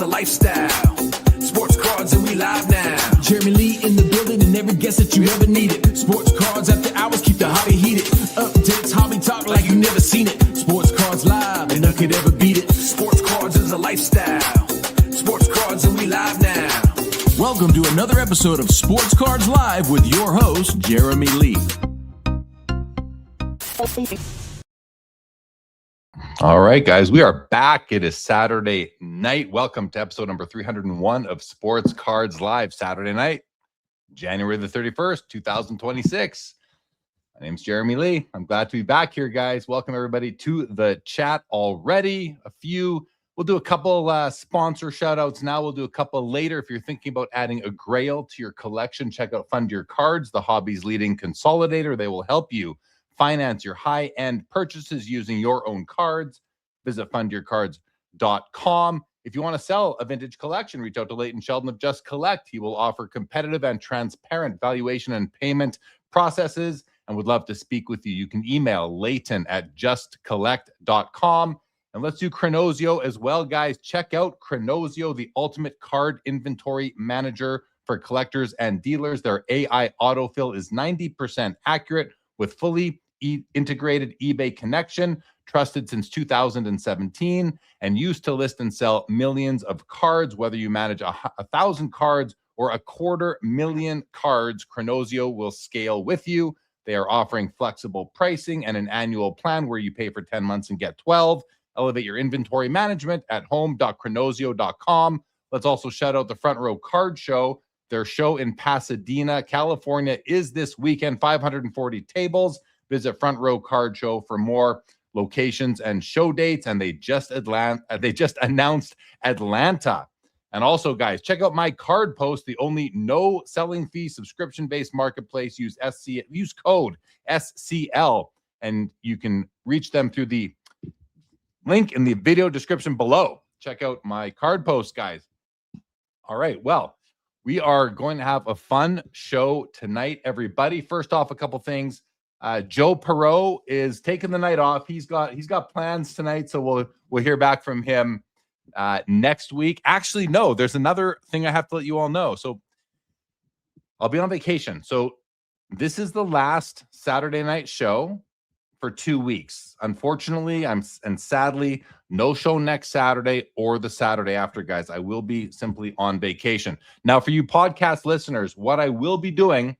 is a lifestyle. Sports cards and we live now. Jeremy Lee in the building and every guest that you ever needed. Sports cards after hours keep the hobby heated. Updates, hobby talk like you never seen it. Sports cards live and none could ever beat it. Sports cards is a lifestyle. Sports cards and we live now. Welcome to another episode of Sports Cards Live with your host, Jeremy Lee. All right, guys, we are back. It is Saturday night. Welcome to episode number 301 of Sports Cards Live, Saturday night, January the 31st, 2026. My name's Jeremy Lee. I'm glad to be back here, guys. Welcome, everybody, to the chat already. We'll do a couple sponsor shout-outs now. We'll do a couple later. If you're thinking about adding a grail to your collection, check out Fund Your Cards, the hobby's leading consolidator. They will help you finance your high-end purchases using your own cards. Visit fundyourcards.com. If you want to sell a vintage collection, reach out to Leighton Sheldon of Just Collect. He will offer competitive and transparent valuation and payment processes and would love to speak with you. You can email leighton@justcollect.com. And let's do Chronosio as well, guys. Check out Chronosio, the ultimate card inventory manager for collectors and dealers. Their AI autofill is 90% accurate with fully integrated eBay connection, trusted since 2017, and used to list and sell millions of cards. Whether you manage 1,000 cards or 250,000 cards, Chronosio will scale with you. They are offering flexible pricing and an annual plan where you pay for 10 months and get 12. Elevate your inventory management at home.chronosio.com. Let's also shout out the Front Row Card Show. Their show in Pasadena, California is this weekend, 540 tables. Visit Front Row Card Show for more locations and show dates. And they just announced Atlanta. And also, guys, check out My Card Post, the only no selling fee subscription-based marketplace. Use code SCL, and you can reach them through the link in the video description below. Check out My Card Post, guys. All right, well, we are going to have a fun show tonight, everybody. First off, a couple things. Joe Perreault is taking the night off. He's got plans tonight, so we'll hear back from him next week. Actually, no, there's another thing I have to let you all know. So I'll be on vacation. So this is the last Saturday night show for 2 weeks. Unfortunately, and sadly, no show next Saturday or the Saturday after, guys. I will be simply on vacation. Now, for you podcast listeners, what I will be doing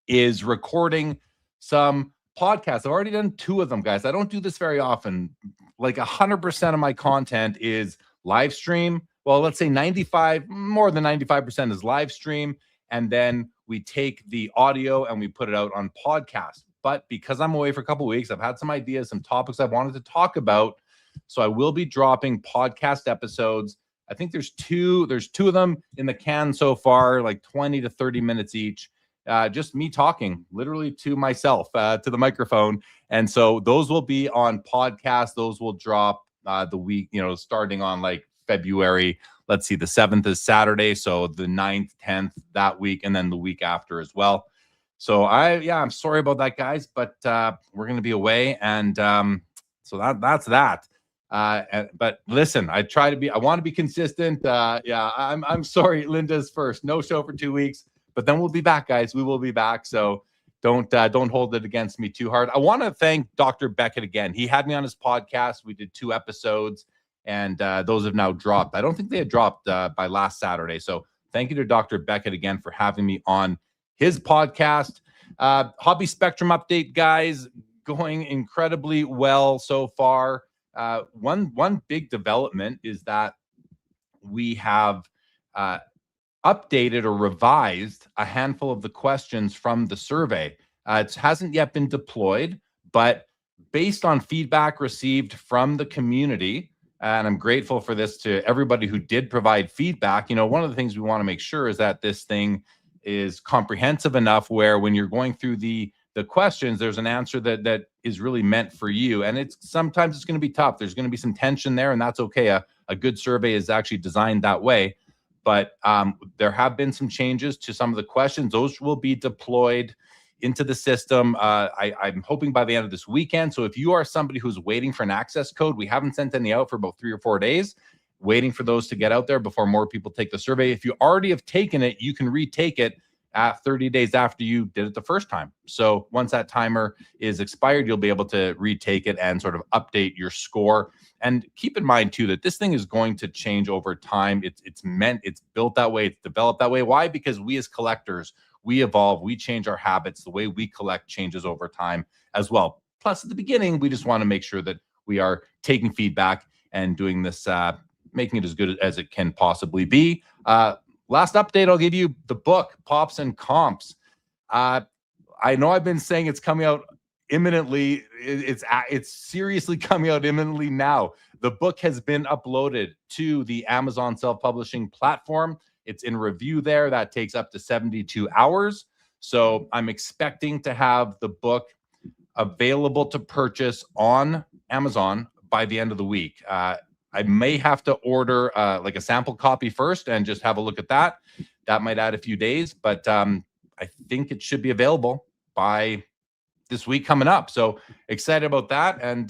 is recording some podcasts. I've already done 2 of them, guys. I don't do this very often. Like 100% of my content is live stream. Well, let's say more than 95% is live stream. And then we take the audio and we put it out on podcast. But because I'm away for a couple of weeks, I've had some ideas, some topics I've wanted to talk about. So I will be dropping podcast episodes. I think there's two of them in the can so far, like 20 to 30 minutes each. Just me talking literally to myself, to the microphone. And so those will be on podcast. Those will drop the week, starting on like February. Let's see, the 7th is Saturday. So the 9th, 10th that week, and then the week after as well. So I'm sorry about that, guys, but we're going to be away. And so that's that. But listen, I want to be consistent. I'm sorry. Linda's first, no show for 2 weeks, but then we'll be back, guys. We will be back. So don't hold it against me too hard. I want to thank Dr. Beckett again. He had me on his podcast. We did 2 episodes, and those have now dropped. I don't think they had dropped by last Saturday. So thank you to Dr. Beckett again for having me on his podcast. Hobby Spectrum update, guys, going incredibly well so far. One big development is that we have updated or revised a handful of the questions from the survey. It hasn't yet been deployed, but based on feedback received from the community, and I'm grateful for this to everybody who did provide feedback. One of the things we want to make sure is that this thing is comprehensive enough where when you're going through the questions, there's an answer that is really meant for you. And sometimes it's going to be tough. There's going to be some tension there, and that's okay. A good survey is actually designed that way. But there have been some changes to some of the questions. Those will be deployed into the system. I'm hoping by the end of this weekend. So if you are somebody who's waiting for an access code, we haven't sent any out for about 3 or 4 days. waiting for those to get out there before more people take the survey. If you already have taken it, you can retake it at 30 days after you did it the first time. So once that timer is expired, you'll be able to retake it and sort of update your score. And keep in mind too that this thing is going to change over time. It's built that way, it's developed that way. Why? Because we as collectors, we evolve, we change our habits. The way we collect changes over time as well. Plus, at the beginning, we just want to make sure that we are taking feedback and doing this, making it as good as it can possibly be. Last update I'll give you, the book, Pops and Comps. I know I've been saying it's coming out imminently. It's seriously coming out imminently now. The book has been uploaded to the Amazon self-publishing platform. It's in review there. That takes up to 72 hours. So I'm expecting to have the book available to purchase on Amazon by the end of the week. I may have to order like a sample copy first and just have a look at that. That might add a few days, but I think it should be available by this week coming up. So excited about that. And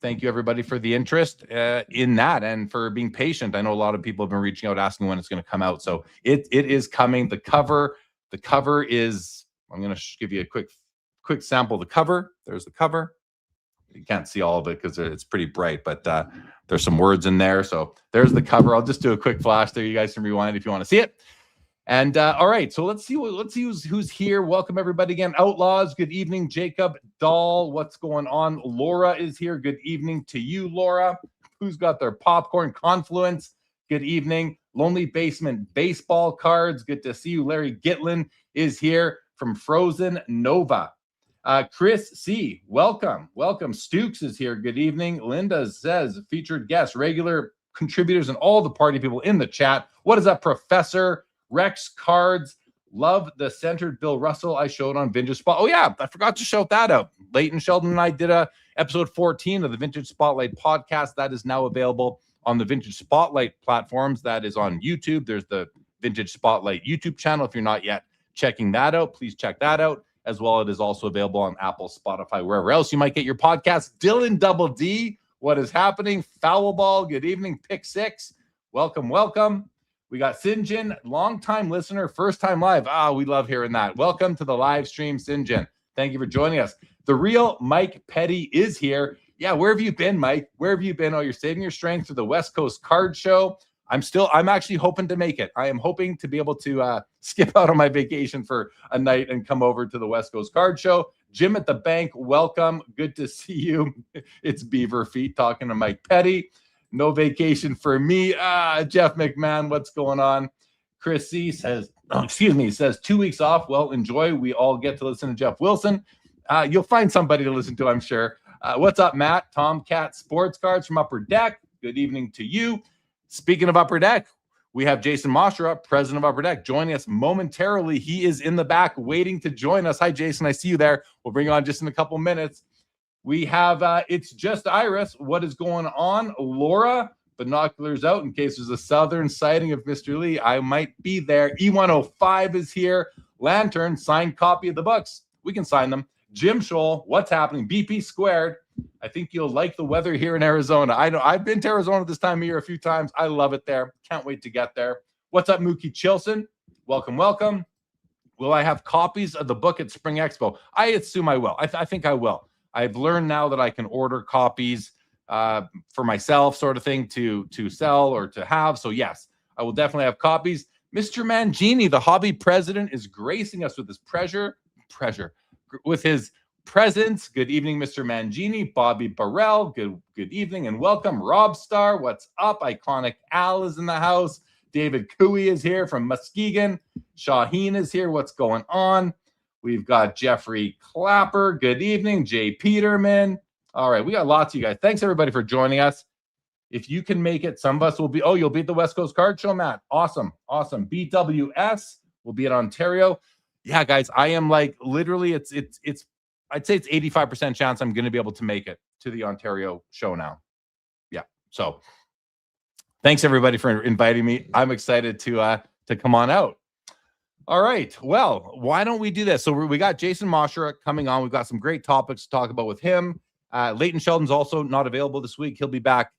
thank you everybody for the interest in that and for being patient. I know a lot of people have been reaching out asking when it's going to come out. So it is coming. The cover is, I'm going to give you a quick sample of the cover. There's the cover. You can't see all of it because it's pretty bright, but there's some words in there. So there's the cover. I'll just do a quick flash there. You guys can rewind if you want to see it. And all right, so let's see who's here. Welcome everybody again. Outlaws, good evening. Jacob Dahl, what's going on? Laura is here. Good evening to you, Laura. Who's got their popcorn? Confluence, good evening. Lonely Basement Baseball Cards, good to see you. Larry Gitlin is here from Frozen Nova. Chris C, welcome. Stooks is here. Good evening. Linda says featured guests, regular contributors, and all the party people in the chat. What is up, Professor Rex Cards? Love the centered Bill Russell I showed on Vintage Spot. Oh yeah, I forgot to shout that out. Leighton Sheldon and I did a episode 14 of the Vintage Spotlight podcast that is now available on the Vintage Spotlight platforms. That is on YouTube. There's the Vintage Spotlight YouTube channel. If you're not yet checking that out, please check that out. As well, it is also available on Apple, Spotify, wherever else you might get your podcast. Dylan Double D, what is happening? Foul Ball, good evening. Pick Six, welcome. We got Sinjin, longtime listener, first time live. We love hearing that. Welcome to the live stream, Sinjin. Thank you for joining us. The real Mike Petty is here. Yeah, where have you been, Mike? Where have you been? Oh, you're saving your strength for the West Coast Card Show. I'm actually hoping to make it. I am hoping to be able to skip out on my vacation for a night and come over to the West Coast Card Show. Jim at the bank, welcome. Good to see you. It's Beaver Feet talking to Mike Petty. No vacation for me. Jeff McMahon, what's going on? Chris C says, says 2 weeks off. Well, enjoy. We all get to listen to Jeff Wilson. You'll find somebody to listen to, I'm sure. What's up, Matt? Tomcat Sports Cards from Upper Deck. Good evening to you. Speaking of Upper Deck, we have Jason Masherah, president of Upper Deck, joining us momentarily. He is in the back waiting to join us. Hi, Jason. I see you there. We'll bring you on just in a couple minutes. We have It's Just Iris. What is going on? Laura, binoculars out in case there's a southern sighting of Mr. Lee. I might be there. E105 is here. Lantern, signed copy of the books. We can sign them. Jim Scholl, what's happening? BP Squared. I think you'll like the weather here in Arizona. I know I've been to Arizona this time of year a few times. I love it there. Can't wait to get there. What's up, Mookie Chilson? Welcome. Will I have copies of the book at Spring Expo? I assume I will. I think I will. I've learned now that I can order copies for myself, sort of thing, to sell or to have. So yes, I will definitely have copies. Mr. Mangini, the hobby president, is gracing us with his with his presence. Good evening, Mr. Mangini. Bobby Burrell, good evening and welcome. Rob Starr, what's up? Iconic Al is in the house. David Cooey is here from Muskegon. Shaheen is here. What's going on? We've got Jeffrey Clapper. Good evening. Jay Peterman. All right, we got lots of you guys. Thanks, everybody, for joining us. If you can make it, some of us will be. Oh, you'll be at the West Coast Card Show, Matt. Awesome. BWS will be at Ontario. Yeah, guys, I am like literally. It's. I'd say it's 85% chance I'm going to be able to make it to the Ontario show now. Yeah. So, thanks everybody for inviting me. I'm excited to come on out. All right. Well, why don't we do this? So we got Jason Masherah coming on. We've got some great topics to talk about with him. Leighton Sheldon's also not available this week. He'll be back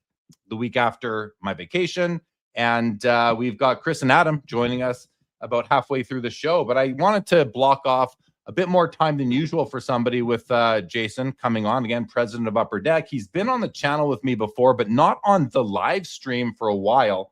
the week after my vacation. And we've got Chris and Adam joining us about halfway through the show. But I wanted to block off a bit more time than usual for somebody with Jason coming on again, president of Upper Deck. He's been on the channel with me before, but not on the live stream for a while.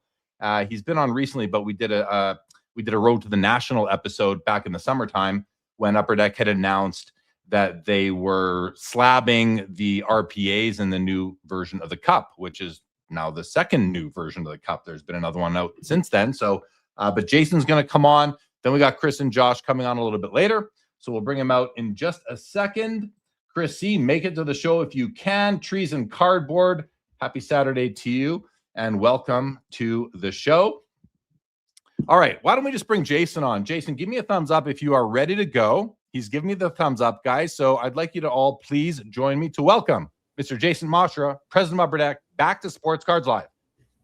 He's been on recently, but we did a Road to the National episode back in the summertime when Upper Deck had announced that they were slabbing the RPAs in the new version of the Cup, which is now the second new version of the Cup. There's been another one out since then. So, but Jason's going to come on. Then we got Chris and Josh coming on a little bit later. So we'll bring him out in just a second. Chris C., make it to the show if you can. Trees and Cardboard, happy Saturday to you, and welcome to the show. All right, why don't we just bring Jason on? Jason, give me a thumbs up if you are ready to go. He's giving me the thumbs up, guys. So I'd like you to all please join me to welcome Mr. Jason Masherah, president of Upper Deck, back to Sports Cards Live.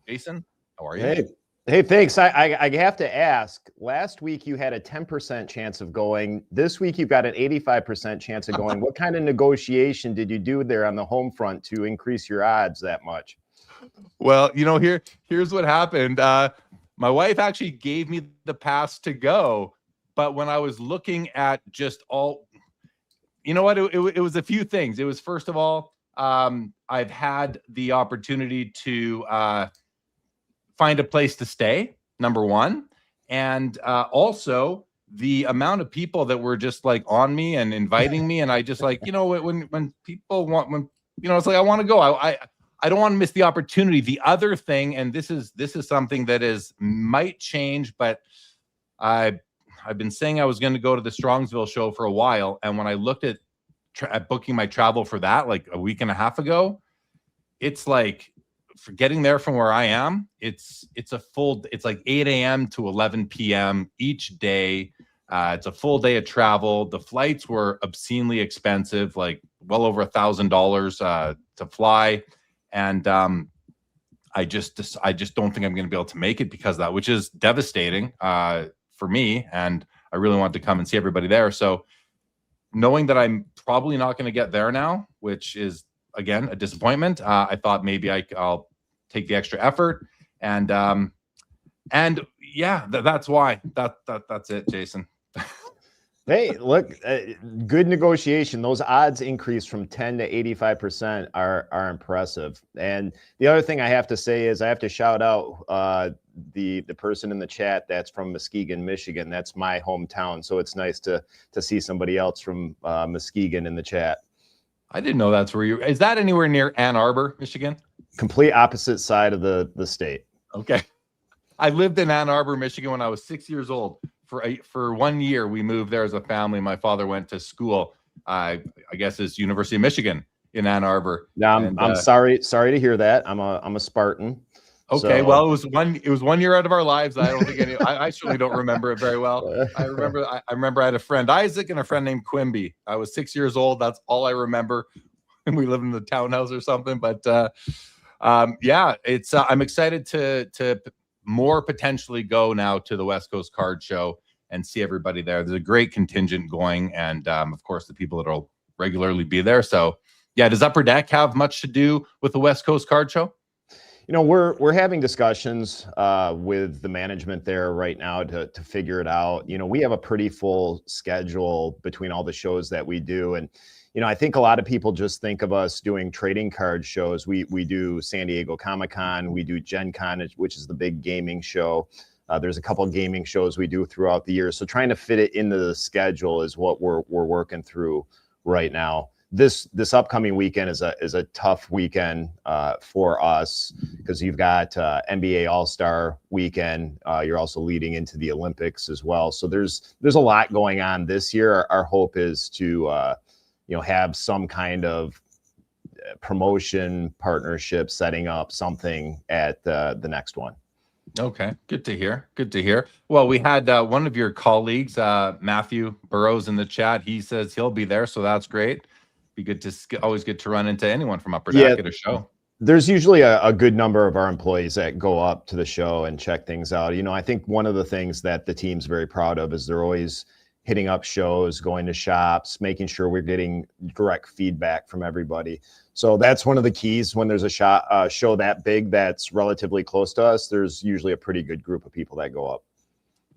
Jason, how are you? Hey, thanks. I have to ask, last week you had a 10% chance of going. This week you've got an 85% chance of going. What kind of negotiation did you do there on the home front to increase your odds that much? Well, here's what happened. My wife actually gave me the pass to go, but when I was looking at just all, you know what, it was a few things. It was, first of all, I've had the opportunity to find a place to stay, number one. And also the amount of people that were just like on me and inviting me. And I just like, when people want, it's like, I want to go. I don't want to miss the opportunity. The other thing, and this is something that might change, but I've been saying I was going to go to the Strongsville show for a while. And when I looked at booking my travel for that like a week and a half ago, it's like, for getting there from where I am, it's like 8 a.m. to 11 p.m. each day. It's a full day of travel. The flights were obscenely expensive, like well over $1,000 to fly. And I just don't think I'm going to be able to make it because of that, which is devastating for me. And I really want to come and see everybody there. So knowing that I'm probably not going to get there now, which is, again, a disappointment, I thought maybe I'll take the extra effort. And yeah, that's why. That's it, Jason. Hey, look, good negotiation. Those odds increase from 10 to 85% are impressive. And the other thing I have to say is I have to shout out the person in the chat that's from Muskegon, Michigan. That's my hometown. So it's nice to see somebody else from Muskegon in the chat. I didn't know that's where you. Is that anywhere near Ann Arbor, Michigan? Complete opposite side of the state. Okay. I lived in Ann Arbor, Michigan when I was 6 years old. For 1 year, we moved there as a family. My father went to school, I guess it's University of Michigan in Ann Arbor. Now I'm sorry to hear that. I'm a Spartan. Okay, so. Well, it was 1 year out of our lives. I don't think I certainly don't remember it very well. I remember I had a friend Isaac and a friend named Quimby. I was 6 years old. That's all I remember. And we lived in the townhouse or something. But yeah, it's I'm excited to more potentially go now to the West Coast Card Show and see everybody there. There's a great contingent going, and of course the people that will regularly be there. So yeah, does Upper Deck have much to do with the West Coast Card Show? We're having discussions with the management there right now to figure it out. We have a pretty full schedule between all the shows that we do, and I think a lot of people just think of us doing trading card shows. We do San Diego Comic-Con, we do Gen Con, which is the big gaming show. There's a couple of gaming shows we do throughout the year. So trying to fit it into the schedule is what we're working through right now. This upcoming weekend is a tough weekend for us because you've got NBA All-Star weekend. You're also leading into the Olympics as well. So there's a lot going on this year. Our hope is to have some kind of promotion partnership, setting up something at the next one. Okay, good to hear. Good to hear. Well, we had one of your colleagues, Matthew Burrows, in the chat. He says he'll be there, so that's great. Be good to always get to run into anyone from Upper Deck at a show. There's usually a good number of our employees that go up to the show and check things out. I think one of the things that the team's very proud of is they're always hitting up shows, going to shops, making sure we're getting direct feedback from everybody. So that's one of the keys. When there's a show that big that's relatively close to us, there's usually a pretty good group of people that go up.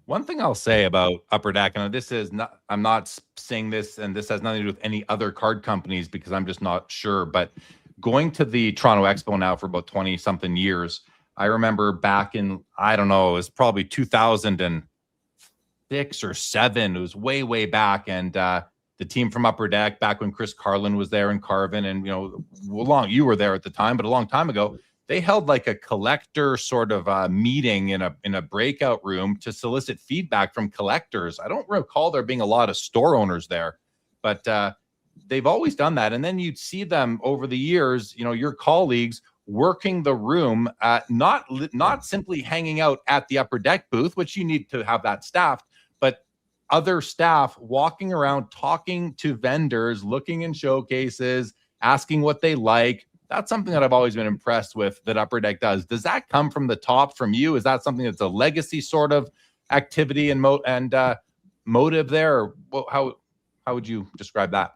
One thing I'll say about Upper Deck, and this is not, I'm not saying this, and this has nothing to do with any other card companies because I'm just not sure, but going to the Toronto Expo now for about 20 something years, I remember back in, I don't know, it was probably 2006 or 7. It was way, way back. And the team from Upper Deck, back when Chris Carlin was there and Carvin, and, you were there at the time, but a long time ago, they held like a collector sort of meeting in a breakout room to solicit feedback from collectors. I don't recall there being a lot of store owners there, but they've always done that. And then you'd see them over the years, your colleagues working the room, not simply hanging out at the Upper Deck booth, which you need to have that staffed, but other staff walking around, talking to vendors, looking in showcases, asking what they like. That's something that I've always been impressed with that Upper Deck does. Does that come from the top, from you? Is that something that's a legacy sort of activity and motive there? Or how would you describe that?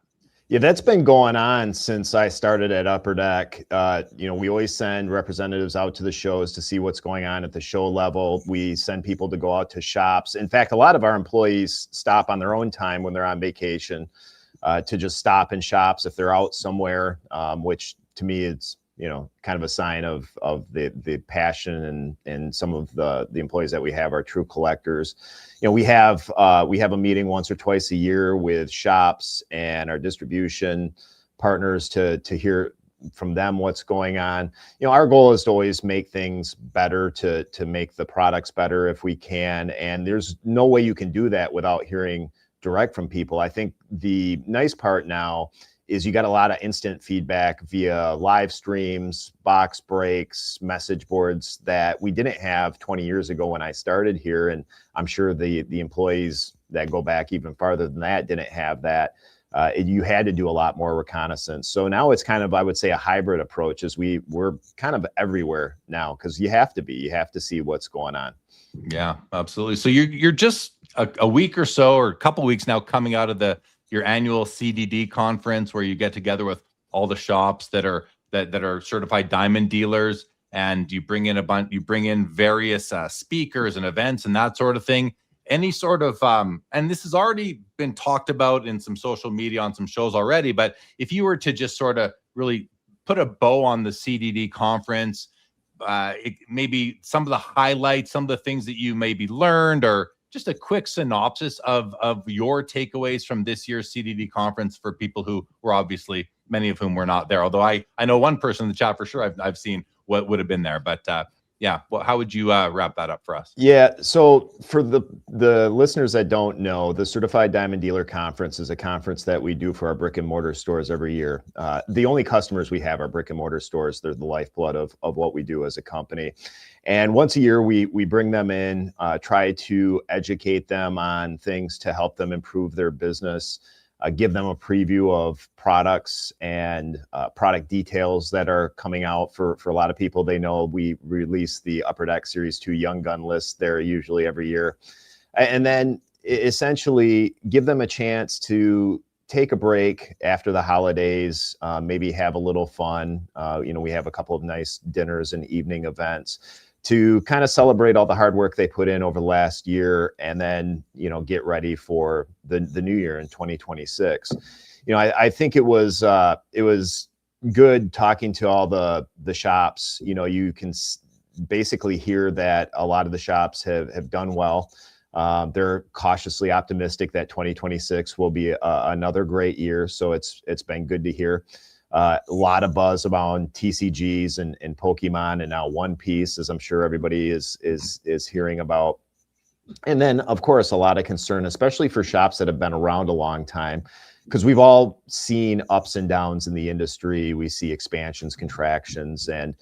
Yeah, that's been going on since I started at Upper Deck. We always send representatives out to the shows to see what's going on at the show level. We send people to go out to shops. In fact, a lot of our employees stop on their own time when they're on vacation to just stop in shops if they're out somewhere, which to me is kind of a sign of the passion, and some of the employees that we have are true collectors. We have a meeting once or twice a year with shops and our distribution partners to hear from them what's going on. Our goal is to always make things better, to make the products better if we can, and there's no way you can do that without hearing direct from people. I think the nice part now is you got a lot of instant feedback via live streams, box breaks, message boards that we didn't have 20 years ago when I started here. And I'm sure the employees that go back even farther than that didn't have that. You had to do a lot more reconnaissance. So now it's kind of, I would say, a hybrid approach, as we're kind of everywhere now, because you have to see what's going on. Yeah, absolutely. So you're just a week or so, or a couple weeks now, coming out of your annual CDD conference, where you get together with all the shops that are certified diamond dealers, and you bring in various speakers and events and that sort of thing. Any sort of and this has already been talked about in some social media on some shows already, but if you were to just sort of really put a bow on the CDD conference, maybe some of the highlights, some of the things that you maybe learned, or just a quick synopsis of your takeaways from this year's CDD conference for people who were, obviously many of whom were not there. Although I know one person in the chat for sure I've seen what would have been there. But how would you wrap that up for us? Yeah, so for the listeners that don't know, the Certified Diamond Dealer Conference is a conference that we do for our brick and mortar stores every year. The only customers we have are brick and mortar stores. They're the lifeblood of what we do as a company. And once a year, we bring them in, try to educate them on things to help them improve their business, give them a preview of products and product details that are coming out. For a lot of people, they know we release the Upper Deck Series 2 Young Gun list there usually every year. And then essentially give them a chance to take a break after the holidays, maybe have a little fun. We have a couple of nice dinners and evening events to kind of celebrate all the hard work they put in over the last year, and then, get ready for the new year in 2026. I think it was good talking to all the shops. You can basically hear that a lot of the shops have done well. They're cautiously optimistic that 2026 will be another great year. So it's been good to hear. A lot of buzz around TCGs and Pokemon, and now One Piece, as I'm sure everybody is hearing about. And then, of course, a lot of concern, especially for shops that have been around a long time, because we've all seen ups and downs in the industry. We see expansions, contractions, and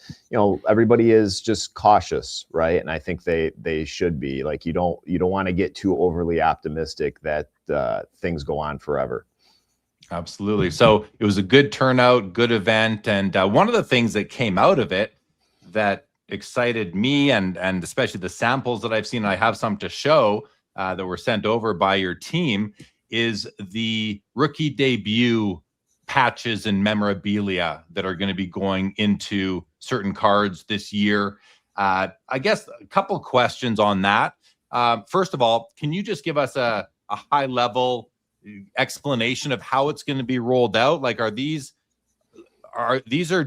everybody is just cautious, right? And I think they should be. Like, you don't want to get too overly optimistic that things go on forever. Absolutely. So it was a good turnout, good event. And one of the things that came out of it that excited me, and especially the samples that I've seen, I have some to show, that were sent over by your team is the rookie debut patches and memorabilia that are going to be going into certain cards this year. I guess a couple questions on that. First of all, can you just give us a high level explanation of how it's going to be rolled out? Like, are these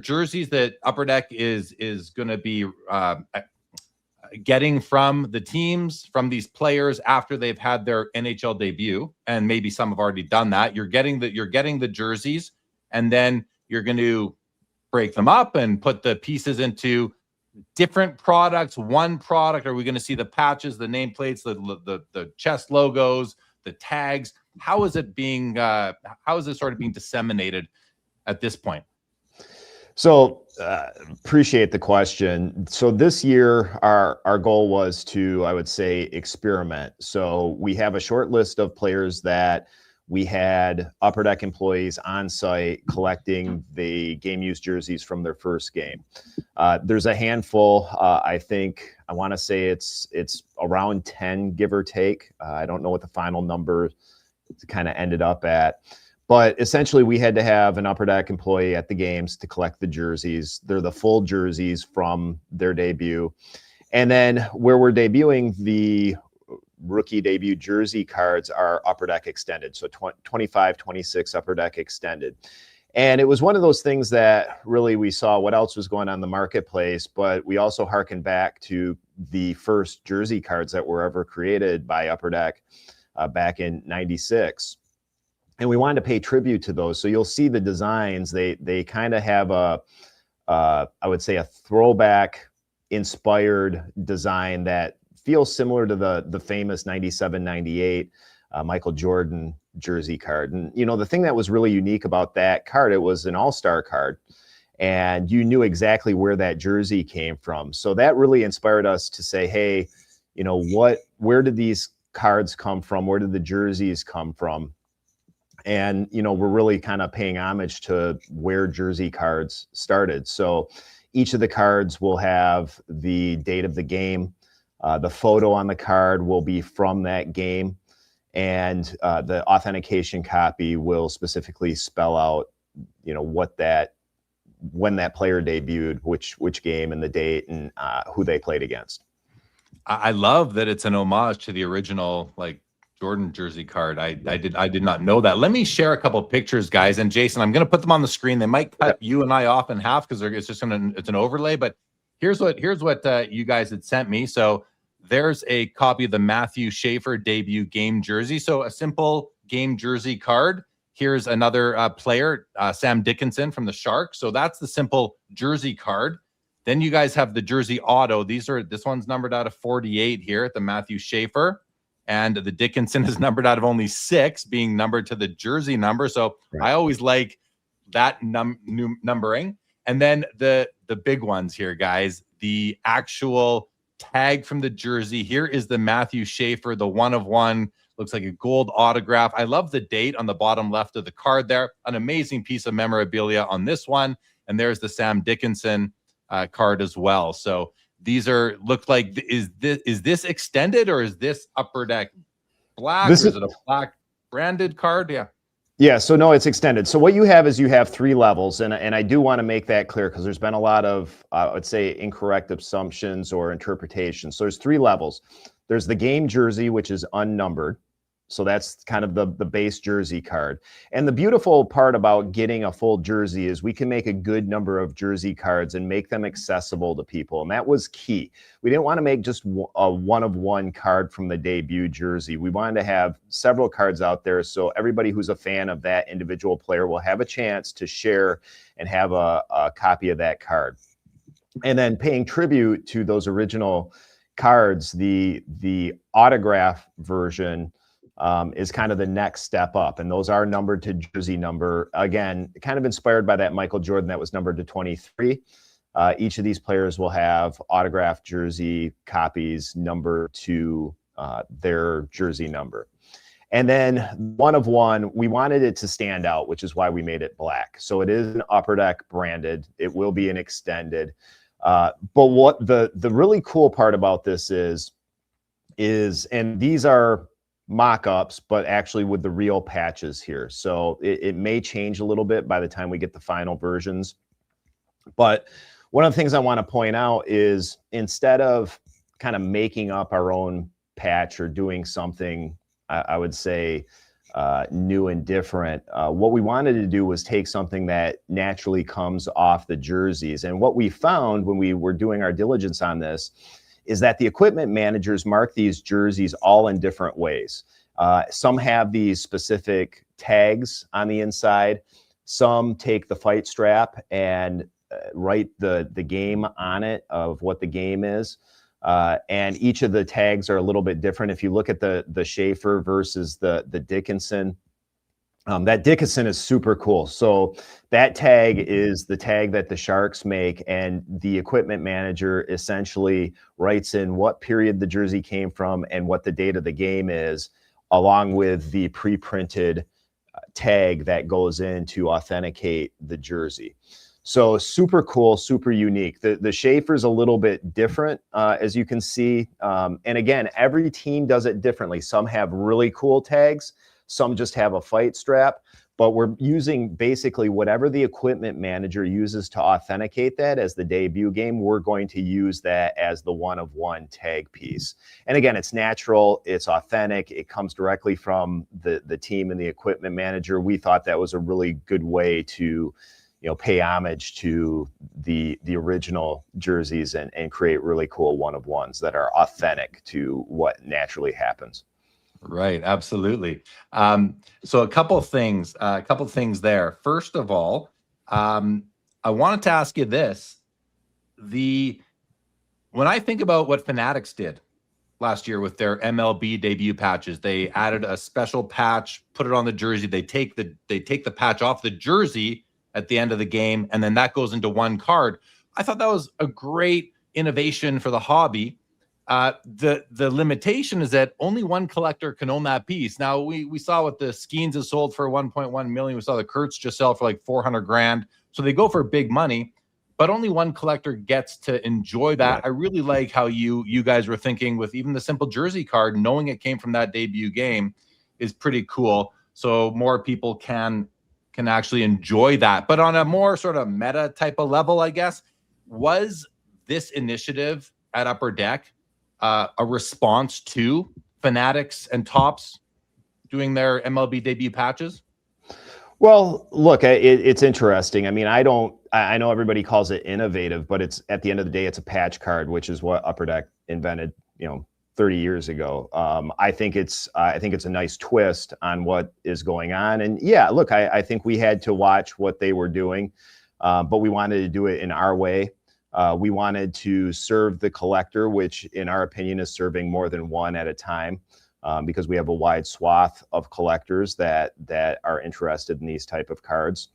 jerseys that Upper Deck is going to be getting from the teams, from these players after they've had their NHL debut, and maybe some have already done that? You're getting the jerseys, and then you're going to break them up and put the pieces into different products, one product? Are we going to see the patches, the nameplates, the chest logos, the tags? How is it sort of being disseminated at this point? So appreciate the question. So this year, our goal was to, I would say, experiment. So we have a short list of players that we had Upper Deck employees on site collecting the game used jerseys from their first game. There's a handful. I want to say it's around 10, give or take. I don't know what the final number kind of ended up at. But essentially, we had to have an Upper Deck employee at the games to collect the jerseys. They're the full jerseys from their debut. And then where we're debuting the rookie debut jersey cards are Upper Deck extended. So 25, 26 Upper Deck extended. And it was one of those things that really we saw what else was going on in the marketplace, but we also harkened back to the first jersey cards that were ever created by Upper Deck back in '96. And we wanted to pay tribute to those. So you'll see the designs, they kind of have I would say a throwback inspired design that feels similar to the famous 97-98 Michael Jordan jersey card. And, you know, the thing that was really unique about that card, it was an all-star card, and you knew exactly where that jersey came from. So that really inspired us to say, hey, you know, where did these cards come from? Where did the jerseys come from? And, you know, we're really kind of paying homage to where jersey cards started. So each of the cards will have the date of the game. The photo on the card will be from that game. And the authentication copy will specifically spell out, you know, when that player debuted, which game and the date, and who they played against. I love that it's an homage to the original, like, Jordan jersey card. I did not know that. Let me share a couple of pictures, guys. And Jason, I'm going to put them on the screen. They might cut you and I off in half because it's an overlay. But here's what you guys had sent me. So there's a copy of the Matthew Schaefer debut game jersey. So a simple game jersey card. Here's another player, Sam Dickinson from the Sharks. So that's the simple jersey card. Then you guys have the jersey auto. This one's numbered out of 48 here at the Matthew Schaefer. And the Dickinson is numbered out of only 6, being numbered to the jersey number. So right. I always like that numbering. And then the big ones here, guys, the actual tag from the jersey. Here is the Matthew Schaefer, the 1/1. Looks like a gold autograph. I love the date on the bottom left of the card there. An amazing piece of memorabilia on this one. And there's the Sam Dickinson card as well. So these look like, is this extended, or is this Upper Deck black? Is it a black branded card? Yeah. So no, it's extended. So what you have is you have 3 levels, and I do want to make that clear because there's been a lot of I would say incorrect assumptions or interpretations. So there's 3 levels. There's the game jersey, which is unnumbered. So that's kind of the base jersey card. And the beautiful part about getting a full jersey is we can make a good number of jersey cards and make them accessible to people. And that was key. We didn't want to make just a 1/1 card from the debut jersey. We wanted to have several cards out there so everybody who's a fan of that individual player will have a chance to share and have a copy of that card. And then paying tribute to those original cards, the autograph version is kind of the next step up. And those are numbered to jersey number. Again, kind of inspired by that Michael Jordan that was numbered to 23. Each of these players will have autographed jersey copies numbered to their jersey number. And then 1/1, we wanted it to stand out, which is why we made it black. So it is an Upper Deck branded. It will be an extended. But what the really cool part about this is and these are mock-ups, but actually with the real patches here. So it may change a little bit by the time we get the final versions. But one of the things I want to point out is instead of kind of making up our own patch or doing something, I would say, new and different, what we wanted to do was take something that naturally comes off the jerseys. And what we found when we were doing our diligence on this is that the equipment managers mark these jerseys all in different ways. Some have these specific tags on the inside. Some take the fight strap and write the game on it of what the game is. And each of the tags are a little bit different. If you look at the Schaefer versus the Dickinson, that Dickinson is super cool. So that tag is the tag that the Sharks make, and the equipment manager essentially writes in what period the jersey came from and what the date of the game is, along with the pre-printed tag that goes in to authenticate the jersey. So super cool, super unique. The Schaefer's a little bit different, as you can see. And again, every team does it differently. Some have really cool tags. Some just have a fight strap. But we're using basically whatever the equipment manager uses to authenticate that as the debut game. We're going to use that as the one-of-one tag piece. And again, it's natural. It's authentic. It comes directly from the team and the equipment manager. We thought that was a really good way to pay homage to the original jerseys and create really cool one-of-ones that are authentic to what naturally happens. Right, absolutely. So a couple of things there. First of all, I wanted to ask you this: when I think about what Fanatics did last year with their MLB debut patches, they added a special patch, put it on the jersey. They take the patch off the jersey at the end of the game, and then that goes into one card. I thought that was a great innovation for the hobby. The limitation is that only one collector can own that piece. Now we saw what the Skeens has sold for 1.1 million. We saw the Kurtz just sell for like 400 grand. So they go for big money, but only one collector gets to enjoy that. I really like how you guys were thinking with even the simple jersey card, knowing it came from that debut game is pretty cool. So more people can actually enjoy that. But on a more sort of meta type of level, I guess, was this initiative at Upper Deck a response to Fanatics and Topps doing their MLB debut patches? Well, look, it's interesting. I mean, I know everybody calls it innovative, but it's at the end of the day, it's a patch card, which is what Upper Deck invented, 30 years ago. I think it's a nice twist on what is going on. And yeah, look, I think we had to watch what they were doing, but we wanted to do it in our way. We wanted to serve the collector, which in our opinion is serving more than one at a time, because we have a wide swath of collectors that are interested in these type of cards.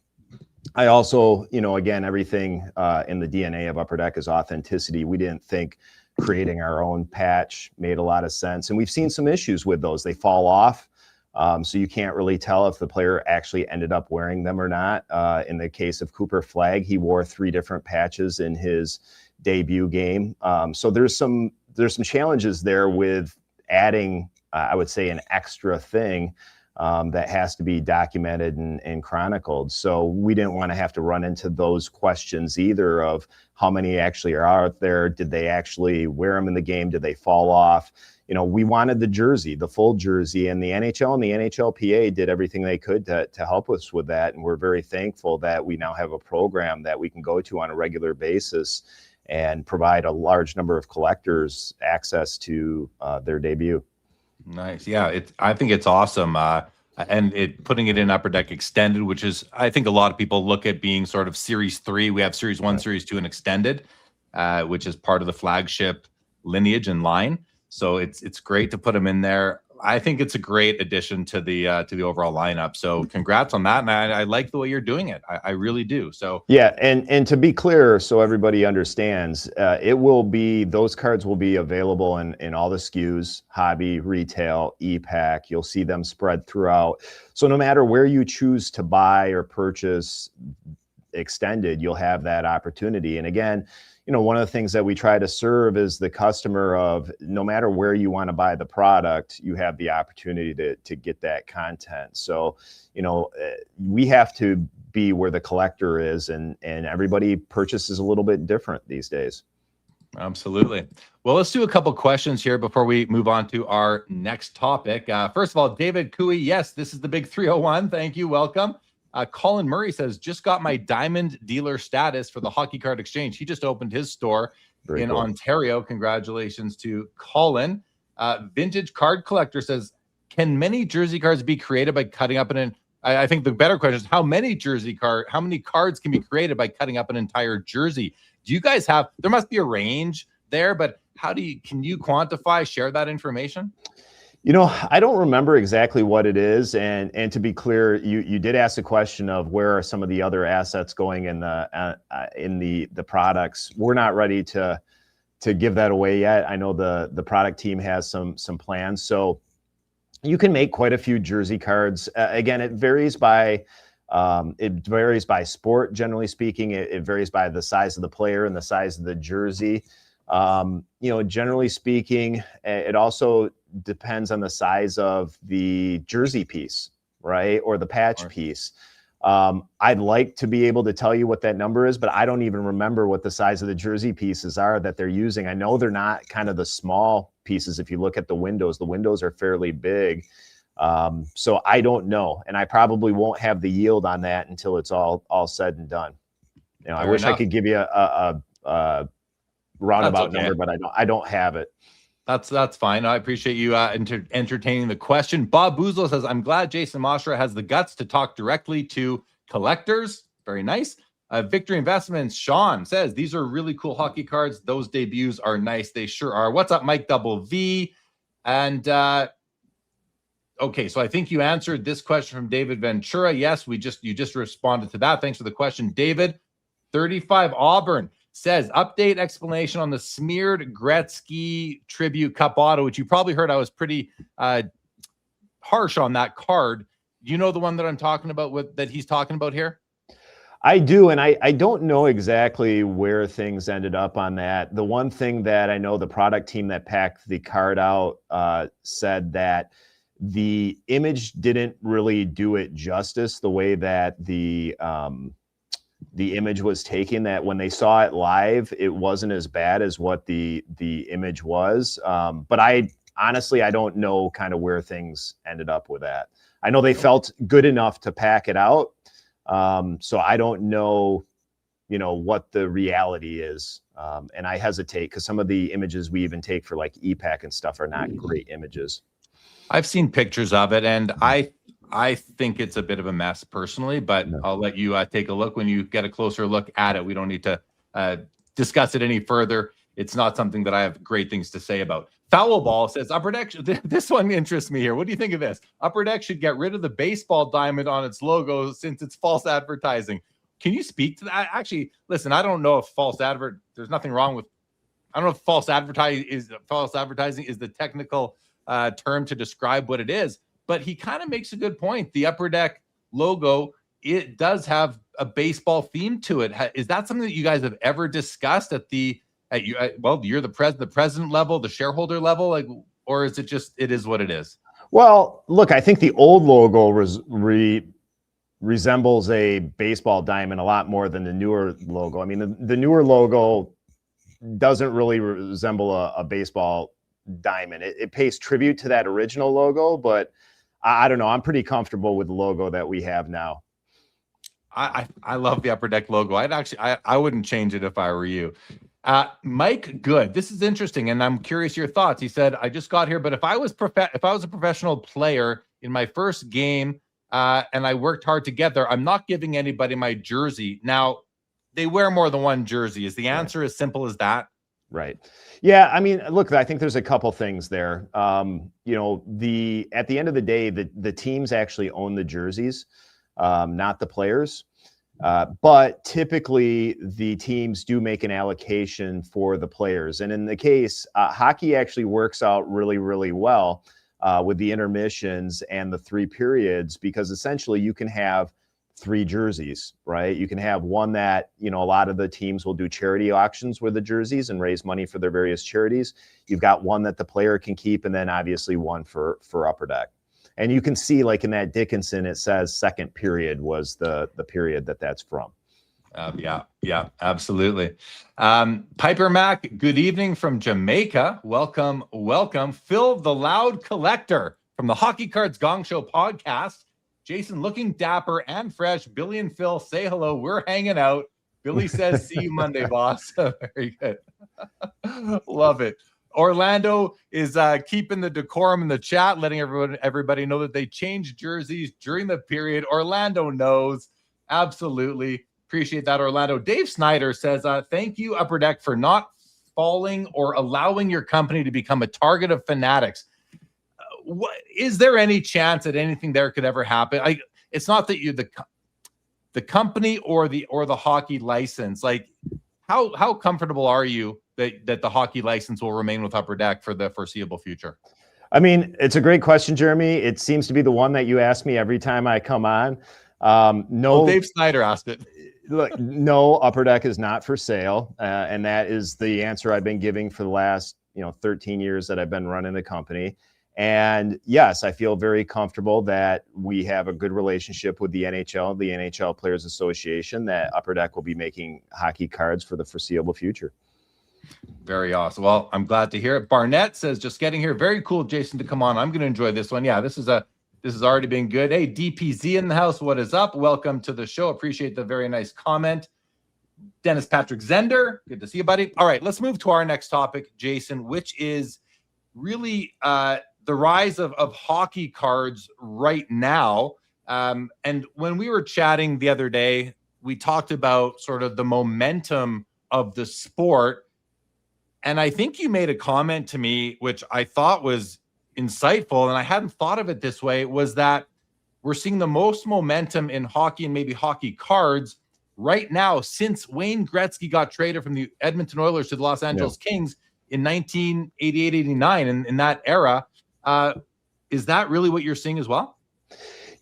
I also, again, everything in the DNA of Upper Deck is authenticity. We didn't think creating our own patch made a lot of sense. And we've seen some issues with those. They fall off. So you can't really tell if the player actually ended up wearing them or not. In the case of Cooper Flagg, he wore 3 different patches in his debut game. So there's some challenges there with adding, I would say, an extra thing that has to be documented and chronicled. So we didn't want to have to run into those questions either of how many actually are out there. Did they actually wear them in the game? Did they fall off? We wanted the jersey, the full jersey, and the NHL and the NHLPA did everything they could to help us with that. And we're very thankful that we now have a program that we can go to on a regular basis and provide a large number of collectors access to their debut. Nice. Yeah, I think it's awesome. And putting it in Upper Deck Extended, which is, I think a lot of people look at being sort of Series 3. We have Series 1, Series 2, and Extended, which is part of the flagship lineage and line. So it's great to put them in there. I think it's a great addition to the overall lineup. So congrats on that. And I like the way you're doing it. I really do. So yeah. And to be clear, so everybody understands, those cards will be available in all the skews, hobby, retail, e-pack. You'll see them spread throughout. So no matter where you choose to buy or purchase, extended, you'll have that opportunity. And again, one of the things that we try to serve is the customer of no matter where you want to buy the product, you have the opportunity to get that content. So, we have to be where the collector is, and everybody purchases a little bit different these days. Absolutely. Well, let's do a couple questions here before we move on to our next topic. First of all, David Cooey, yes, this is the big 301. Thank you. Welcome. Colin Murray says, just got my diamond dealer status for the Hockey Card Exchange. He just opened his store in Ontario. Congratulations to Colin. Vintage Card Collector says, can many jersey cards be created by cutting up I think the better question is how many cards can be created by cutting up an entire jersey? Do you guys there must be a range there, but can you quantify, share that information? I don't remember exactly what it is. And to be clear, you did ask the question of where are some of the other assets going in the products. We're not ready to give that away yet. I know the product team has some plans. So you can make quite a few jersey cards. Again, it varies by sport, generally speaking. It varies by the size of the player and the size of the jersey. Generally speaking, it also depends on the size of the jersey piece, right? Or the patch piece. I'd like to be able to tell you what that number is, but I don't even remember what the size of the jersey pieces are that they're using. I know they're not kind of the small pieces. If you look at the windows are fairly big. So I don't know. And I probably won't have the yield on that until it's all said and done. I wish I could give you a roundabout number, but I don't have it. That's fine. I appreciate you entertaining the question. Bob Boozle says, I'm glad Jason Masherah has the guts to talk directly to collectors. Very nice. Victory Investments, Sean says, these are really cool hockey cards. Those debuts are nice. They sure are. What's up, Mike Double V? And okay, so I think you answered this question from David Ventura. Yes, you just responded to that. Thanks for the question, David. 35 Auburn says, update explanation on the smeared Gretzky tribute cup auto, which you probably heard I was pretty harsh on that card. You know the one that I'm talking about that he's talking about here? I do, and I don't know exactly where things ended up on that. The one thing that I know the product team that packed the card out said that the image didn't really do it justice the way that the image was taken, that when they saw it live, it wasn't as bad as what the image was. But I honestly don't know kind of where things ended up with that. I know they felt good enough to pack it out. So I don't know, what the reality is. And I hesitate because some of the images we even take for like EPAC and stuff are not great images. I've seen pictures of it, and I think it's a bit of a mess personally, but I'll let you take a look when you get a closer look at it. We don't need to discuss it any further. It's not something that I have great things to say about. Foul Ball says, Upper Deck, this one interests me here. What do you think of this? Upper Deck should get rid of the baseball diamond on its logo since it's false advertising. Can you speak to that? Actually, listen, I don't know if there's nothing wrong with, I don't know if false advertising is the technical term to describe what it is, but he kind of makes a good point. The Upper Deck logo, it does have a baseball theme to it. Is that something that you guys have ever discussed you're the president level, the shareholder level, or is it just, it is what it is? Well, look, I think the old logo resembles a baseball diamond a lot more than the newer logo. I mean, the newer logo doesn't really resemble a baseball diamond. It pays tribute to that original logo, but I don't know. I'm pretty comfortable with the logo that we have now. I love the Upper Deck logo. I wouldn't change it if I were you. Mike Good, this is interesting, and I'm curious your thoughts. He said, I just got here, but if I was a professional player in my first game and I worked hard to get there, I'm not giving anybody my jersey. Now, they wear more than one jersey. Is the answer as simple as that? Right. Yeah. I mean, look, I think there's a couple things there. At the end of the day, the teams actually own the jerseys, not the players. But typically the teams do make an allocation for the players. And in the case, hockey actually works out really, really well with the intermissions and the 3 periods, because essentially you can have 3 jerseys, right? You can have one that, a lot of the teams will do charity auctions with the jerseys and raise money for their various charities. You've got one that the player can keep, and then obviously one for Upper Deck. And you can see, like in that Dickinson, it says second period was the period that's from. Yeah, absolutely. Piper Mac, good evening from Jamaica. Welcome. Phil the Loud Collector from the Hockey Cards Gong Show podcast. Jason looking dapper and fresh. Billy and Phil say hello. We're hanging out. Billy says, see you Monday, boss. Very good. Love it. Orlando is keeping the decorum in the chat, letting everybody know that they changed jerseys during the period. Orlando knows. Absolutely. Appreciate that, Orlando. Dave Snyder says, thank you, Upper Deck, for not falling or allowing your company to become a target of fanatics. Is there any chance that anything there could ever happen? It's not that you're the company or the hockey license. Like, how comfortable are you that the hockey license will remain with Upper Deck for the foreseeable future? I mean, it's a great question, Jeremy. It seems to be the one that you ask me every time I come on. No, Dave Snyder asked it. Look, no, Upper Deck is not for sale, and that is the answer I've been giving for the last 13 years that I've been running the company. And yes, I feel very comfortable that we have a good relationship with the NHL Players Association, that Upper Deck will be making hockey cards for the foreseeable future. Very awesome. Well, I'm glad to hear it. Barnett says, just getting here. Very cool, Jason, to come on. I'm going to enjoy this one. Yeah, this has already been good. Hey, DPZ in the house. What is up? Welcome to the show. Appreciate the very nice comment. Dennis Patrick Zender. Good to see you, buddy. All right, let's move to our next topic, Jason, which is really the rise of hockey cards right now. And when we were chatting the other day, we talked about sort of the momentum of the sport. And I think you made a comment to me, which I thought was insightful, and I hadn't thought of it this way, was that we're seeing the most momentum in hockey and maybe hockey cards right now since Wayne Gretzky got traded from the Edmonton Oilers to the Los Angeles Kings in 1988-89. In that era, is that really what you're seeing as well?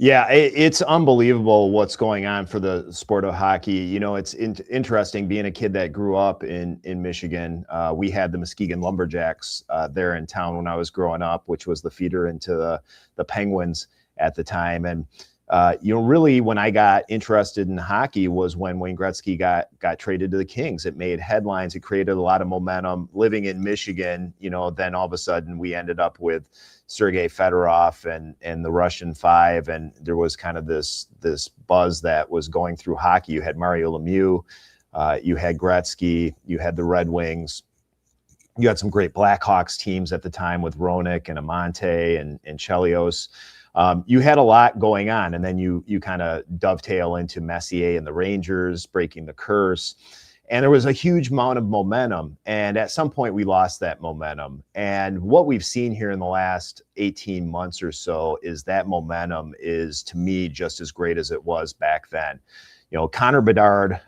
Yeah, it's unbelievable what's going on for the sport of hockey. It's interesting being a kid that grew up in Michigan. We had the Muskegon Lumberjacks there in town when I was growing up, which was the feeder into the Penguins at the time. And really, when I got interested in hockey was when Wayne Gretzky got traded to the Kings. It made headlines. It created a lot of momentum. Living in Michigan, then all of a sudden we ended up with Sergei Fedorov and the Russian Five, and there was kind of this buzz that was going through hockey. You had Mario Lemieux, you had Gretzky, you had the Red Wings. You had some great Blackhawks teams at the time with Roenick and Amante and Chelios. You had a lot going on, and then you kind of dovetail into Messier and the Rangers breaking the curse. And there was a huge amount of momentum. And at some point, we lost that momentum. And what we've seen here in the last 18 months or so is that momentum is, to me, just as great as it was back then. Connor Bedard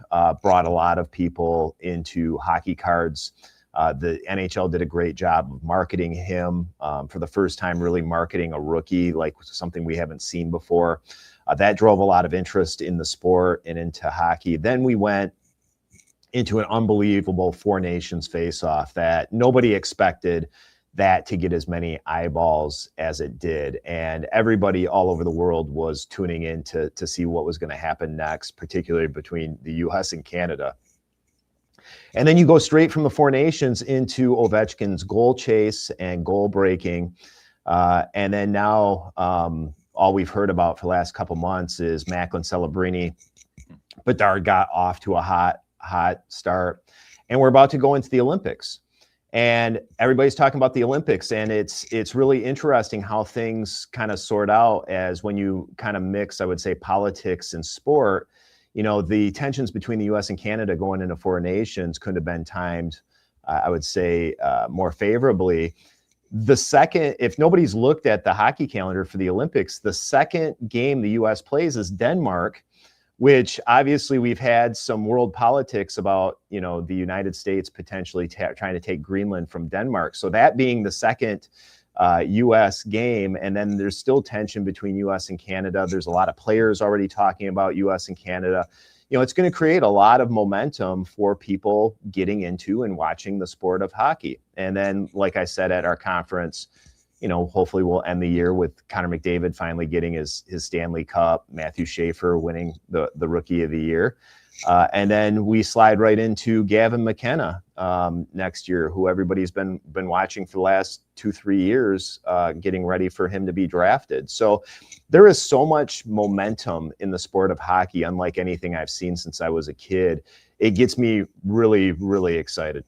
brought a lot of people into hockey cards. The NHL did a great job of marketing him for the first time, really marketing a rookie, like something we haven't seen before. That drove a lot of interest in the sport and into hockey. Then we went into an unbelievable Four Nations face-off that nobody expected that to get as many eyeballs as it did. And everybody all over the world was tuning in to see what was going to happen next, particularly between the US and Canada. And then you go straight from the Four Nations into Ovechkin's goal chase and goal breaking. And then now all we've heard about for the last couple months is Macklin Celebrini. Bedard got off to a hot start. And we're about to go into the Olympics. And everybody's talking about the Olympics. And it's really interesting how things kind of sort out as when you kind of mix, I would say, politics and sport. The tensions between the U.S. and Canada going into Four Nations couldn't have been timed, I would say, more favorably. If nobody's looked at the hockey calendar for the Olympics, the second game the U.S. plays is Denmark, which obviously we've had some world politics about, the United States potentially trying to take Greenland from Denmark. So that being the second U.S. game. And then there's still tension between U.S. and Canada. There's a lot of players already talking about U.S. and Canada. You know, it's going to create a lot of momentum for people getting into and watching the sport of hockey. And then, like I said at our conference, you know, hopefully we'll end the year with Connor McDavid finally getting his Stanley Cup, Matthew Schaefer winning the Rookie of the Year. And then we slide right into Gavin McKenna next year, who everybody's been watching for the last 2-3 years, getting ready for him to be drafted. So there is so much momentum in the sport of hockey, unlike anything I've seen since I was a kid. It gets me really, really excited.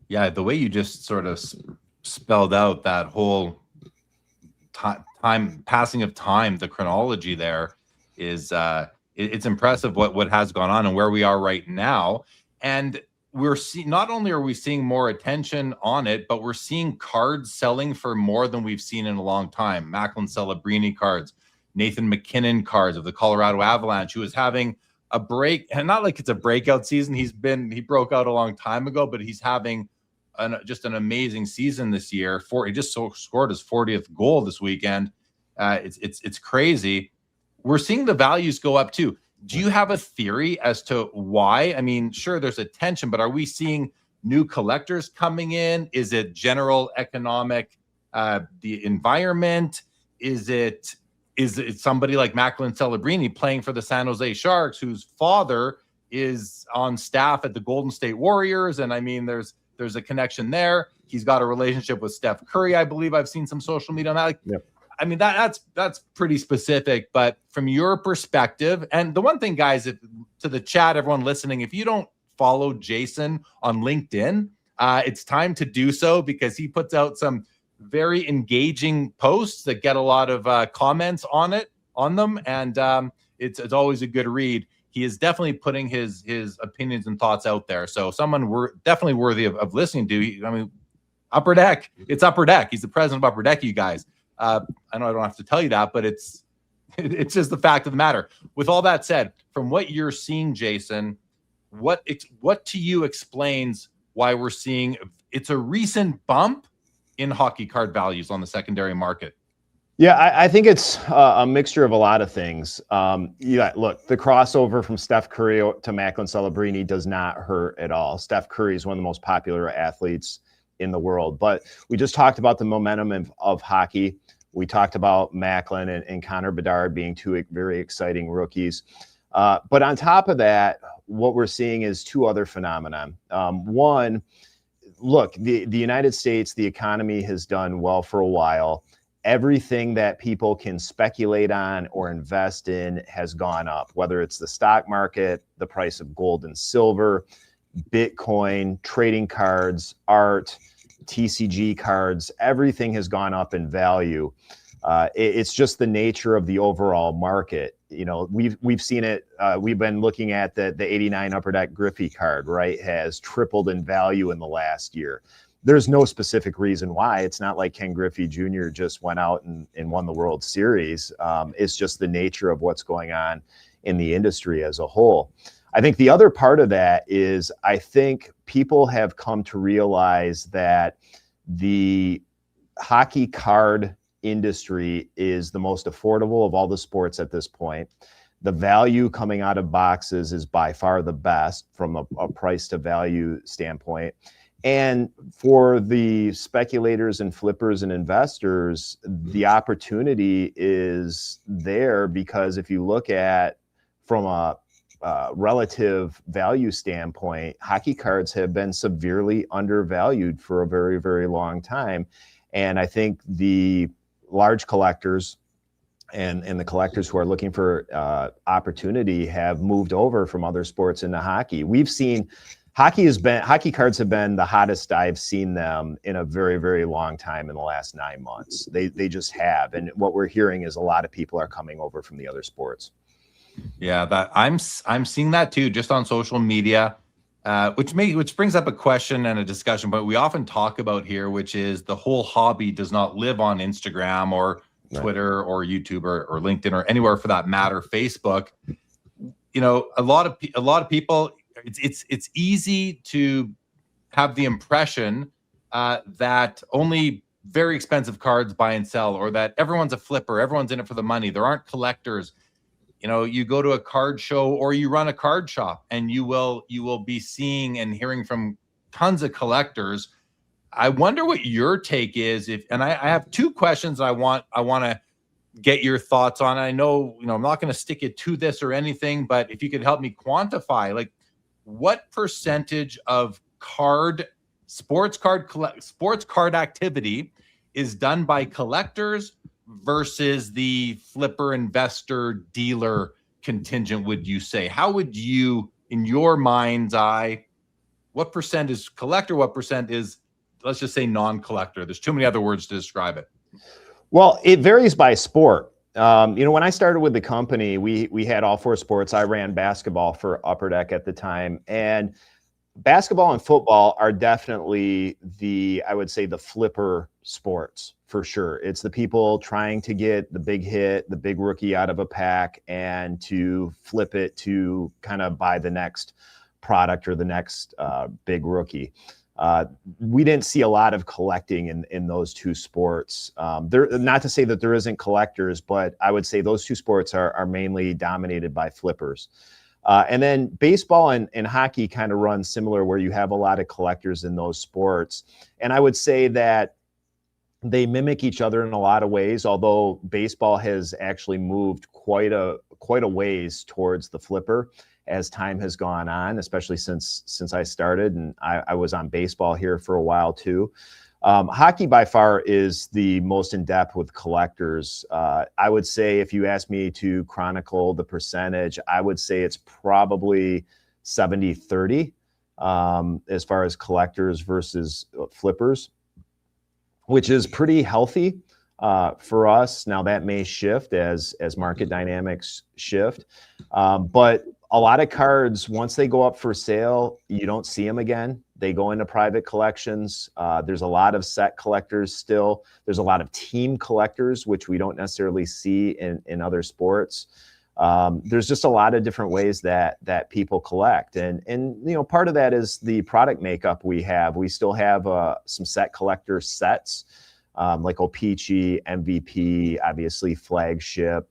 Yeah, the way you just sort of spelled out that whole passing of time, the chronology there is it's impressive what has gone on and where we are right now. And we're not only are we seeing more attention on it, but we're seeing cards selling for more than we've seen in a long time. Macklin Celebrini cards, Nathan McKinnon cards of the Colorado Avalanche, who is having a break, and not like it's a breakout season. He broke out a long time ago, but he's having just an amazing season this year. He just scored his 40th goal this weekend. It's crazy. We're seeing the values go up too. Do you have a theory as to why? I mean, sure, there's a tension, but are we seeing new collectors coming in? Is it general economic, the environment? Is it somebody like Macklin Celebrini playing for the San Jose Sharks, whose father is on staff at the Golden State Warriors? And I mean, there's a connection there. He's got a relationship with Steph Curry, I believe. I've seen some social media on that. Like, yep. I mean, that's pretty specific, but from your perspective, and the one thing, guys, to the chat, everyone listening, if you don't follow Jason on LinkedIn, it's time to do so, because he puts out some very engaging posts that get a lot of comments on them, and it's always a good read. He is definitely putting his opinions and thoughts out there. So someone we're definitely worthy of listening to. I mean, Upper Deck, it's Upper Deck. He's the president of Upper Deck, you guys. I know I don't have to tell you that, but it's just the fact of the matter. With all that said, from what you're seeing, Jason, what to you explains why we're seeing it's a recent bump in hockey card values on the secondary market? Yeah, I think it's a mixture of a lot of things. Yeah, look, the crossover from Steph Curry to Macklin Celebrini does not hurt at all. Steph Curry is one of the most popular athletes in the world. But we just talked about the momentum of hockey. We talked about Macklin and Connor Bedard being two very exciting rookies. But on top of that, what we're seeing is two other phenomena. One, look, the United States, the economy has done well for a while. Everything that people can speculate on or invest in has gone up, whether it's the stock market, the price of gold and silver, Bitcoin, trading cards, art, TCG cards. Everything has gone up in value. It's just the nature of the overall market. You know, we've seen it. We've been looking at the 89 Upper Deck Griffey card, right? Has tripled in value in the last year. There's no specific reason why. It's not like Ken Griffey Jr. just went out and won the World Series. It's just the nature of what's going on in the industry as a whole. I think the other part of that is I think people have come to realize that the hockey card industry is the most affordable of all the sports at this point. The value coming out of boxes is by far the best from a price to value standpoint. And for the speculators and flippers and investors, the opportunity is there, because if you look at from a relative value standpoint, hockey cards have been severely undervalued for a very, very long time. And I think the large collectors and the collectors who are looking for opportunity have moved over from other sports into hockey. We've seen hockey cards have been the hottest I've seen them in a very, very long time in the last 9 months. They just have. And what we're hearing is a lot of people are coming over from the other sports. Yeah, that I'm seeing that too, just on social media, which brings up a question and a discussion, but we often talk about here, which is the whole hobby does not live on Instagram or Twitter or YouTube or LinkedIn or anywhere for that matter, Facebook. You know, a lot of people, it's easy to have the impression that only very expensive cards buy and sell, or that everyone's a flipper, everyone's in it for the money. There aren't collectors. You know, you go to a card show or you run a card shop, and you will be seeing and hearing from tons of collectors. I wonder what your take is. And I have two questions I want to get your thoughts on. I know, I'm not going to stick it to this or anything, but if you could help me quantify, like, what percentage of sports card activity is done by collectors versus the flipper, investor, dealer contingent, would you say? How would you, in your mind's eye, what percent is collector, what percent is, let's just say, non-collector? There's too many other words to describe it. Well, it varies by sport. When I started with the company, we had all four sports. I ran basketball for Upper Deck at the time, and basketball and football are definitely I would say the flipper sports for sure. It's the people trying to get the big hit, the big rookie out of a pack, and to flip it to kind of buy the next product or the next big rookie. We didn't see a lot of collecting in those two sports. Not to say that there isn't collectors, but I would say those two sports are mainly dominated by flippers. And then baseball and hockey kind of run similar, where you have a lot of collectors in those sports. And I would say that they mimic each other in a lot of ways, although baseball has actually moved quite a ways towards the flipper as time has gone on, especially since I started, and I was on baseball here for a while too. Hockey by far is the most in depth with collectors. I would say, if you ask me to chronicle the percentage, I would say it's probably 70-30 as far as collectors versus flippers, which is pretty healthy for us. Now that may shift as market dynamics shift, but a lot of cards, once they go up for sale, you don't see them again. They go into private collections. There's a lot of set collectors still. There's a lot of team collectors, which we don't necessarily see in other sports. There's just a lot of different ways that people collect. And part of that is the product makeup we have. We still have some set collector sets, like O-Pee-Chee, MVP, obviously Flagship.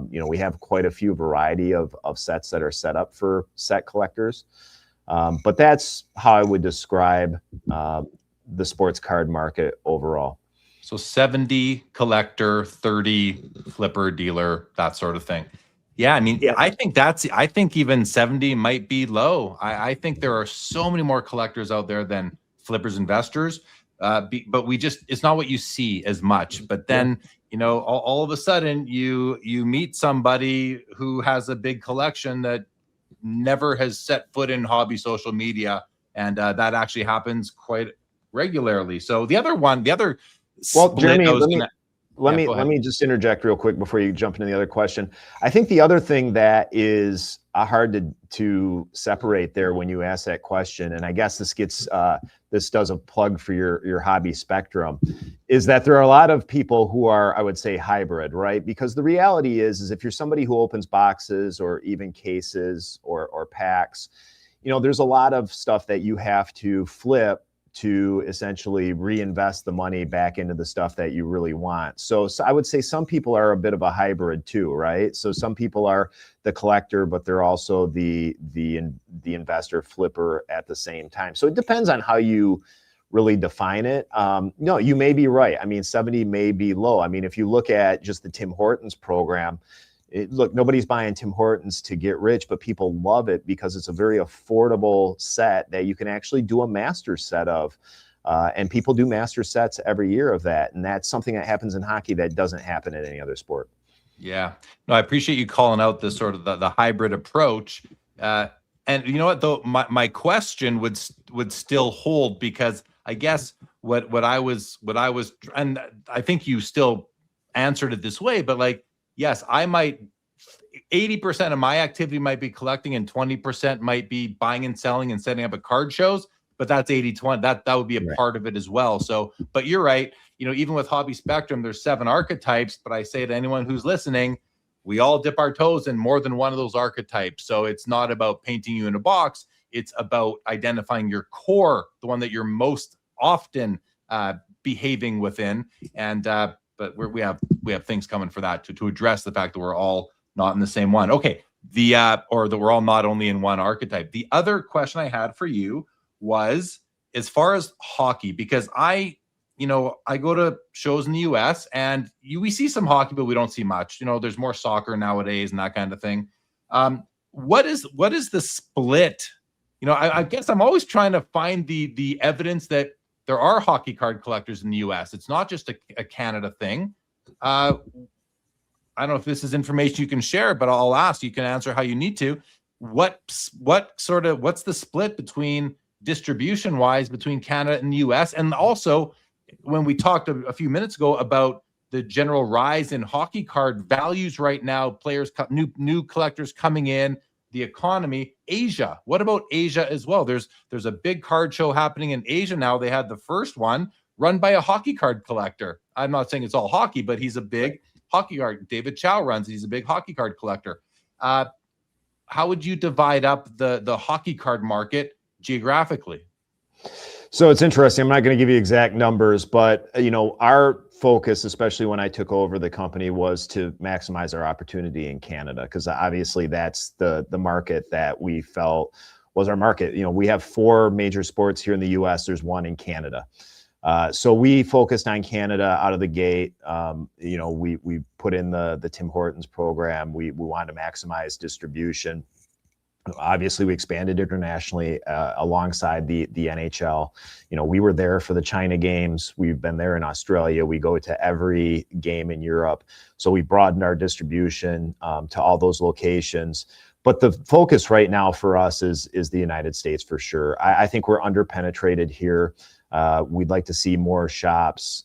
We have quite a few variety of sets that are set up for set collectors. But that's how I would describe the sports card market overall. So 70 collector, 30 flipper, dealer, that sort of thing. Yeah, I mean, yeah. I think even 70 might be low. I think there are so many more collectors out there than flippers, investors. But it's not what you see as much. But then, all of a sudden you meet somebody who has a big collection that never has set foot in hobby social media. And that actually happens quite regularly. So Jeremy, let me just interject real quick before you jump into the other question. I think the other thing that is hard to separate there when you ask that question, and I guess this does a plug for your hobby spectrum, is that there are a lot of people who are, I would say, hybrid, right? Because the reality is if you're somebody who opens boxes or even cases or packs, there's a lot of stuff that you have to flip to essentially reinvest the money back into the stuff that you really want. So I would say some people are a bit of a hybrid too, right? So some people are the collector, but they're also the investor flipper at the same time. So it depends on how you really define it. No, you may be right. I mean, 70 may be low. I mean, if you look at just the Tim Hortons program, look, nobody's buying Tim Hortons to get rich, but people love it because it's a very affordable set that you can actually do a master set of. And people do master sets every year of that. And that's something that happens in hockey that doesn't happen in any other sport. Yeah. No, I appreciate you calling out this sort of the hybrid approach. And you know what, though, my question would still hold, because I guess what I was, and I think you still answered it this way, but like, yes, I might, 80% of my activity might be collecting and 20% might be buying and selling and setting up at card shows, but that's 80-20. That would be a part of it as well. So, but you're right. Even with Hobby Spectrum, there's 7 archetypes, but I say to anyone who's listening, we all dip our toes in more than one of those archetypes. So it's not about painting you in a box. It's about identifying your core, the one that you're most often behaving within. And but we have things coming for that to address the fact that we're all not in the same one. Okay, or that we're all not only in one archetype. The other question I had for you was as far as hockey, because I go to shows in the US and we see some hockey, but we don't see much. There's more soccer nowadays and that kind of thing. What is the split? I guess I'm always trying to find the evidence that there are hockey card collectors in the US. It's not just a Canada thing. I don't know if this is information you can share, but I'll ask. You can answer how you need to. What's the split between distribution wise between Canada and the US? And also, when we talked a few minutes ago about the general rise in hockey card values right now, players, new collectors coming in, the economy, Asia. What about Asia as well? There's a big card show happening in Asia now. They had the first one run by a hockey card collector. I'm not saying it's all hockey, but he's a big hockey card. David Chow runs. He's a big hockey card collector. How would you divide up the hockey card market geographically? So it's interesting. I'm not going to give you exact numbers, but our focus, especially when I took over the company, was to maximize our opportunity in Canada, because obviously that's the market that we felt was our market. We have 4 major sports here in the US. There's 1 in Canada. So we focused on Canada out of the gate. We put in the Tim Hortons program. We wanted to maximize distribution. Obviously, we expanded internationally alongside the NHL. We were there for the China games. We've been there in Australia. We go to every game in Europe. So we broadened our distribution to all those locations. But the focus right now for us is the United States for sure. I think we're underpenetrated here. We'd like to see more shops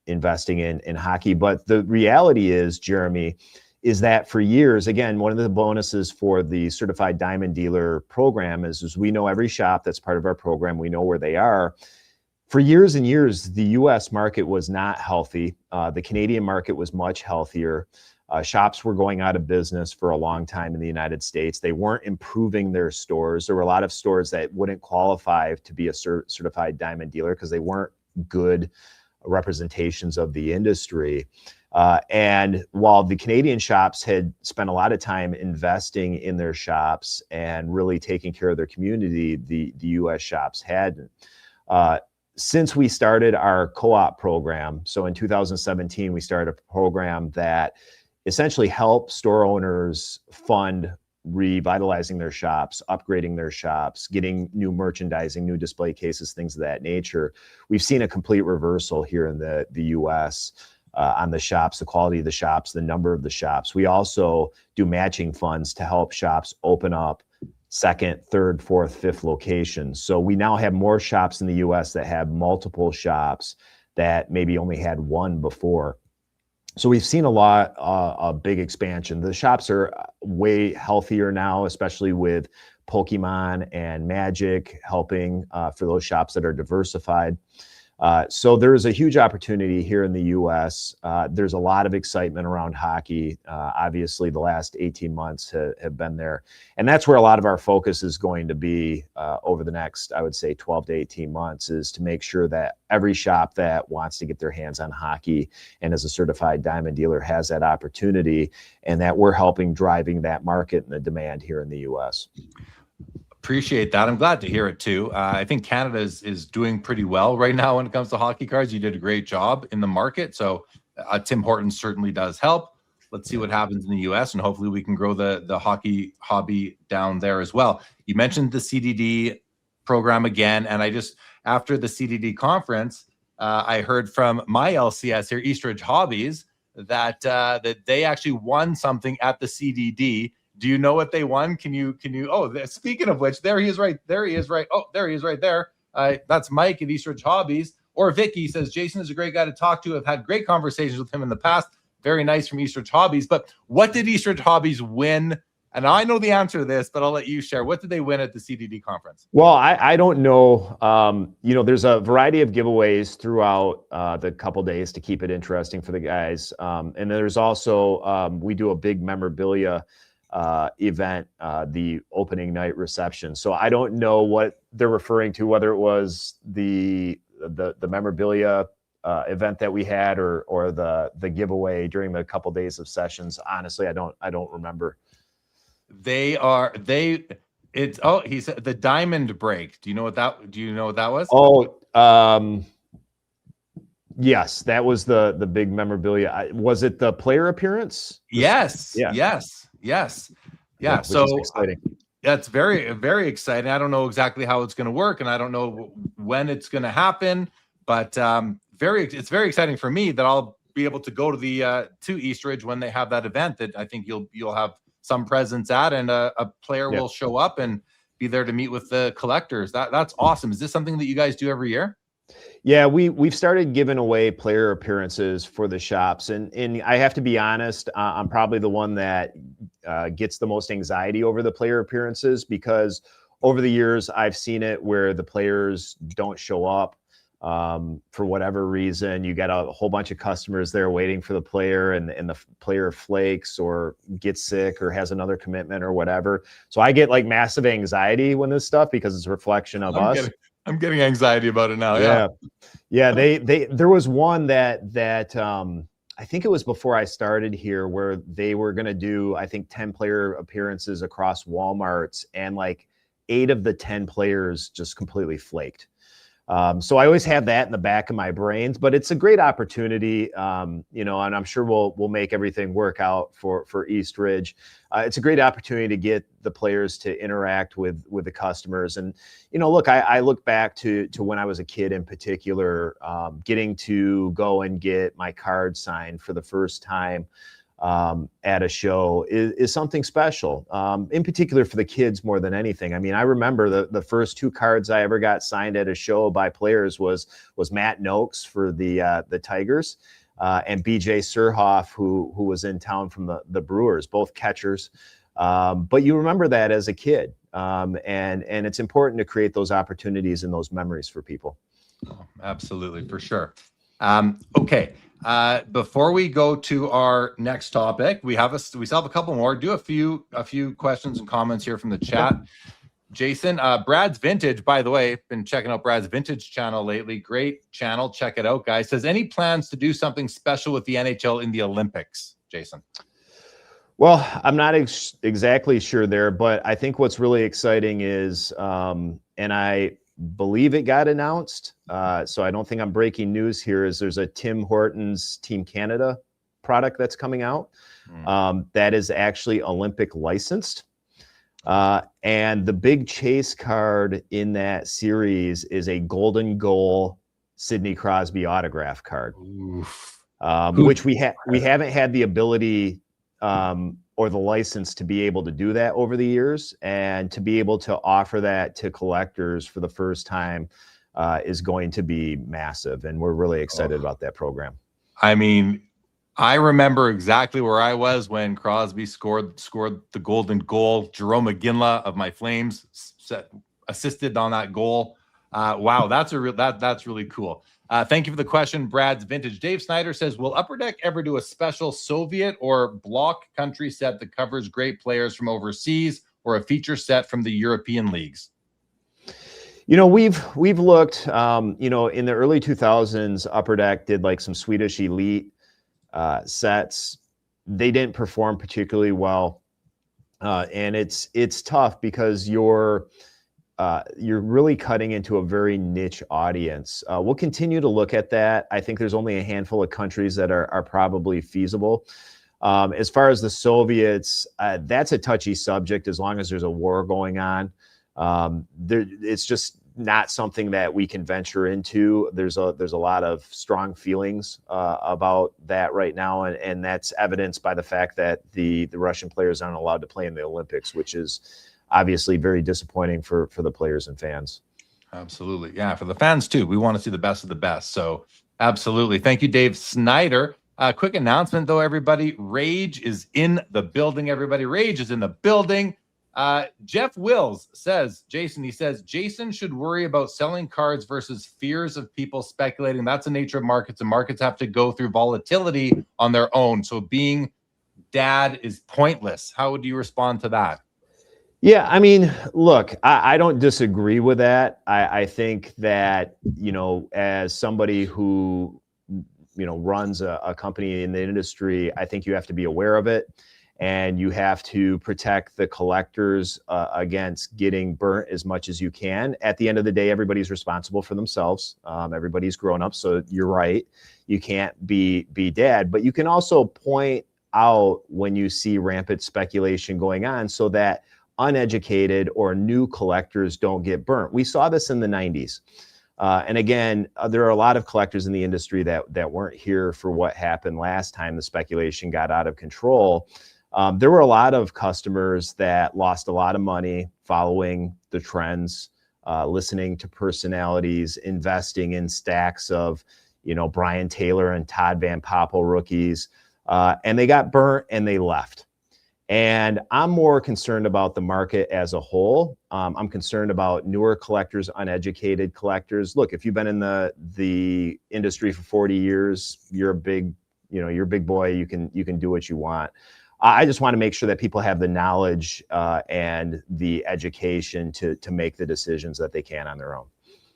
investing in hockey. But the reality is, Jeremy, is that for years, again, one of the bonuses for the certified diamond dealer program is we know every shop that's part of our program. We know where they are. For years and years, the US market was not healthy. The Canadian market was much healthier. Shops were going out of business for a long time in the United States. They weren't improving their stores. There were a lot of stores that wouldn't qualify to be a certified diamond dealer because they weren't good representations of the industry. And while the Canadian shops had spent a lot of time investing in their shops and really taking care of their community, the US shops hadn't. Since we started our co-op program, so in 2017, we started a program that essentially helped store owners fund revitalizing their shops, upgrading their shops, getting new merchandising, new display cases, things of that nature. We've seen a complete reversal here in the US on the shops, the quality of the shops, the number of the shops. We also do matching funds to help shops open up second, third, fourth, fifth locations. So we now have more shops in the US that have multiple shops that maybe only had one before. So we've seen a big expansion. The shops are way healthier now, especially with Pokemon and Magic helping for those shops that are diversified. So there's a huge opportunity here in the US. There's a lot of excitement around hockey. Obviously, the last 18 months have been there. And that's where a lot of our focus is going to be over the next, I would say, 12 to 18 months, is to make sure that every shop that wants to get their hands on hockey and is a certified diamond dealer has that opportunity, and that we're helping driving that market and the demand here in the US. Appreciate that. I'm glad to hear it too. I think Canada is doing pretty well right now when it comes to hockey cards. You did a great job in the market. So Tim Hortons certainly does help. Let's see what happens in the US, and hopefully we can grow the hockey hobby down there as well. You mentioned the CDD program again, and after the CDD conference, I heard from my LCS here, Eastridge Hobbies, that they actually won something at the CDD. Do you know what they won? Can you? Oh, speaking of which, there he is right. Oh, there he is right there. That's Mike at Eastridge Hobbies. Or Vicky says, Jason is a great guy to talk to. I've had great conversations with him in the past. Very nice from Eastridge Hobbies. But what did Eastridge Hobbies win? And I know the answer to this, but I'll let you share. What did they win at the CDD conference? Well, I don't know. There's a variety of giveaways throughout the couple days to keep it interesting for the guys. And then there's also, we do a big memorabilia event, the opening night reception. So I don't know what they're referring to, whether it was the memorabilia event that we had, or the giveaway during the couple days of sessions? Honestly, I don't remember. It's he said the diamond break. Do you know what that was? Oh, yes, that was the big memorabilia. Was it the player appearance? Yes. Yeah. Yeah. So exciting. That's very, very exciting. I don't know exactly how it's going to work, and I don't know when it's going to happen, but it's very exciting for me that I'll be able to go to the to Eastridge when they have that event that I think you'll have some presence at, and a player will show up and be there to meet with the collectors. That's awesome. Is this something that you guys do every year? Yeah, we've started giving away player appearances for the shops, and I have to be honest, I'm probably the one that gets the most anxiety over the player appearances, because over the years I've seen it where the players don't show up for whatever reason. You got a whole bunch of customers there waiting for the player, and the player flakes or gets sick or has another commitment or whatever. So I get like massive anxiety when this stuff, because it's a reflection of us. I'm getting anxiety about it now. Yeah. There was one that I think it was before I started here, where they were going to do, I think, 10 player appearances across Walmarts, and like 8 of the 10 players just completely flaked. So I always have that in the back of my brains, but it's a great opportunity, and I'm sure we'll make everything work out for Eastridge. It's a great opportunity to get the players to interact with the customers. And, look, I look back to when I was a kid in particular, getting to go and get my card signed for the first time at a show is something special, in particular for the kids more than anything. I mean, I remember the first 2 cards I ever got signed at a show by players was Matt Noakes for the Tigers, and BJ Surhoff, who was in town from the Brewers, both catchers. But you remember that as a kid, and it's important to create those opportunities and those memories for people. Oh, absolutely, for sure. Okay. Before we go to our next topic, we still have a couple more. Do a few questions and comments here from the chat. Jason, Brad's Vintage, by the way, been checking out Brad's Vintage channel lately. Great channel. Check it out, guys. Says, any plans to do something special with the NHL in the Olympics, Jason? Well, I'm not exactly sure there, but I think what's really exciting is, and I believe it got announced, so I don't think I'm breaking news here, is there's a Tim Hortons Team Canada product that's coming out that is actually Olympic licensed. And the big chase card in that series is a golden goal Sidney Crosby autograph card, which we haven't had the ability or the license to be able to do that over the years, and to be able to offer that to collectors for the first time is going to be massive, and we're really excited about that program. I mean, I remember exactly where I was when Crosby scored the golden goal. Jerome McGinley of my Flames assisted on that goal. Wow, that's really cool. Thank you for the question, Brad's Vintage. Dave Snyder says, will Upper Deck ever do a special Soviet or bloc country set that covers great players from overseas, or a feature set from the European leagues? We've looked, in the early 2000s, Upper Deck did like some Swedish elite sets. They didn't perform particularly well. And it's tough because you're really cutting into a very niche audience. We'll continue to look at that. I think there's only a handful of countries that are probably feasible. As far as the Soviets, that's a touchy subject as long as there's a war going on. It's just not something that we can venture into. There's a lot of strong feelings about that right now, and that's evidenced by the fact that the Russian players aren't allowed to play in the Olympics, which is obviously very disappointing for the players and fans. Absolutely. Yeah, for the fans too. We want to see the best of the best. So absolutely. Thank you, Dave Snyder. Quick announcement though, everybody. Rage is in the building, everybody. Rage is in the building. Jeff Wills says, Jason should worry about selling cards versus fears of people speculating. That's the nature of markets, and markets have to go through volatility on their own. So being dad is pointless. How would you respond to that? Yeah, I mean, look, I don't disagree with that. I think that, as somebody who runs a company in the industry, I think you have to be aware of it, and you have to protect the collectors against getting burnt as much as you can. At the end of the day, everybody's responsible for themselves. Everybody's grown up, so you're right. You can't be dad, but you can also point out when you see rampant speculation going on so that uneducated or new collectors don't get burnt. We saw this in the 90s. And again, there are a lot of collectors in the industry that weren't here for what happened last time the speculation got out of control. There were a lot of customers that lost a lot of money following the trends, listening to personalities, investing in stacks of, Brian Taylor and Todd Van Poppel rookies, and they got burnt and they left. And I'm more concerned about the market as a whole. I'm concerned about newer collectors, uneducated collectors. Look, if you've been in the industry for 40 years, you're a big boy. You can do what you want. I just want to make sure that people have the knowledge and the education to make the decisions that they can on their own.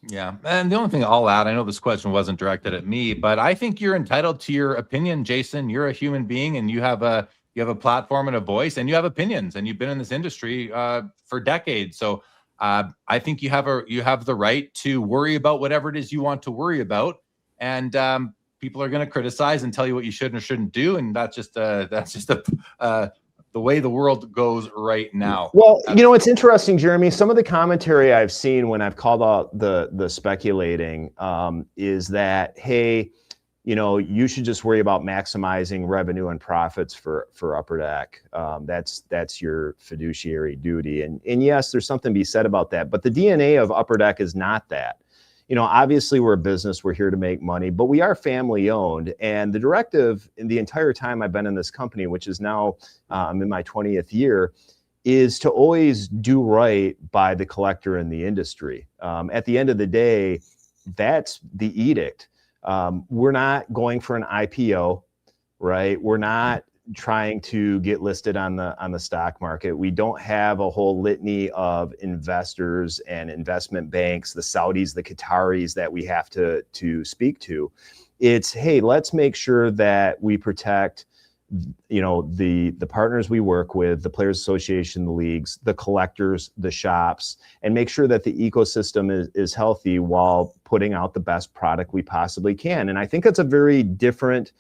Yeah. And the only thing I'll add, I know this question wasn't directed at me, but I think you're entitled to your opinion, Jason. You're a human being and you have a platform and a voice, and you have opinions, and you've been in this industry for decades. So I think you have the right to worry about whatever it is you want to worry about. And people are going to criticize and tell you what you should or shouldn't do. And that's just the way the world goes right now. Well, it's interesting, Jeremy. Some of the commentary I've seen when I've called out the speculating is that, hey, you should just worry about maximizing revenue and profits for Upper Deck. That's your fiduciary duty. And yes, there's something to be said about that. But the DNA of Upper Deck is not that. Obviously we're a business, we're here to make money, but we are family owned. And the directive in the entire time I've been in this company, which is now I'm in my 20th year, is to always do right by the collector in the industry. At the end of the day, that's the edict. We're not going for an IPO, right? We're not trying to get listed on the stock market. We don't have a whole litany of investors and investment banks, the Saudis, the Qataris that we have to speak to. It's, hey, let's make sure that we protect the partners we work with, the Players Association, the leagues, the collectors, the shops, and make sure that the ecosystem is healthy while putting out the best product we possibly can. And I think that's a very different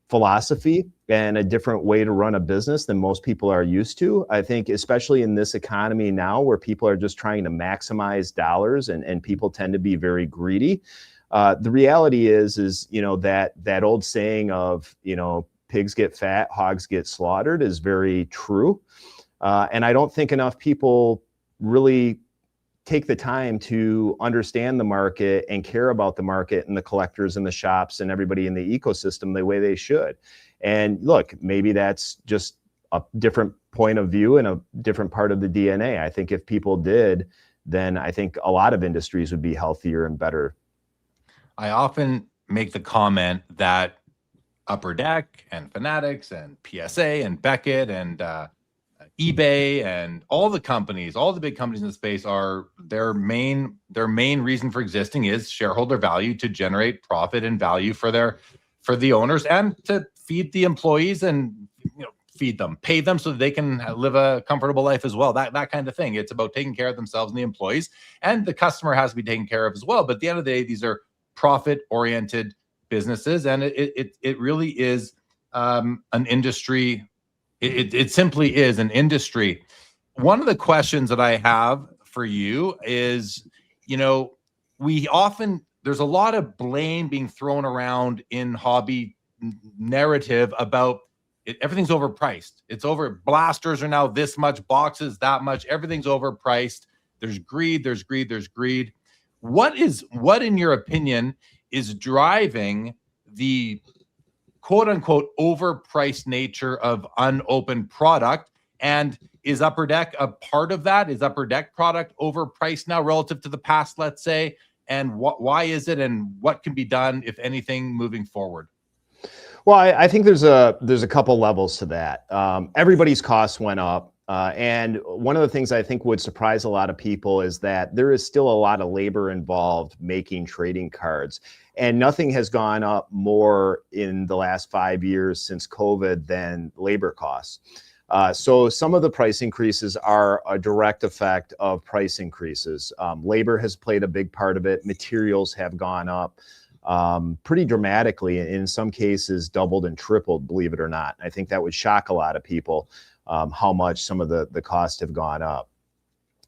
philosophy and a different way to run a business than most people are used to. I think especially in this economy now where people are just trying to maximize dollars and people tend to be very greedy. The reality is that old saying of, pigs get fat, hogs get slaughtered is very true. And I don't think enough people really take the time to understand the market and care about the market and the collectors and the shops and everybody in the ecosystem the way they should. And look, maybe that's just a different point of view and a different part of the DNA. I think if people did, then I think a lot of industries would be healthier and better. I often make the comment that Upper Deck and Fanatics and PSA and Beckett and eBay and all the companies, all the big companies in the space are their main reason for existing is shareholder value, to generate profit and value for the owners and to feed the employees and pay them so that they can live a comfortable life as well. That kind of thing. It's about taking care of themselves and the employees, and the customer has to be taken care of as well. But at the end of the day, these are profit-oriented businesses, and it really is an industry. It simply is an industry. One of the questions that I have for you is, there's a lot of blame being thrown around in hobby narrative about everything's overpriced. It's over. Blasters are now this much, boxes that much. Everything's overpriced. There's greed. What in your opinion is driving the quote unquote overpriced nature of unopened product? And is Upper Deck a part of that? Is Upper Deck product overpriced now relative to the past, let's say? And why is it, and what can be done, if anything, moving forward? Well, I think there's a couple levels to that. Everybody's costs went up. And one of the things I think would surprise a lot of people is that there is still a lot of labor involved making trading cards. And nothing has gone up more in the last 5 years since COVID than labor costs. So some of the price increases are a direct effect of price increases. Labor has played a big part of it. Materials have gone up pretty dramatically, in some cases doubled and tripled, believe it or not. I think that would shock a lot of people, how much some of the costs have gone up.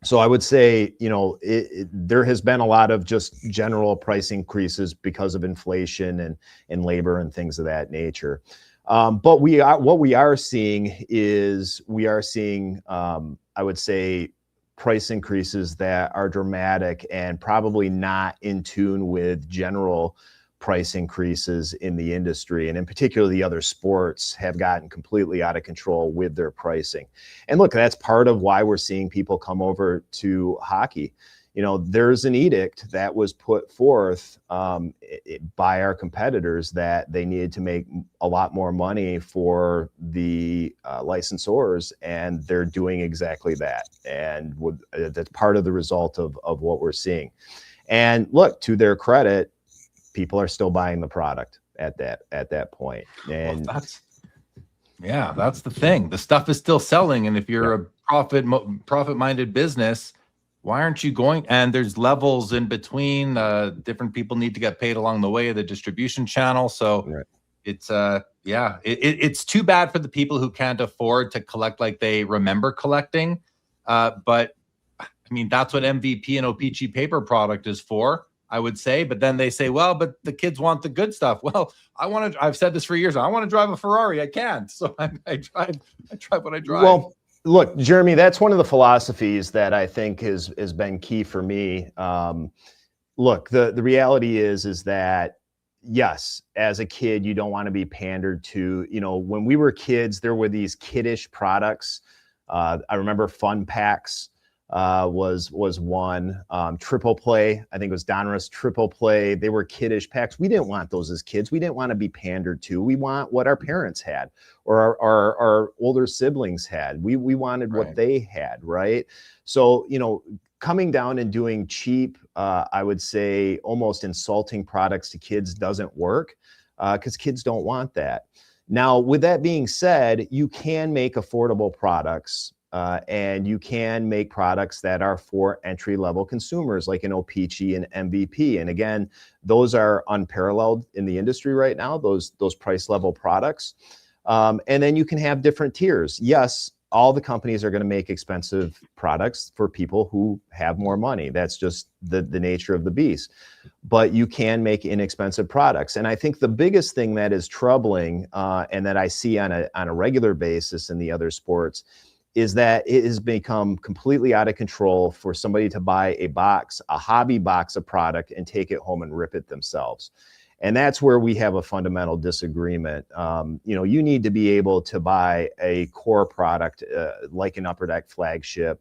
So I would say, you know, there has been a lot of just general price increases because of inflation and labor and things of that nature. But what we are seeing is I would say, price increases that are dramatic and probably not in tune with general price increases in the industry. And in particular, the other sports have gotten completely out of control with their pricing. And look, that's part of why we're seeing people come over to hockey. You know, there's an edict that was put forth by our competitors that they needed to make a lot more money for the licensors, and they're doing exactly that. And that's part of the result of what we're seeing. And look, to their credit, people are still buying the product at that point. And well, that's the thing. The stuff is still selling, and if you're a profit-minded business, why aren't you going? And there's levels in between. Different people need to get paid along the way of the distribution channel. So it's it's too bad for the people who can't afford to collect like they remember collecting. But I mean, that's what MVP and OPG paper product is for, I would say. But then they say, well, but the kids want the good stuff. Well, I've said this for years. I want to drive a Ferrari. I can't. So I drive what I drive. Well, look, Jeremy, that's one of the philosophies that I think has been key for me. Look, the reality is that, yes, as a kid, you don't want to be pandered to. You know, when we were kids, there were these kiddish products. I remember Fun Packs was one. Triple Play, I think it was Donruss Triple Play. They were kiddish packs. We didn't want those as kids. We didn't want to be pandered to. We want what our parents had or our older siblings had. We wanted what they had, right? So, you know, coming down and doing cheap, I would say almost insulting products to kids doesn't work because kids don't want that. Now, with that being said, you can make affordable products. And you can make products that are for entry-level consumers, like an OPG and MVP. And again, those are unparalleled in the industry right now, those price level products. And then you can have different tiers. Yes, all the companies are going to make expensive products for people who have more money. That's just the nature of the beast. But you can make inexpensive products. And I think the biggest thing that is troubling and that I see on a regular basis in the other sports is that it has become completely out of control for somebody to buy a hobby box of product and take it home and rip it themselves. And that's where we have a fundamental disagreement. You know, you need to be able to buy a core product like an Upper Deck Flagship,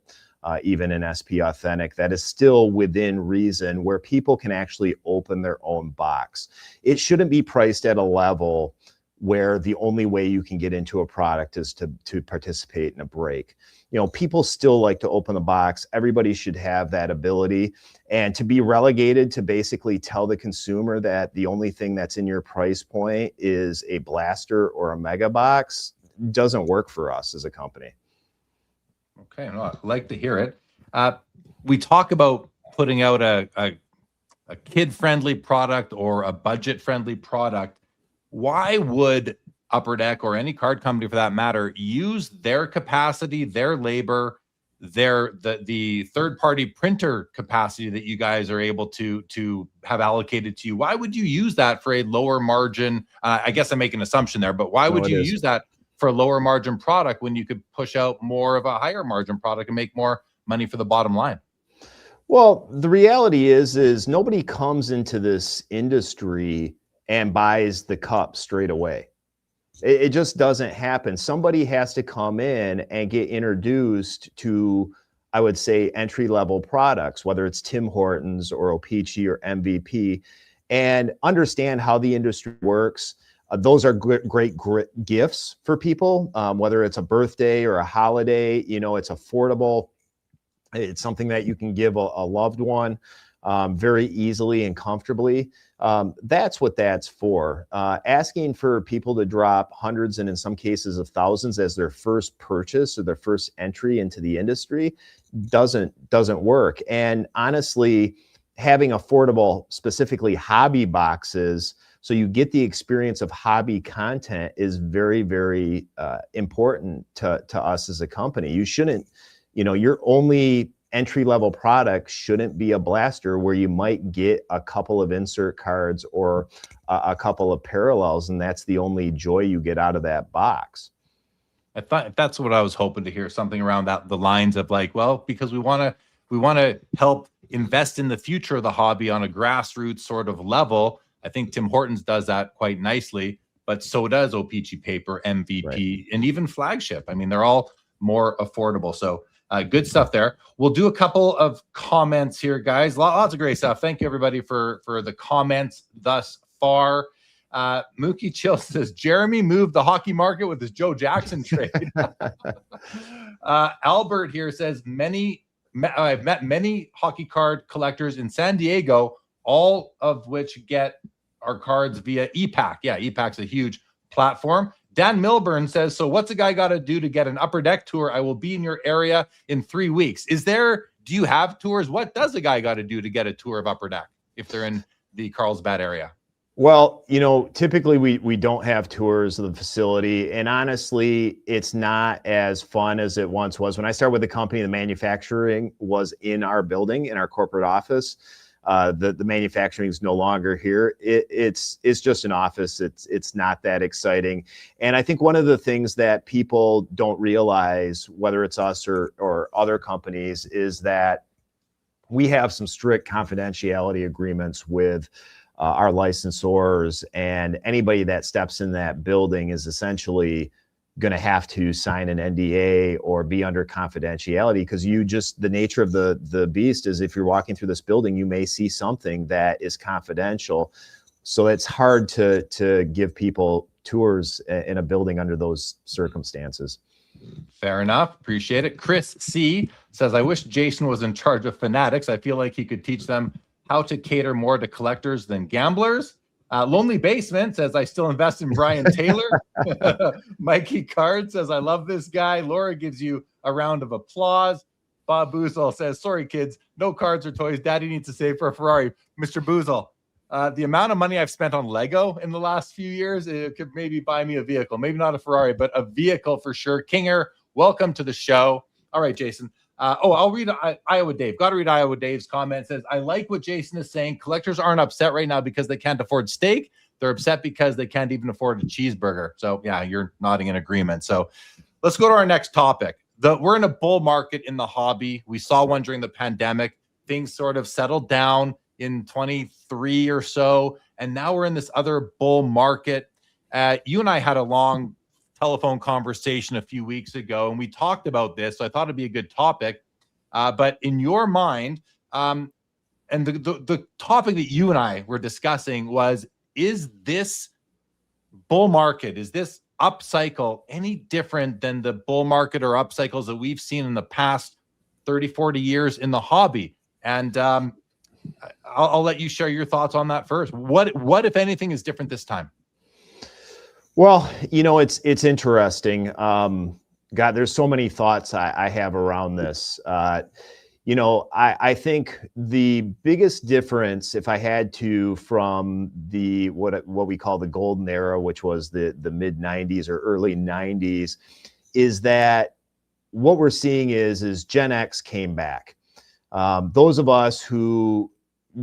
even an SP Authentic, that is still within reason, where people can actually open their own box. It shouldn't be priced at a level where the only way you can get into a product is to participate in a break. You know, people still like to open the box. Everybody should have that ability. And to be relegated to basically tell the consumer that the only thing that's in your price point is a blaster or a mega box doesn't work for us as a company. Okay, no, I'd like to hear it. We talk about putting out a kid-friendly product or a budget-friendly product. Why would Upper Deck or any card company for that matter use their capacity, their labor, the third-party printer capacity that you guys are able to have allocated to you? Why would you use that for a lower margin? I guess I'm making an assumption there, but why would you use that for a lower margin product when you could push out more of a higher margin product and make more money for the bottom line? Well, the reality is nobody comes into this industry and buys the cup straight away. It just doesn't happen. Somebody has to come in and get introduced to, I would say, entry-level products, whether it's Tim Hortons or OPG or MVP, and understand how the industry works, Those are great gifts for people, whether it's a birthday or a holiday. You know, it's affordable. It's something that you can give a loved one very easily and comfortably. That's what that's for. Asking for people to drop hundreds and in some cases of thousands as their first purchase or their first entry into the industry doesn't work. And honestly, having affordable, specifically hobby boxes, so you get the experience of hobby content, is very, very important to us as a company. You shouldn't, you know, your only entry-level product shouldn't be a blaster where you might get a couple of insert cards or a couple of parallels, and that's the only joy you get out of that box. I thought that's what I was hoping to hear, something around the lines of like, well, because we want to help invest in the future of the hobby on a grassroots sort of level. I think Tim Hortons does that quite nicely, but so does O-Pee-Chee Paper, MVP, right, and even Flagship. I mean, they're all more affordable. So good stuff there. We'll do a couple of comments here, guys. Lots of great stuff. Thank you, everybody, for the comments thus far. Mookie Chill says, Jeremy moved the hockey market with his Joe Jackson trade. Albert here says, I've met many hockey card collectors in San Diego, all of which get our cards via ePack. Yeah, ePack's a huge platform. Dan Milburn says, so what's a guy got to do to get an Upper Deck tour? I will be in your area in 3 weeks. Do you have tours? What does a guy got to do to get a tour of Upper Deck if they're in the Carlsbad area? Well, you know, typically we don't have tours of the facility, and honestly, it's not as fun as it once was. When I started with the company, the manufacturing was in our building, in our corporate office. The manufacturing is no longer here. It's just an office. It's not that exciting. And I think one of the things that people don't realize, whether it's us or other companies, is that we have some strict confidentiality agreements with our licensors, and anybody that steps in that building is essentially going to have to sign an NDA or be under confidentiality, because the nature of the beast is, if you're walking through this building, you may see something that is confidential. So it's hard to give people tours in a building under those circumstances. Fair enough. Appreciate it. Chris C says, I wish Jason was in charge of Fanatics. I feel like he could teach them how to cater more to collectors than gamblers. Lonely Basement says, I still invest in Brian Taylor. Mikey Card says, I love this guy. Laura gives you a round of applause. Bob Boozle says, sorry, kids, no cards or toys. Daddy needs to save for a Ferrari. Mr. Boozle, the amount of money I've spent on Lego in the last few years, it could maybe buy me a vehicle. Maybe not a Ferrari, but a vehicle for sure. Kinger, welcome to the show. All right, Jason. I'll read Iowa Dave. Got to read Iowa Dave's comment. Says, I like what Jason is saying. Collectors aren't upset right now because they can't afford steak. They're upset because they can't even afford a cheeseburger. So yeah, you're nodding in agreement. So let's go to our next topic. We're in a bull market in the hobby. We saw one during the pandemic. Things sort of settled down in 23 or so. And now we're in this other bull market. You and I had a long telephone conversation a few weeks ago, and we talked about this. So I thought it'd be a good topic. But in your mind, and the topic that you and I were discussing was, is this bull market, is this upcycle any different than the bull market or upcycles that we've seen in the past 30, 40 years in the hobby? And I'll let you share your thoughts on that first. What, if anything, is different this time? Well, you know, it's interesting. God, there's so many thoughts I have around this. You know, I think the biggest difference, if I had to, from the what we call the golden era, which was the mid 90s or early 90s, is that what we're seeing is Gen X came back. Those of us who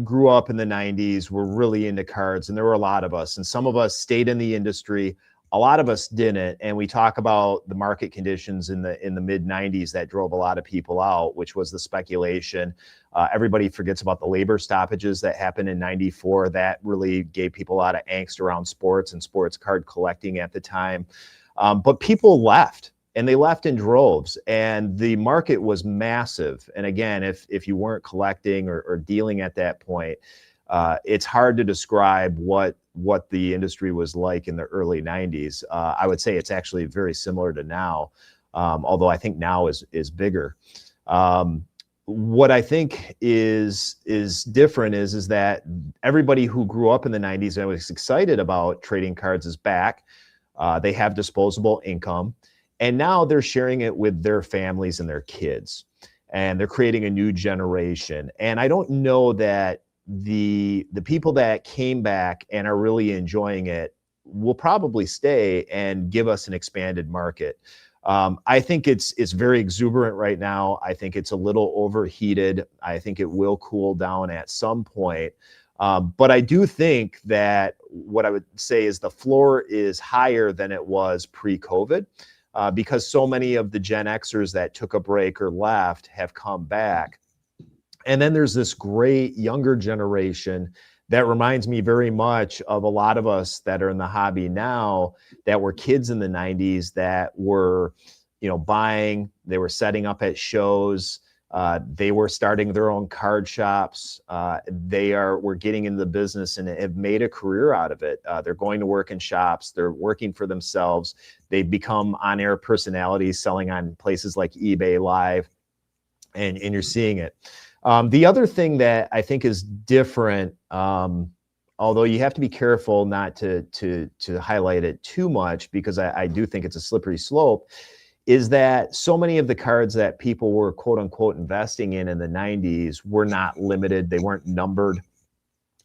grew up in the 90s were really into cards, and there were a lot of us, and some of us stayed in the industry. A lot of us didn't, and we talk about the market conditions in the mid 90s that drove a lot of people out, which was the speculation. Everybody forgets about the labor stoppages that happened in 94. That really gave people a lot of angst around sports and sports card collecting at the time. But people left, and they left in droves, and the market was massive. And again, if you weren't collecting or dealing at that point, It's hard to describe what the industry was like in the early 90s. I would say it's actually very similar to now, although I think now is bigger. What I think is different is that everybody who grew up in the 90s and was excited about trading cards is back. They have disposable income, and now they're sharing it with their families and their kids, and they're creating a new generation. And I don't know that the people that came back and are really enjoying it will probably stay and give us an expanded market. I think it's very exuberant right now. I think it's a little overheated. I think it will cool down at some point. But I do think that what I would say is the floor is higher than it was pre-COVID, because so many of the Gen Xers that took a break or left have come back. And then there's this great younger generation that reminds me very much of a lot of us that are in the hobby now that were kids in the 90s that were, buying, they were setting up at shows, they were starting their own card shops. Were getting into the business and have made a career out of it. They're going to work in shops. They're working for themselves. They've become on-air personalities selling on places like eBay Live, and you're seeing it. The other thing that I think is different, although you have to be careful not to highlight it too much, because I do think it's a slippery slope, is that so many of the cards that people were quote unquote investing in the 90s were not limited. They weren't numbered.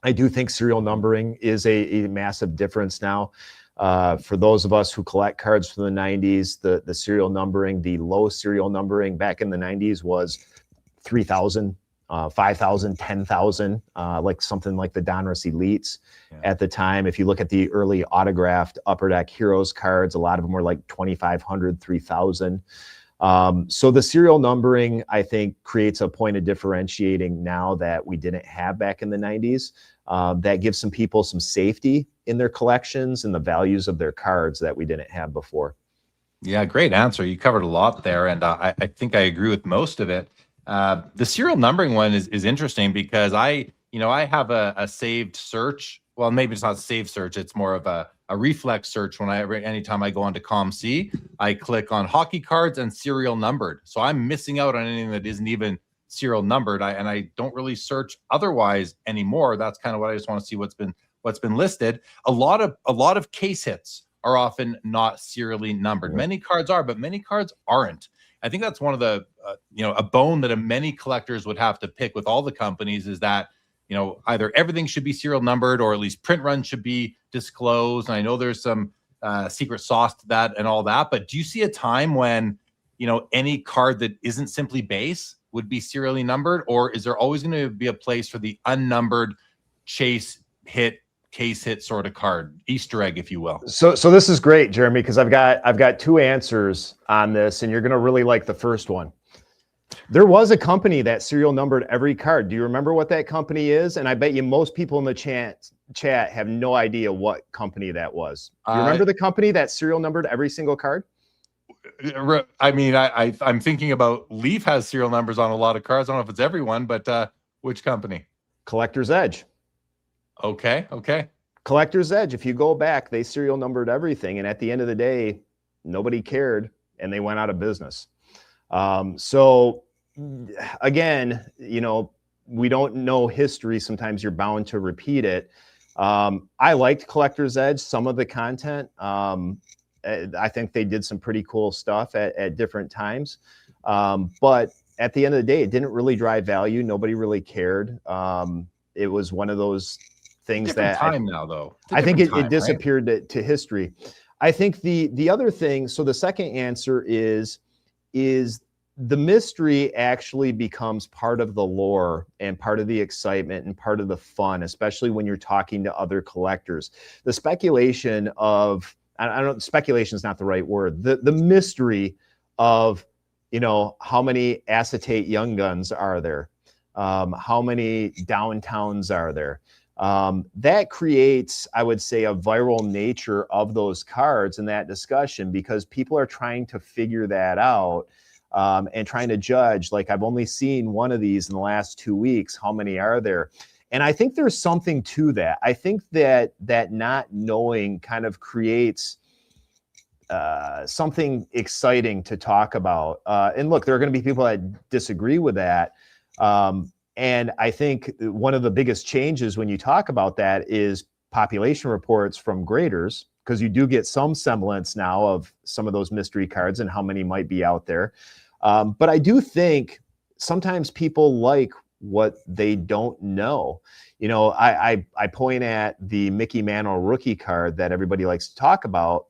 I do think serial numbering is a massive difference now. For those of us who collect cards from the 90s, the serial numbering, the low serial numbering back in the 90s was 3,000. 5,000, 10,000, like something like the Donruss Elites at the time. If you look at the early autographed Upper Deck Heroes cards, a lot of them were like 2,500, 3,000. So the serial numbering, I think, creates a point of differentiating now that we didn't have back in the 90s. That gives some people some safety in their collections and the values of their cards that we didn't have before. Yeah, great answer. You covered a lot there, and I think I agree with most of it. The serial numbering one is interesting because I have a saved search. Well, maybe it's not a saved search. It's more of a reflex search. Anytime I go onto ComC, I click on hockey cards and serial numbered. So I'm missing out on anything that isn't even serial numbered. I don't really search otherwise anymore. That's kind of what I just want to see what's been listed. A lot of case hits are often not serially numbered. Many cards are, but many cards aren't. I think that's one of the, a bone that many collectors would have to pick with all the companies is that, either everything should be serial numbered or at least print runs should be disclosed. And I know there's some secret sauce to that and all that, but do you see a time when, any card that isn't simply base would be serially numbered, or is there always going to be a place for the unnumbered case hit sort of card, Easter egg, if you will? So this is great, Jeremy, because I've got two answers on this, and you're going to really like the first one. There was a company that serial numbered every card. Do you remember what that company is? And I bet you most people in the chat have no idea what company that was. Do you remember the company that serial numbered every single card? I mean, I'm thinking about Leaf has serial numbers on a lot of cards. I don't know if it's everyone, but which company? Collector's Edge. Okay. Collector's Edge, if you go back, they serial numbered everything. And at the end of the day, nobody cared and they went out of business. So again, we don't know history. Sometimes you're bound to repeat it. I liked Collector's Edge, some of the content. I think they did some pretty cool stuff at different times. But at the end of the day, it didn't really drive value. Nobody really cared. It was one of those things that I think it disappeared, right, to history. I think the other thing, so the second answer is the mystery actually becomes part of the lore and part of the excitement and part of the fun, especially when you're talking to other collectors. The speculation of, speculation is not the right word. The mystery of, how many acetate young guns are there? How many downtowns are there? That creates, I would say, a viral nature of those cards in that discussion, because people are trying to figure that out and trying to judge, like, I've only seen one of these in the last 2 weeks. How many are there? And I think there's something to that. I think that not knowing kind of creates something exciting to talk about. And look, there are going to be people that disagree with that. And I think one of the biggest changes when you talk about that is population reports from graders, because you do get some semblance now of some of those mystery cards and how many might be out there. But I do think sometimes people like what they don't know. You know, I point at the Mickey Mantle rookie card that everybody likes to talk about.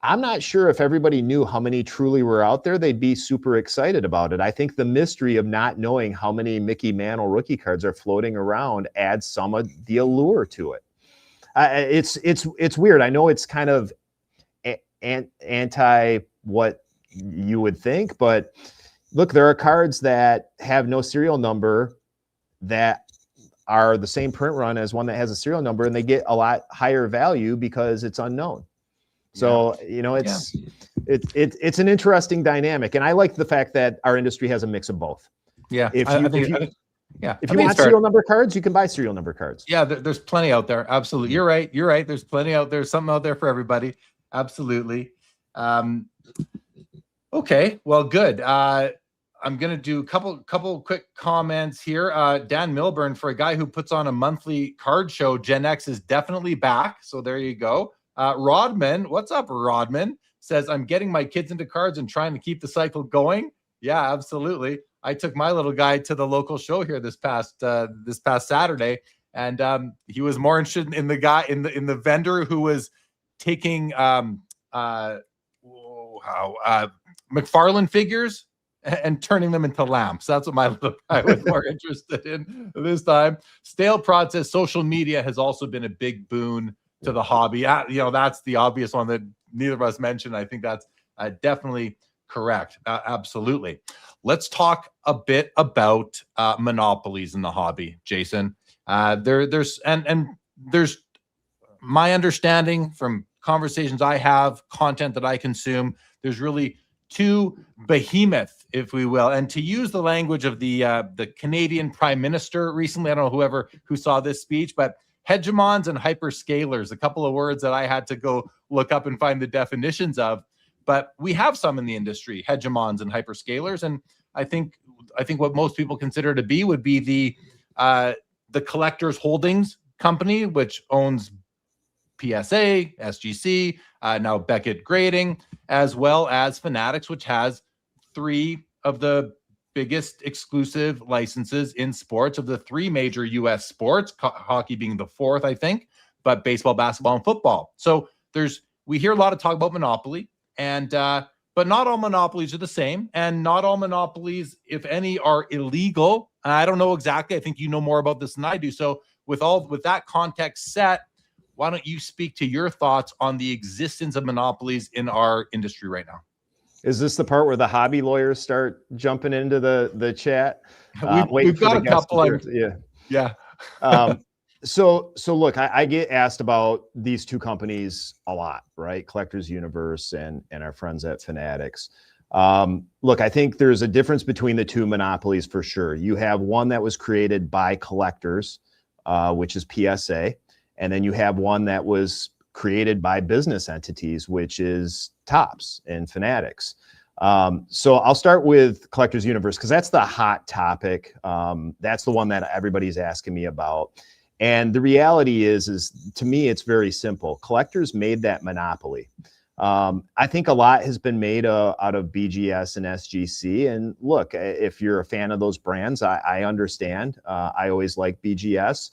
I'm not sure if everybody knew how many truly were out there, they'd be super excited about it. I think the mystery of not knowing how many Mickey Mantle rookie cards are floating around adds some of the allure to it. It's weird. I know it's kind of anti what you would think, but look, there are cards that have no serial number that are the same print run as one that has a serial number, and they get a lot higher value because it's unknown. So, you know, it's an interesting dynamic. And I like the fact that our industry has a mix of both. Yeah. If you want fair. serial number cards, you can buy serial number cards. Yeah, there's plenty out there. Absolutely. You're right. There's plenty out there. Something out there for everybody. Absolutely. Okay, well, good. I'm going to do a couple quick comments here. Dan Milburn, for a guy who puts on a monthly card show, Gen X is definitely back. So there you go. Rodman, what's up, Rodman? Says, I'm getting my kids into cards and trying to keep the cycle going. Yeah, absolutely. I took my little guy to the local show here this past Saturday, and he was more interested in the guy in the vendor who was taking McFarlane figures and turning them into lamps. That's what my little guy was more interested in this time. Stale Prod says social media has also been a big boon to the hobby. You know, that's the obvious one that neither of us mentioned. I think that's definitely correct. Absolutely. Let's talk a bit about monopolies in the hobby, Jason. There's my understanding from conversations I have, content that I consume, there's really two behemoth, if we will. And to use the language of the Canadian Prime Minister recently, I don't know who saw this speech, but hegemons and hyperscalers, a couple of words that I had to go look up and find the definitions of. But we have some in the industry, hegemons and hyperscalers, and I think what most people consider to be would be the Collectors Holdings company, which owns PSA, SGC, now Beckett Grading, as well as Fanatics, which has 3 of the biggest exclusive licenses in sports of the 3 major U.S. sports, hockey being the 4th, I think, but baseball, basketball, and football. So we hear a lot of talk about monopoly, and but not all monopolies are the same, and not all monopolies, if any, are illegal. I don't know exactly. I think you know more about this than I do. So with that context set, why don't you speak to your thoughts on the existence of monopolies in our industry right now? Is this the part where the hobby lawyers start jumping into the chat? We've got a couple. Yeah. So look, I get asked about these two companies a lot, right? Collectors Universe and our friends at Fanatics. Look, I think there's a difference between the two monopolies for sure. You have one that was created by collectors, which is PSA. And then you have one that was created by business entities, which is Topps and Fanatics. So I'll start with Collectors Universe because that's the hot topic. That's the one that everybody's asking me about. And the reality is to me, it's very simple. Collectors made that monopoly. I think a lot has been made out of BGS and SGC. And look, if you're a fan of those brands, I understand. I always like BGS.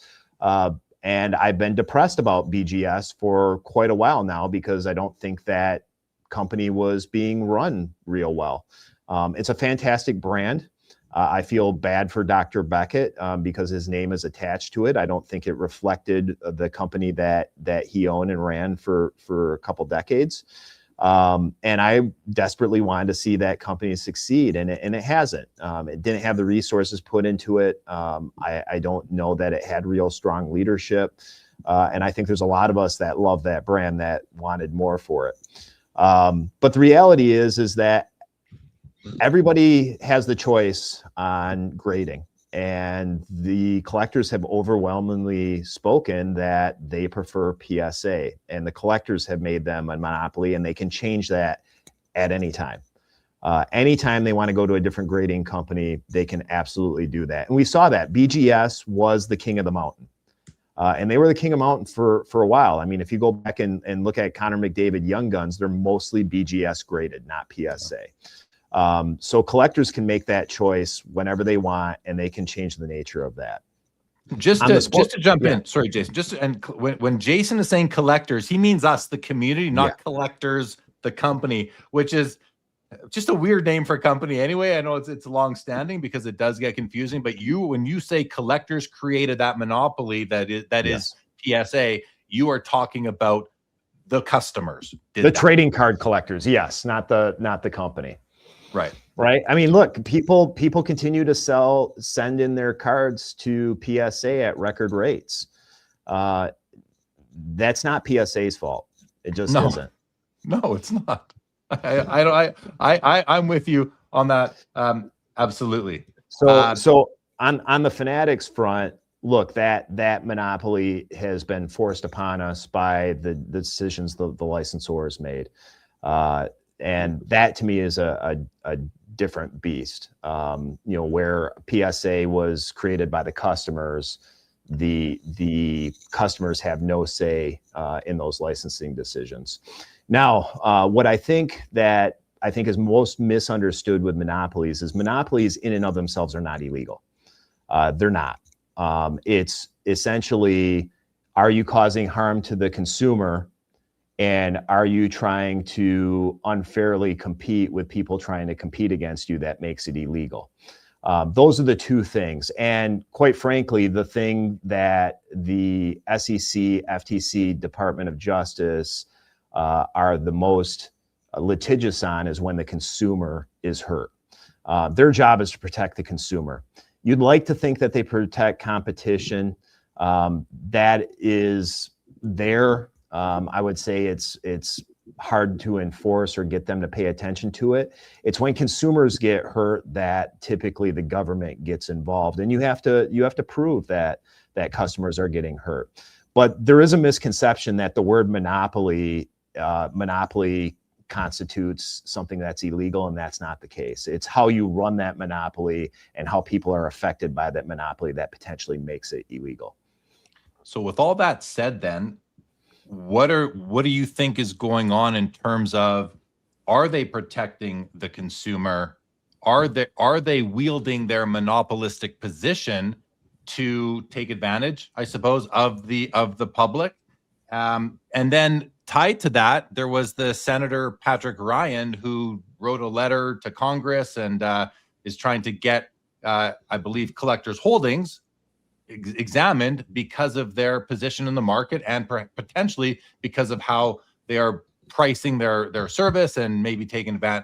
And I've been depressed about BGS for quite a while now because I don't think that company was being run real well. It's a fantastic brand. I feel bad for Dr. Beckett because his name is attached to it. I don't think it reflected the company that he owned and ran for a couple decades. And I desperately wanted to see that company succeed, and it hasn't. It didn't have the resources put into it. I don't know that it had real strong leadership. And I think there's a lot of us that love that brand that wanted more for it. But the reality is that everybody has the choice on grading. and the collectors have overwhelmingly spoken that they prefer PSA, and the collectors have made them a monopoly, and they can change that at any time. Anytime they want to go to a different grading company, they can absolutely do that. And we saw that BGS was the king of the mountain. And they were the king of mountain for a while. I mean, if you go back and look at Connor McDavid Young Guns, they're mostly BGS graded, not PSA. So collectors can make that choice whenever they want, and they can change the nature of that. Just to jump in, sorry, Jason. When Jason is saying collectors, he means us, the community, not collectors, the company, which is just a weird name for a company anyway. I know it's long-standing because it does get confusing. But when you say collectors created that monopoly that is PSA, you are talking about the customers, the trading card collectors. Yes, not the company. Right. I mean, look, people continue to send in their cards to PSA at record rates. That's not PSA's fault. It just isn't. No, it's not. I'm with you on that. Absolutely. So on the Fanatics front, look, that monopoly has been forced upon us by the decisions the licensors made. And that to me is a different beast. Where PSA was created by the customers, the customers have no say in those licensing decisions. Now, what I think is most misunderstood with monopolies is monopolies in and of themselves are not illegal. They're not. It's essentially, are you causing harm to the consumer? And are you trying to unfairly compete with people trying to compete against you that makes it illegal? Those are the two things. And quite frankly, the thing that the SEC, FTC, Department of Justice are the most litigious on is when the consumer is hurt. Their job is to protect the consumer. You'd like to think that they protect competition. That is their I would say it's hard to enforce or get them to pay attention to it. It's when consumers get hurt that typically the government gets involved, and you have to prove that customers are getting hurt. But there is a misconception that the word monopoly constitutes something that's illegal, and that's not the case. It's how you run that monopoly and how people are affected by that monopoly that potentially makes it illegal. So with all that said, then, what do you think is going on in terms of, are they protecting the consumer? Are they wielding their monopolistic position to take advantage, I suppose, of the public? And then tied to that, there was the Senator Patrick Ryan who wrote a letter to Congress and is trying to get, I believe, collectors' holdings examined because of their position in the market and potentially because of how they are pricing their service and maybe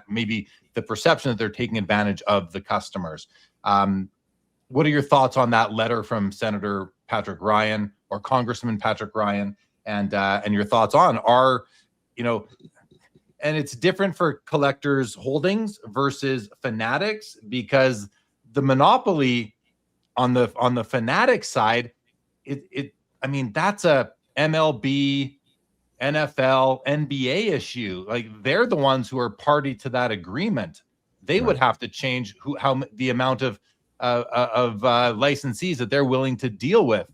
maybe the perception that they're taking advantage of the customers. What are your thoughts on that letter from Senator Patrick Ryan or Congressman Patrick Ryan, and your thoughts on and it's different for collectors' holdings versus Fanatics, because the monopoly on the Fanatic side, I mean, that's a MLB, NFL, NBA issue. Like, they're the ones who are party to that agreement. They would have to change the amount of licensees that they're willing to deal with.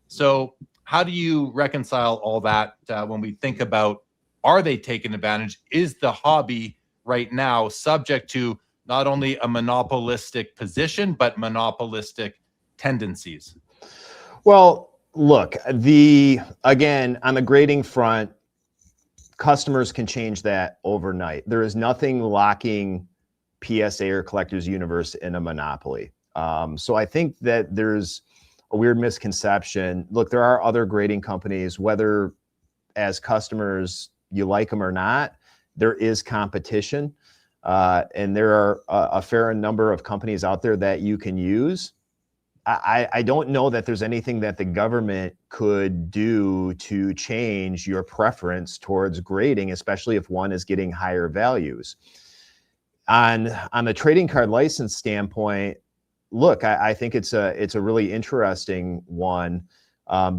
So how do you reconcile all that when we think about, are they taking advantage? Is the hobby right now subject to not only a monopolistic position, but monopolistic tendencies? Well, look, again, on the grading front, customers can change that overnight. There is nothing locking PSA or Collectors Universe in a monopoly. So I think that there's a weird misconception. Look, there are other grading companies, whether as customers you like them or not, there is competition. And there are a fair number of companies out there that you can use. I don't know that there's anything that the government could do to change your preference towards grading, especially if one is getting higher values. On the trading card license standpoint, look, I think it's a really interesting one,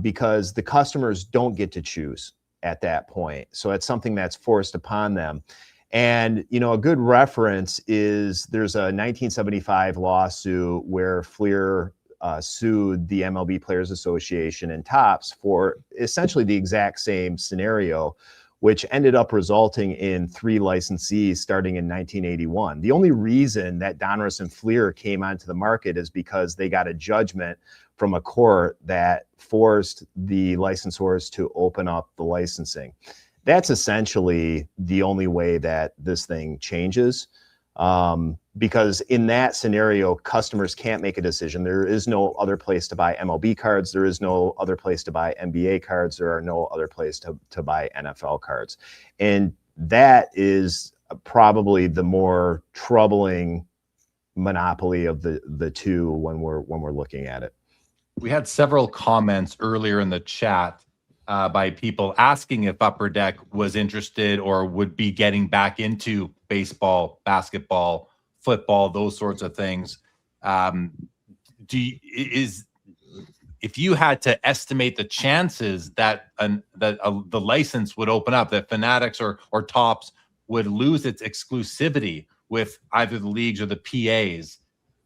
because the customers don't get to choose at that point. So it's something that's forced upon them. And, a good reference is there's a 1975 lawsuit where Fleer sued the MLB Players Association and Topps for essentially the exact same scenario, which ended up resulting in 3 licensees starting in 1981. The only reason that Donruss and Fleer came onto the market is because they got a judgment from a court that forced the licensors to open up the licensing. That's essentially the only way that this thing changes. Because in that scenario, customers can't make a decision. There is no other place to buy MLB cards. There is no other place to buy NBA cards. There are no other place to buy NFL cards. And that is probably the more troubling monopoly of the two when we're looking at it. We had several comments earlier in the chat by people asking if Upper Deck was interested or would be getting back into baseball, basketball, football, those sorts of things. If you had to estimate the chances that the license would open up, that Fanatics or Topps would lose its exclusivity with either the leagues or the PAs,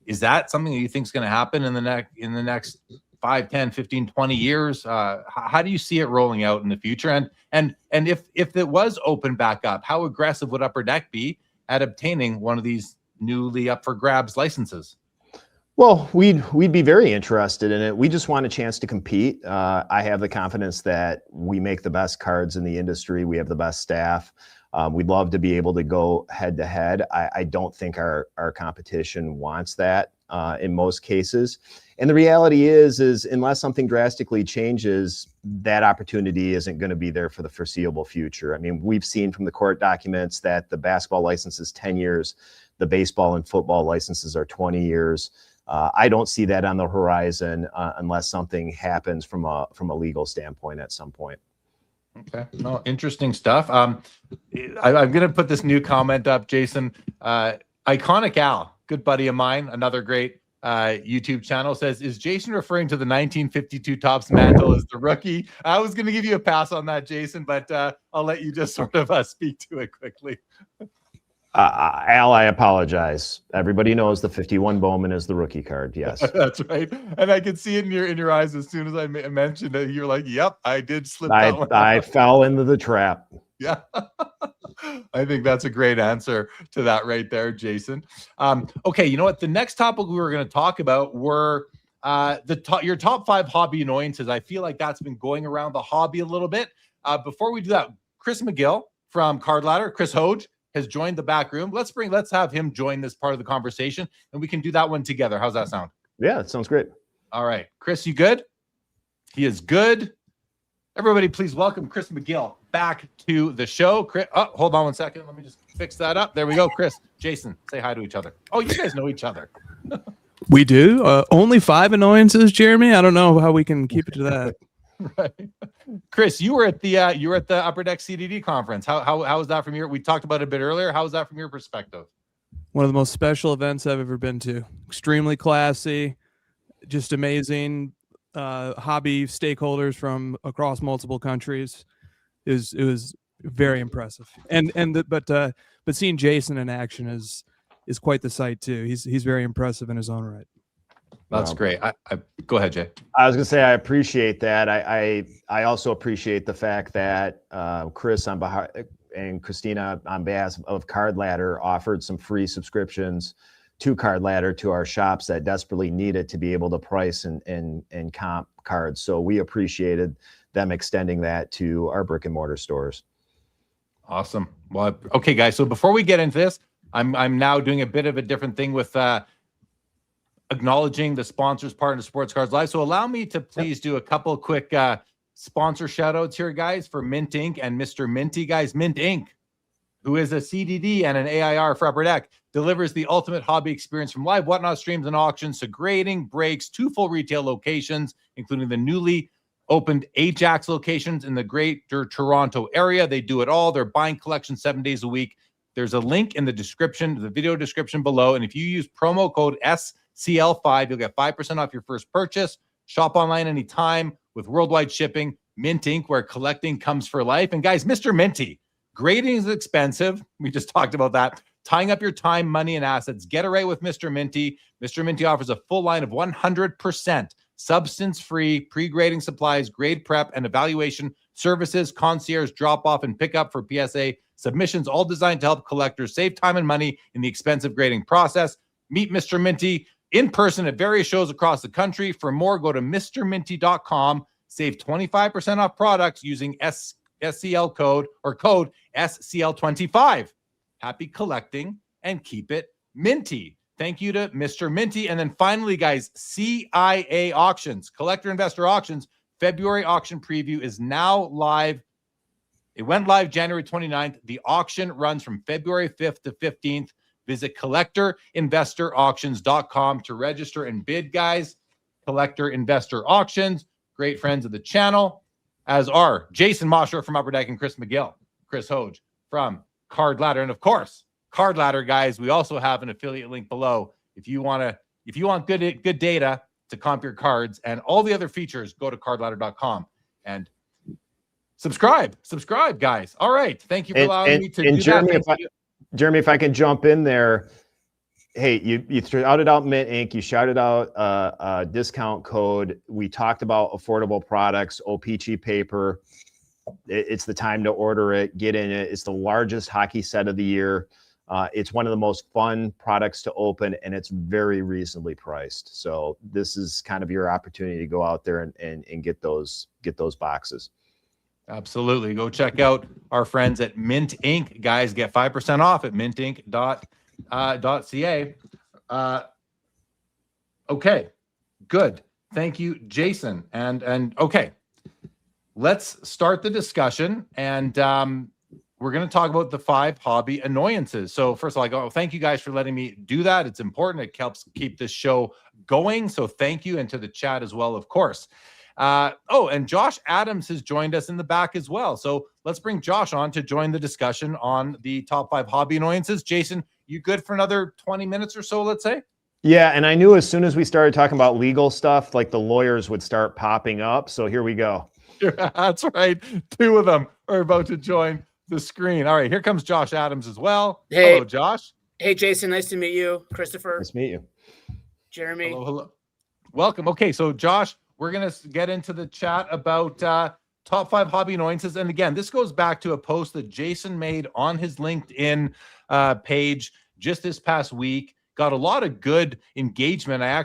is that something that you think is going to happen in the next 5, 10, 15, 20 years? How do you see it rolling out in the future? And if it was open back up, how aggressive would Upper Deck be at obtaining one of these newly up for grabs licenses? Well, we'd be very interested in it. We just want a chance to compete. I have the confidence that we make the best cards in the industry. We have the best staff. We'd love to be able to go head to head. I don't think our competition wants that in most cases. And the reality is unless something drastically changes, that opportunity isn't going to be there for the foreseeable future. I mean, we've seen from the court documents that the basketball license is 10 years, the baseball and football licenses are 20 years. I don't see that on the horizon unless something happens from a legal standpoint at some point. Okay, no, interesting stuff. I'm going to put this new comment up, Jason. Iconic Al, good buddy of mine, another great YouTube channel, says, is Jason referring to the 1952 Topps mantle as the rookie? I was going to give you a pass on that, Jason, but I'll let you just sort of speak to it quickly. Al, I apologize. Everybody knows the 51 Bowman is the rookie card. Yes, that's right. And I could see it in your eyes as soon as I mentioned it. You're like, "Yep, I did slip that one." I fell into the trap. Yeah, I think that's a great answer to that right there, Jason. Okay, you know what? The next topic we were going to talk about were your top 5 hobby annoyances. I feel like that's been going around the hobby a little bit. Before we do that, Chris McGill from Card Ladder, Chris Hoge, has joined the back room. Let's have him join this part of the conversation, and we can do that one together. How's that sound? Yeah, it sounds great. All right, Chris, you good? He is good. Everybody, please welcome Chris McGill back to the show. Chris, hold on one second. Let me just fix that up. There we go. Chris, Jason, say hi to each other. Oh, you guys know each other. We do. Only 5 annoyances, Jeremy. I don't know how we can keep it to that. Right. Chris, you were at the Upper Deck CDD conference. How was that from we talked about it a bit earlier. How was that from your perspective? One of the most special events I've ever been to. Extremely classy, just amazing. Hobby stakeholders from across multiple countries. It was very impressive. But seeing Jason in action is quite the sight too. He's very impressive in his own right. That's great. Go ahead, Jay. I was going to say, I appreciate that. I also appreciate the fact that Chris and Christina on behalf of Card Ladder offered some free subscriptions to Card Ladder to our shops that desperately needed to be able to price and comp cards. So we appreciated them extending that to our brick and mortar stores. Awesome. Well, okay, guys. So before we get into this, I'm now doing a bit of a different thing with acknowledging the sponsors part of Sports Cards Live. So allow me to please do a couple quick sponsor shout outs here, guys, for Mint Inc. and Mr. Minty. Guys, Mint Inc., who is a CDD and an AIR for Upper Deck, delivers the ultimate hobby experience from live whatnot streams and auctions to grading, breaks, 2 full retail locations, including the newly opened Ajax locations in the Greater Toronto area. They do it all. They're buying collections 7 days a week. There's a link in the description, the video description below. And if you use promo code SCL5. You'll get 5% off your first purchase. Shop online anytime with worldwide shipping. Mint Ink, where collecting comes for life. And guys, Mr. Minty, grading is expensive. We just talked about that. Tying up your time, money, and assets. Get it right with Mr. Minty. Mr. Minty offers a full line of 100% substance-free pre-grading supplies, grade prep, and evaluation services, concierge drop-off and pickup for PSA submissions, all designed to help collectors save time and money in the expensive grading process. Meet Mr. Minty in person at various shows across the country. For more, go to mrminty.com. Save 25% off products using SCL code SCL25. Happy collecting and keep it minty. Thank you to Mr. Minty. And then finally, guys, CIA Auctions, Collector Investor Auctions, February auction preview is now live. It went live January 29th. The auction runs from February 5th to 15th. Visit collectorinvestorauctions.com to register and bid, guys. Collector Investor Auctions, great friends of the channel, as are Jason Masherah from Upper Deck and Chris McGill, Chris Hoge from Card Ladder, and of course, Card Ladder, guys. We also have an affiliate link below. If you want good data to comp your cards and all the other features, go to cardladder.com and subscribe, guys. All right, thank you for allowing me to do Jeremy, that. Jeremy, if I can jump in there. Hey, you shouted out Mint Ink. You shouted out a discount code. We talked about affordable products, O-Pee-Chee paper. It's the time to order it. Get in it. It's the largest hockey set of the year. It's one of the most fun products to open, and it's very reasonably priced. So this is kind of your opportunity to go out there and get those boxes. Absolutely. Go check out our friends at Mint Ink. Guys, get 5% off at mintink.ca. Okay, good. Thank you, Jason. And okay, let's start the discussion. And we're going to talk about the 5 hobby annoyances. So first of all, thank you guys for letting me do that. It's important. It helps keep this show going. So thank you. And to the chat as well, of course. And Josh Adams has joined us in the back as well. So let's bring Josh on to join the discussion on the top 5 hobby annoyances. Jason, you good for another 20 minutes or so, let's say? Yeah, and I knew as soon as we started talking about legal stuff, like the lawyers would start popping up. So here we go. That's right. 2 of them are about to join the screen. All right, here comes Josh Adams as well. Hey. Hello, Josh. Hey, Jason. Nice to meet you. Christopher. Nice to meet you. Jeremy. Hello. Welcome. Okay, so Josh, we're going to get into the chat about top 5 hobby annoyances. And again, this goes back to a post that Jason made on his LinkedIn page just this past week. Got a lot of good engagement. I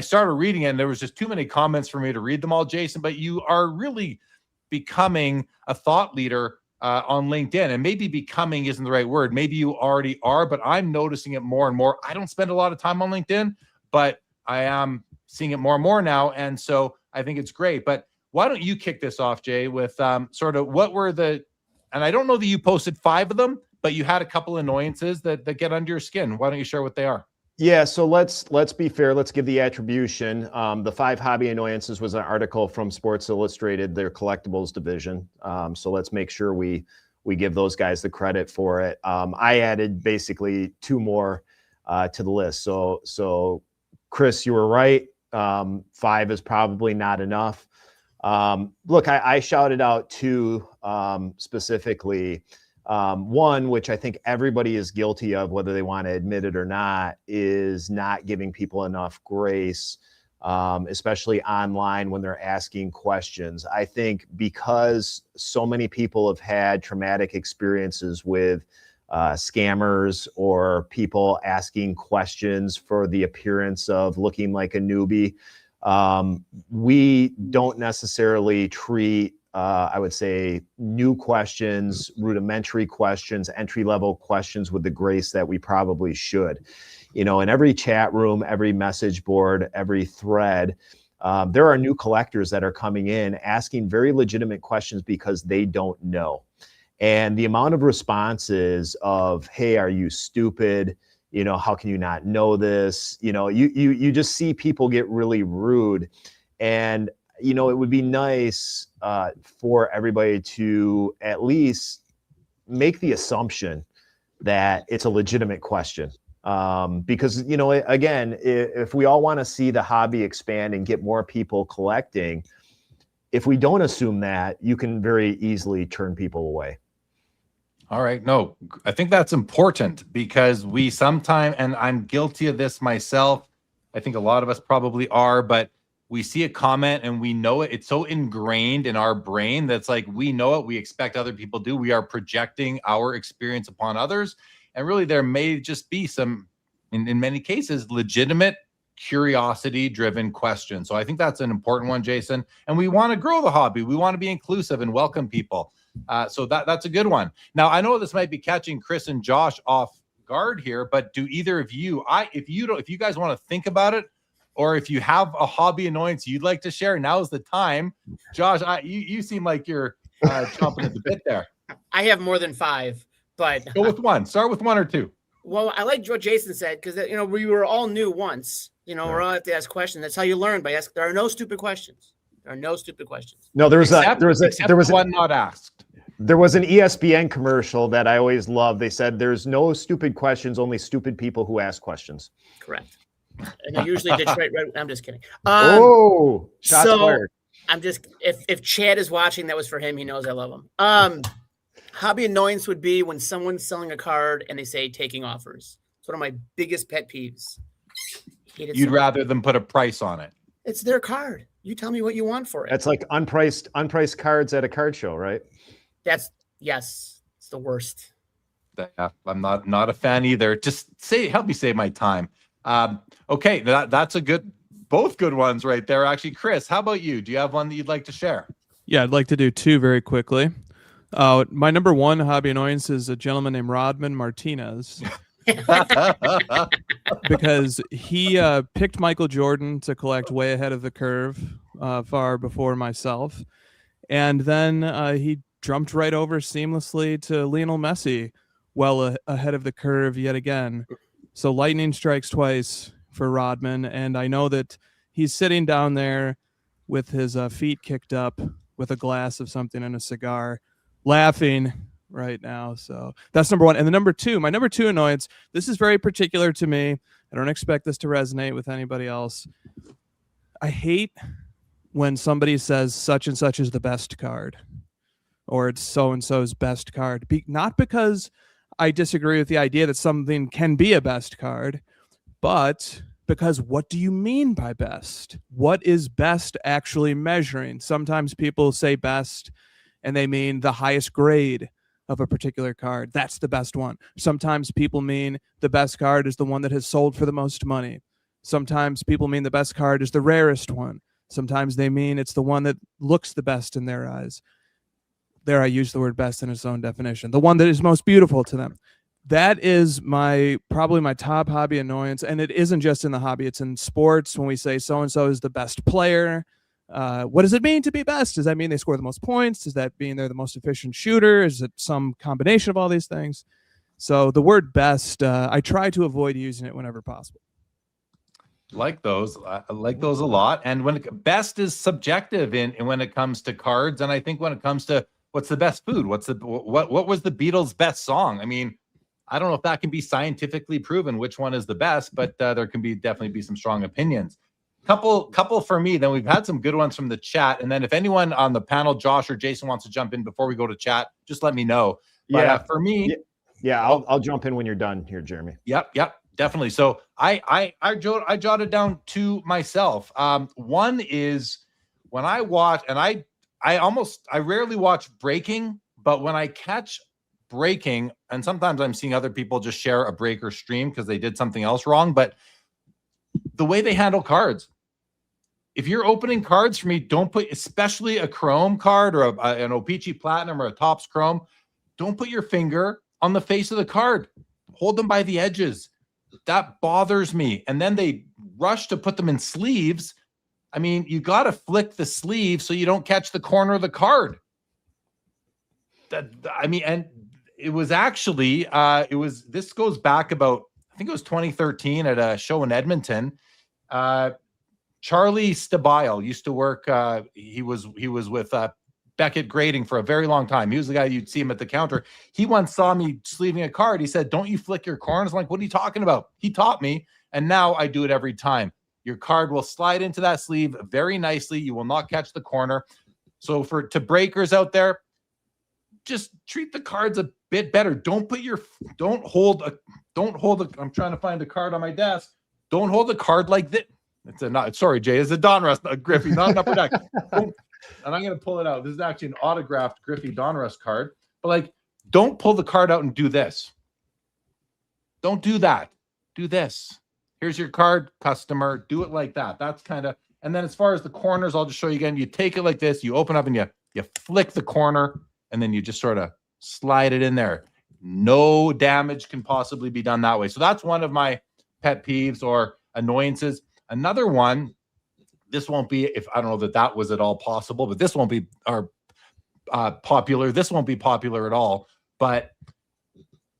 started reading it and there was just too many comments for me to read them all, Jason, but you are really becoming a thought leader on LinkedIn. And maybe becoming isn't the right word. Maybe you already are, but I'm noticing it more and more. I don't spend a lot of time on LinkedIn, but I am seeing it more and more now. And so I think it's great. But why don't you kick this off, Jay, with sort of what were and I don't know that you posted 5 of them, but you had a couple annoyances that get under your skin. Why don't you share what they are? Yeah, so let's be fair. Let's give the attribution. The 5 hobby annoyances was an article from Sports Illustrated, their collectibles division. So let's make sure we give those guys the credit for it. I added basically 2 more to the list. So Chris, you were right. 5 is probably not enough. Look, I shouted out 2 specifically. One, which I think everybody is guilty of, whether they want to admit it or not, is not giving people enough grace, especially online when they're asking questions. I think because so many people have had traumatic experiences with scammers or people asking questions for the appearance of looking like a newbie, we don't necessarily treat I would say new questions, rudimentary questions, entry-level questions with the grace that we probably should. In every chat room, every message board, every thread, there are new collectors that are coming in asking very legitimate questions because they don't know. And the amount of responses of, hey, are you stupid? How can you not know this? You just see people get really rude. And it would be nice for everybody to at least make the assumption that it's a legitimate question. Because, you know, again, if we all want to see the hobby expand and get more people collecting, if we don't assume that, you can very easily turn people away. All right. No, I think that's important because we sometimes, and I'm guilty of this myself, I think a lot of us probably are, but we see a comment and we know it. It's so ingrained in our brain that's like, we know it. We expect other people do. We are projecting our experience upon others. And really, there may just be some, in many cases, legitimate curiosity-driven questions. So I think that's an important one, Jason. And we want to grow the hobby. We want to be inclusive and welcome people. So that's a good one. Now, I know this might be catching Chris and Josh off guard here, but do either of you, if you guys want to think about it, or if you have a hobby annoyance you'd like to share, now's the time. Josh, you seem like you're chomping at the bit there. I have more than 5, but go with one. Start with 1 or 2. Well, I like what Jason said because we were all new once. We're all have to ask questions. That's how you learn, by asking. There are no stupid questions. There are no stupid questions. No, there was one not asked. There was an ESPN commercial that I always love. They said, "There's no stupid questions, only stupid people who ask questions." Correct. And they're usually Detroit Red. I'm just kidding. Shots fired. I'm just if Chad is watching, that was for him. He knows I love him. Hobby annoyance would be when someone's selling a card and they say taking offers. It's one of my biggest pet peeves. You'd rather them put a price on it. It's their card. You tell me what you want for it. That's like unpriced cards at a card show, right? Yes, it's the worst. Yeah, I'm not a fan either. Just help me save my time. Okay, that's both good ones right there. Actually, Chris, how about you? Do you have one that you'd like to share? Yeah, I'd like to do 2 very quickly. My number 1 hobby annoyance is a gentleman named Rodman Martinez. Because he picked Michael Jordan to collect way ahead of the curve, far before myself. And then he jumped right over seamlessly to Lionel Messi, well ahead of the curve yet again. So lightning strikes twice for Rodman. And I know that he's sitting down there with his feet kicked up with a glass of something and a cigar, laughing right now. So that's number 1. And the number 2, my number 2 annoyance, this is very particular to me. I don't expect this to resonate with anybody else. I hate when somebody says such and such is the best card, or it's so-and-so's best card. Not because I disagree with the idea that something can be a best card, but because what do you mean by best? What is best actually measuring? Sometimes people say best and they mean the highest grade of a particular card. That's the best one. Sometimes people mean the best card is the one that has sold for the most money. Sometimes people mean the best card is the rarest one. Sometimes they mean it's the one that looks the best in their eyes. There, I use the word best in its own definition. The one that is most beautiful to them. That is probably my top hobby annoyance. And it isn't just in the hobby. It's in sports when we say so-and-so is the best player. What does it mean to be best? Does that mean they score the most points? Does that mean they're the most efficient shooter? Is it some combination of all these things? So the word best, I try to avoid using it whenever possible. Like those. I like those a lot. And best is subjective when it comes to cards. And I think when it comes to what's the best food, what was the Beatles' best song? I mean, I don't know if that can be scientifically proven which one is the best, but there can definitely be some strong opinions. Couple for me. Then we've had some good ones from the chat. And then if anyone on the panel, Josh or Jason, wants to jump in before we go to chat, just let me know. But for me, I'll jump in when you're done here, Jeremy. Yep, definitely. So I jotted down 2 myself. One is when I watch, and I rarely watch breaking, but when I catch breaking, and sometimes I'm seeing other people just share a breaker stream because they did something else wrong, but the way they handle cards. If you're opening cards for me, don't put, especially a chrome card or an O-Pee-Chee Platinum or a Topps Chrome, don't put your finger on the face of the card. Hold them by the edges. That bothers me. And then they rush to put them in sleeves. I mean, you got to flick the sleeve so you don't catch the corner of the card. And it was actually, this goes back about, I think it was 2013 at a show in Edmonton. Charlie Stabile used to work. He was with Beckett grading for a very long time. He was the guy you'd see him at the counter. He once saw me sleeving a card. He said, "Don't you flick your corners?" I'm like, "What are you talking about?" He taught me, and now I do it every time. Your card will slide into that sleeve very nicely. You will not catch the corner. So to breakers out there, just treat the cards a bit better. Don't hold I'm trying to find a card on my desk. Don't hold a card like this. Sorry, Jay, it's a Donruss, Griffey, not an Upper Deck. And I'm going to pull it out. This is actually an autographed Griffey Donruss card. But like, don't pull the card out and do this. Don't do that. Do this. Here's your card, customer. Do it like that. That's kind of, and then as far as the corners, I'll just show you again. You take it like this, you open up and you flick the corner, and then you just sort of slide it in there. No damage can possibly be done that way. So that's one of my pet peeves or annoyances. Another one, this won't be, if I don't know that was at all possible, but this won't be popular. This won't be popular at all. But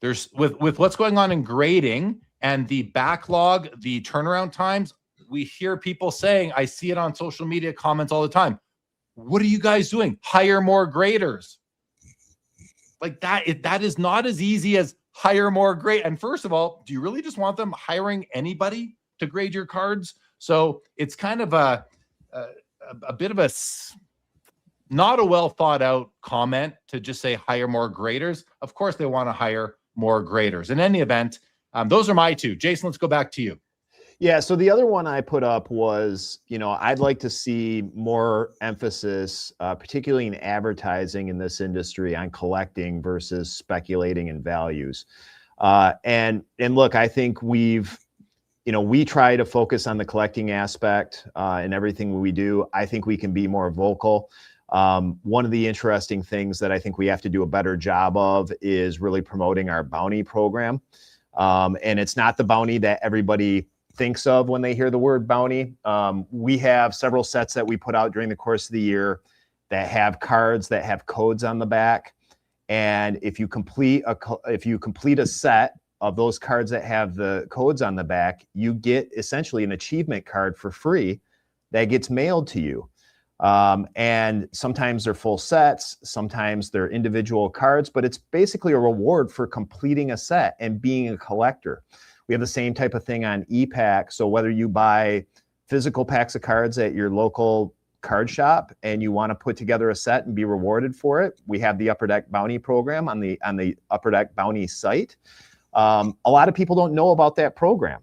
there's with what's going on in grading and the backlog, the turnaround times, we hear people saying, I see it on social media comments all the time. What are you guys doing? Hire more graders. Like that is not as easy as hire more grade. And first of all, do you really just want them hiring anybody to grade your cards? So it's kind of a bit of a not a well thought out comment to just say hire more graders. Of course, they want to hire more graders. In any event, those are my two. Jason, let's go back to you. Yeah. So the other one I put up was, I'd like to see more emphasis, particularly in advertising in this industry, on collecting versus speculating in values. And look, I think we try to focus on the collecting aspect in everything we do. I think we can be more vocal. One of the interesting things that I think we have to do a better job of is really promoting our bounty program. And it's not the bounty that everybody thinks of when they hear the word bounty. We have several sets that we put out during the course of the year that have cards that have codes on the back. And if you complete a set of those cards that have the codes on the back, you get essentially an achievement card for free that gets mailed to you. And sometimes they're full sets, sometimes they're individual cards, but it's basically a reward for completing a set and being a collector. We have the same type of thing on e-pack. So whether you buy physical packs of cards at your local card shop and you want to put together a set and be rewarded for it, we have the Upper Deck Bounty program on the Upper Deck Bounty site. A lot of people don't know about that program.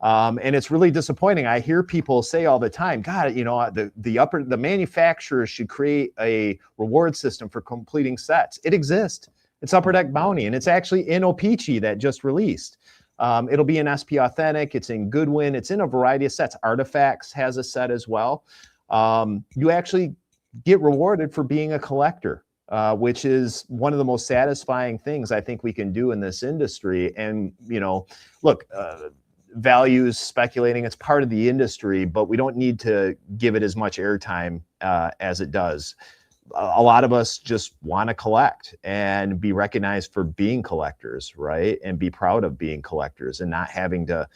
And it's really disappointing. I hear people say all the time, God, the manufacturers should create a reward system for completing sets. It exists. It's Upper Deck Bounty, and it's actually in O-Pee-Chee that just released. It'll be in SP Authentic. It's in Goodwin. It's in a variety of sets. Artifacts has a set as well. You actually get rewarded for being a collector, which is one of the most satisfying things I think we can do in this industry. And, look, values, speculating, it's part of the industry, but we don't need to give it as much airtime as it does. A lot of us just want to collect and be recognized for being collectors, right? And be proud of being collectors and not having to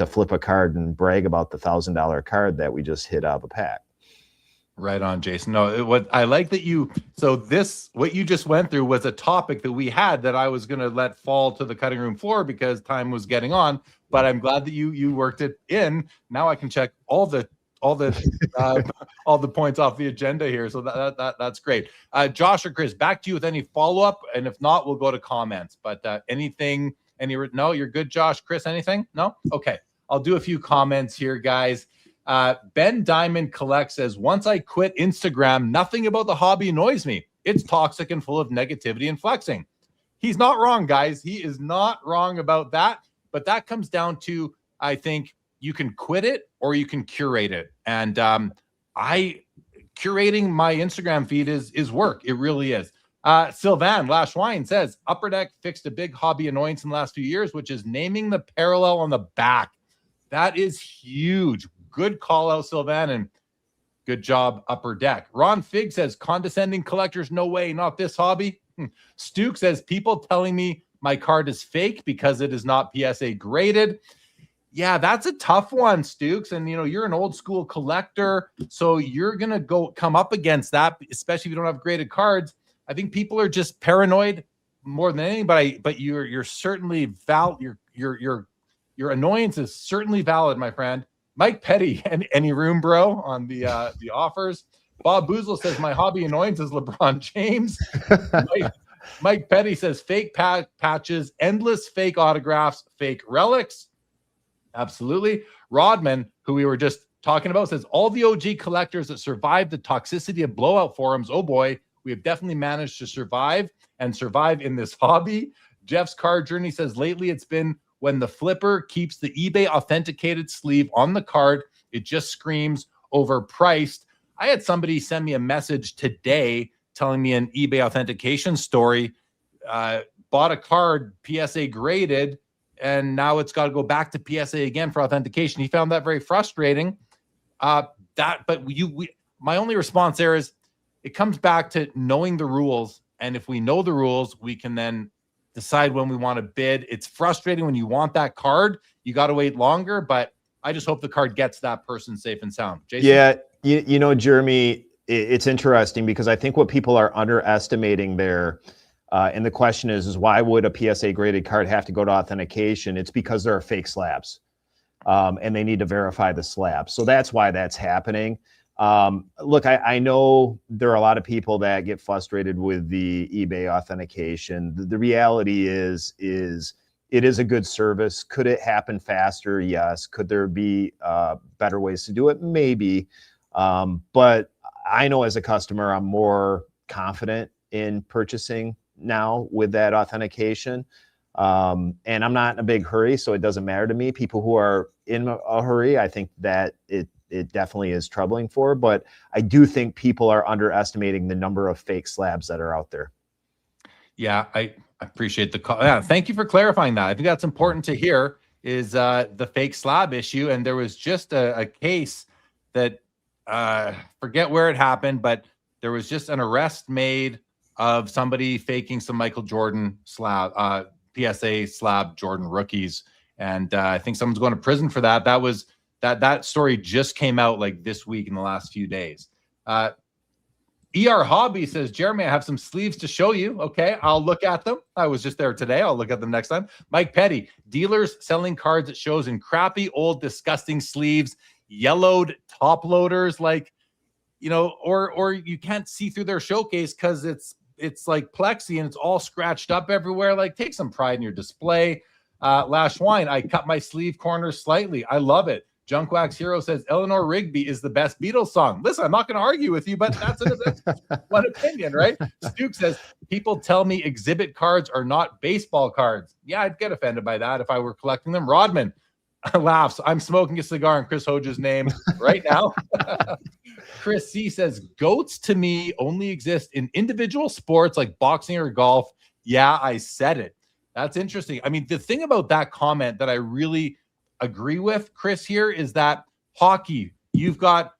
flip a card and brag about the $1,000 card that we just hit out of a pack. Right on, Jason. No, what I like that what you just went through was a topic that we had that I was going to let fall to the cutting room floor because time was getting on, but I'm glad that you worked it in. Now I can check all the points off the agenda here. So that's great. Josh or Chris, back to you with any follow-up. And if not, we'll go to comments, but no, you're good. Josh, Chris, anything? No? Okay. I'll do a few comments here, guys. Ben Diamond Collect says, once I quit Instagram, nothing about the hobby annoys me. It's toxic and full of negativity and flexing. He's not wrong, guys. He is not wrong about that. But that comes down to, I think, you can quit it or you can curate it. And curating my Instagram feed is work. It really is. Sylvan Lashwine says, Upper Deck fixed a big hobby annoyance in the last few years, which is naming the parallel on the back. That is huge. Good call out, Sylvan, and good job, Upper Deck. Ron Fig says, condescending collectors, no way, not this hobby. Stuke says, people telling me my card is fake because it is not PSA graded. Yeah, that's a tough one, Stukes. And you're an old school collector, so you're gonna come up against that, especially if you don't have graded cards. I think people are just paranoid more than anybody. But you're certainly valid. Your annoyance is certainly valid, my friend. Mike Petty, any room, bro, on the offers. Bob Boozle says my hobby annoyance is LeBron James. Mike Petty says fake patches, endless fake autographs, fake relics. Absolutely. Rodman, who we were just talking about, says all the OG collectors that survived the toxicity of blowout forums. Oh boy, we have definitely managed to survive in this hobby. Jeff's card journey says lately it's been when the flipper keeps the eBay authenticated sleeve on the card. It just screams overpriced. I had somebody send me a message today telling me an eBay authentication story, bought a card PSA graded, and now it's got to go back to PSA again for authentication. He found that very frustrating. My only response there is it comes back to knowing the rules. And if we know the rules, we can then decide when we want to bid. It's frustrating when you want that card. You got to wait longer, but I just hope the card gets that person safe and sound. Jason? Yeah, Jeremy, it's interesting because I think what people are underestimating there, and the question is why would a PSA graded card have to go to authentication? It's because there are fake slabs, and they need to verify the slab. So that's why that's happening. Look, I know there are a lot of people that get frustrated with the eBay authentication. The reality is it is a good service. Could it happen faster? Yes. Could there be better ways to do it? Maybe. But I know as a customer, I'm more confident in purchasing now with that authentication. And I'm not in a big hurry, so it doesn't matter to me. People who are in a hurry, I think that it definitely is troubling for, but I do think people are underestimating the number of fake slabs that are out there. Yeah, I appreciate the call. Yeah, thank you for clarifying that. I think that's important to hear is the fake slab issue. And there was just a case that forget where it happened, but there was just an arrest made of somebody faking some Michael Jordan slab, PSA slab Jordan rookies. And I think someone's going to prison for that. That story just came out like this week in the last few days. ER Hobby says, Jeremy, I have some sleeves to show you. Okay, I'll look at them. I was just there today. I'll look at them next time. Mike Petty, dealers selling cards at shows in crappy, old, disgusting sleeves, yellowed top loaders, like, or you can't see through their showcase because it's like plexi and it's all scratched up everywhere. Like, take some pride in your display. Lash Wine, I cut my sleeve corners slightly. I love it. Junkwax Hero says Eleanor Rigby is the best Beatles song. Listen, I'm not going to argue with you, but that's one opinion, right? Stuke says people tell me exhibit cards are not baseball cards. Yeah, I'd get offended by that if I were collecting them. Rodman laughs. I'm smoking a cigar in Chris Hoge's name right now. Chris C says goats to me only exist in individual sports like boxing or golf. Yeah, I said it. That's interesting. I mean, the thing about that comment that I really agree with, Chris, here is that hockey, you got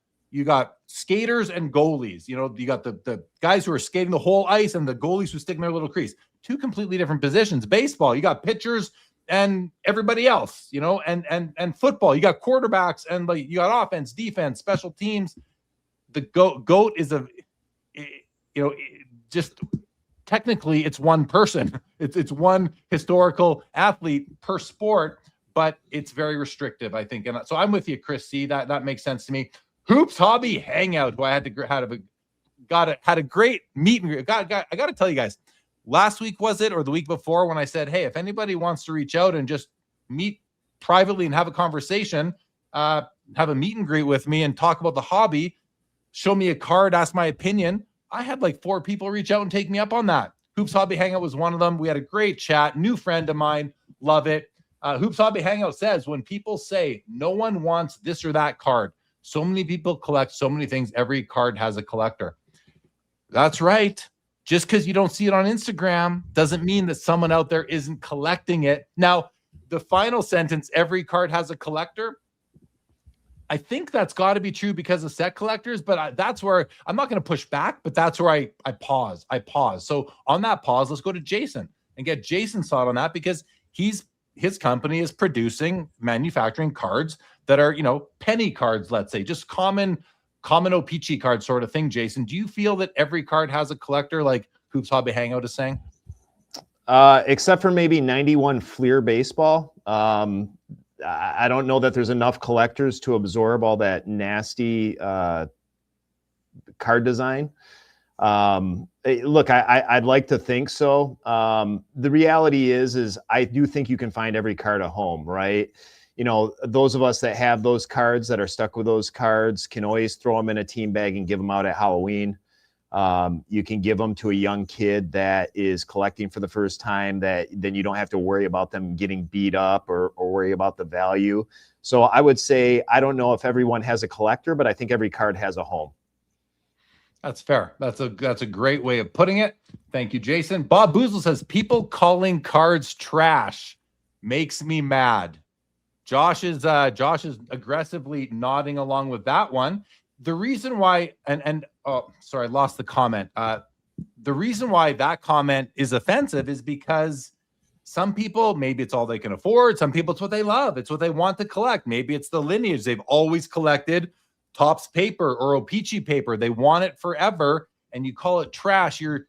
skaters and goalies. You got the guys who are skating the whole ice and the goalies who stick in their little crease. Two completely different positions. Baseball, you got pitchers and everybody else, and football, you got quarterbacks and you got offense, defense, special teams. The goat is just technically it's one person. It's one historical athlete per sport, but it's very restrictive, I think. And so I'm with you, Chris C. That makes sense to me. Hoops Hobby Hangout, who I had a great meet and greet. I got to tell you guys, last week was it or the week before when I said, hey, if anybody wants to reach out and just meet privately and have a conversation, have a meet and greet with me and talk about the hobby, show me a card, ask my opinion. I had like 4 people reach out and take me up on that. Hoops Hobby Hangout was one of them. We had a great chat. New friend of mine. Love it. Hoops Hobby Hangout says, when people say no one wants this or that card, so many people collect so many things. Every card has a collector. That's right. Just because you don't see it on Instagram doesn't mean that someone out there isn't collecting it. Now, the final sentence, every card has a collector, I think that's got to be true because of set collectors, but that's where I'm not going to push back, but that's where I pause. So on that pause, let's go to Jason and get Jason's thought on that because he's his company is manufacturing cards that are, penny cards, let's say, just common O-Pee-Chee card sort of thing. Jason, do you feel that every card has a collector, like Hoops Hobby Hangout is saying? Except for maybe 91 Fleer baseball. I don't know that there's enough collectors to absorb all that nasty card design. Look, I'd like to think so. The reality is I do think you can find every card a home, right? Those of us that have those cards, that are stuck with those cards, can always throw them in a team bag and give them out at Halloween. You can give them to a young kid that is collecting for the first time, that then you don't have to worry about them getting beat up or worry about the value. So I would say, I don't know if everyone has a collector, but I think every card has a home. That's fair. That's a great way of putting it. Thank you, Jason. Bob Boozle says, people calling cards trash makes me mad. Josh is aggressively nodding along with that one. The reason why, sorry, I lost the comment. The reason why that comment is offensive is because some people, maybe it's all they can afford. Some people, it's what they love. It's what they want to collect. Maybe it's the lineage. They've always collected Topps paper or O-Pee-Chee paper. They want it forever, and you call it trash. You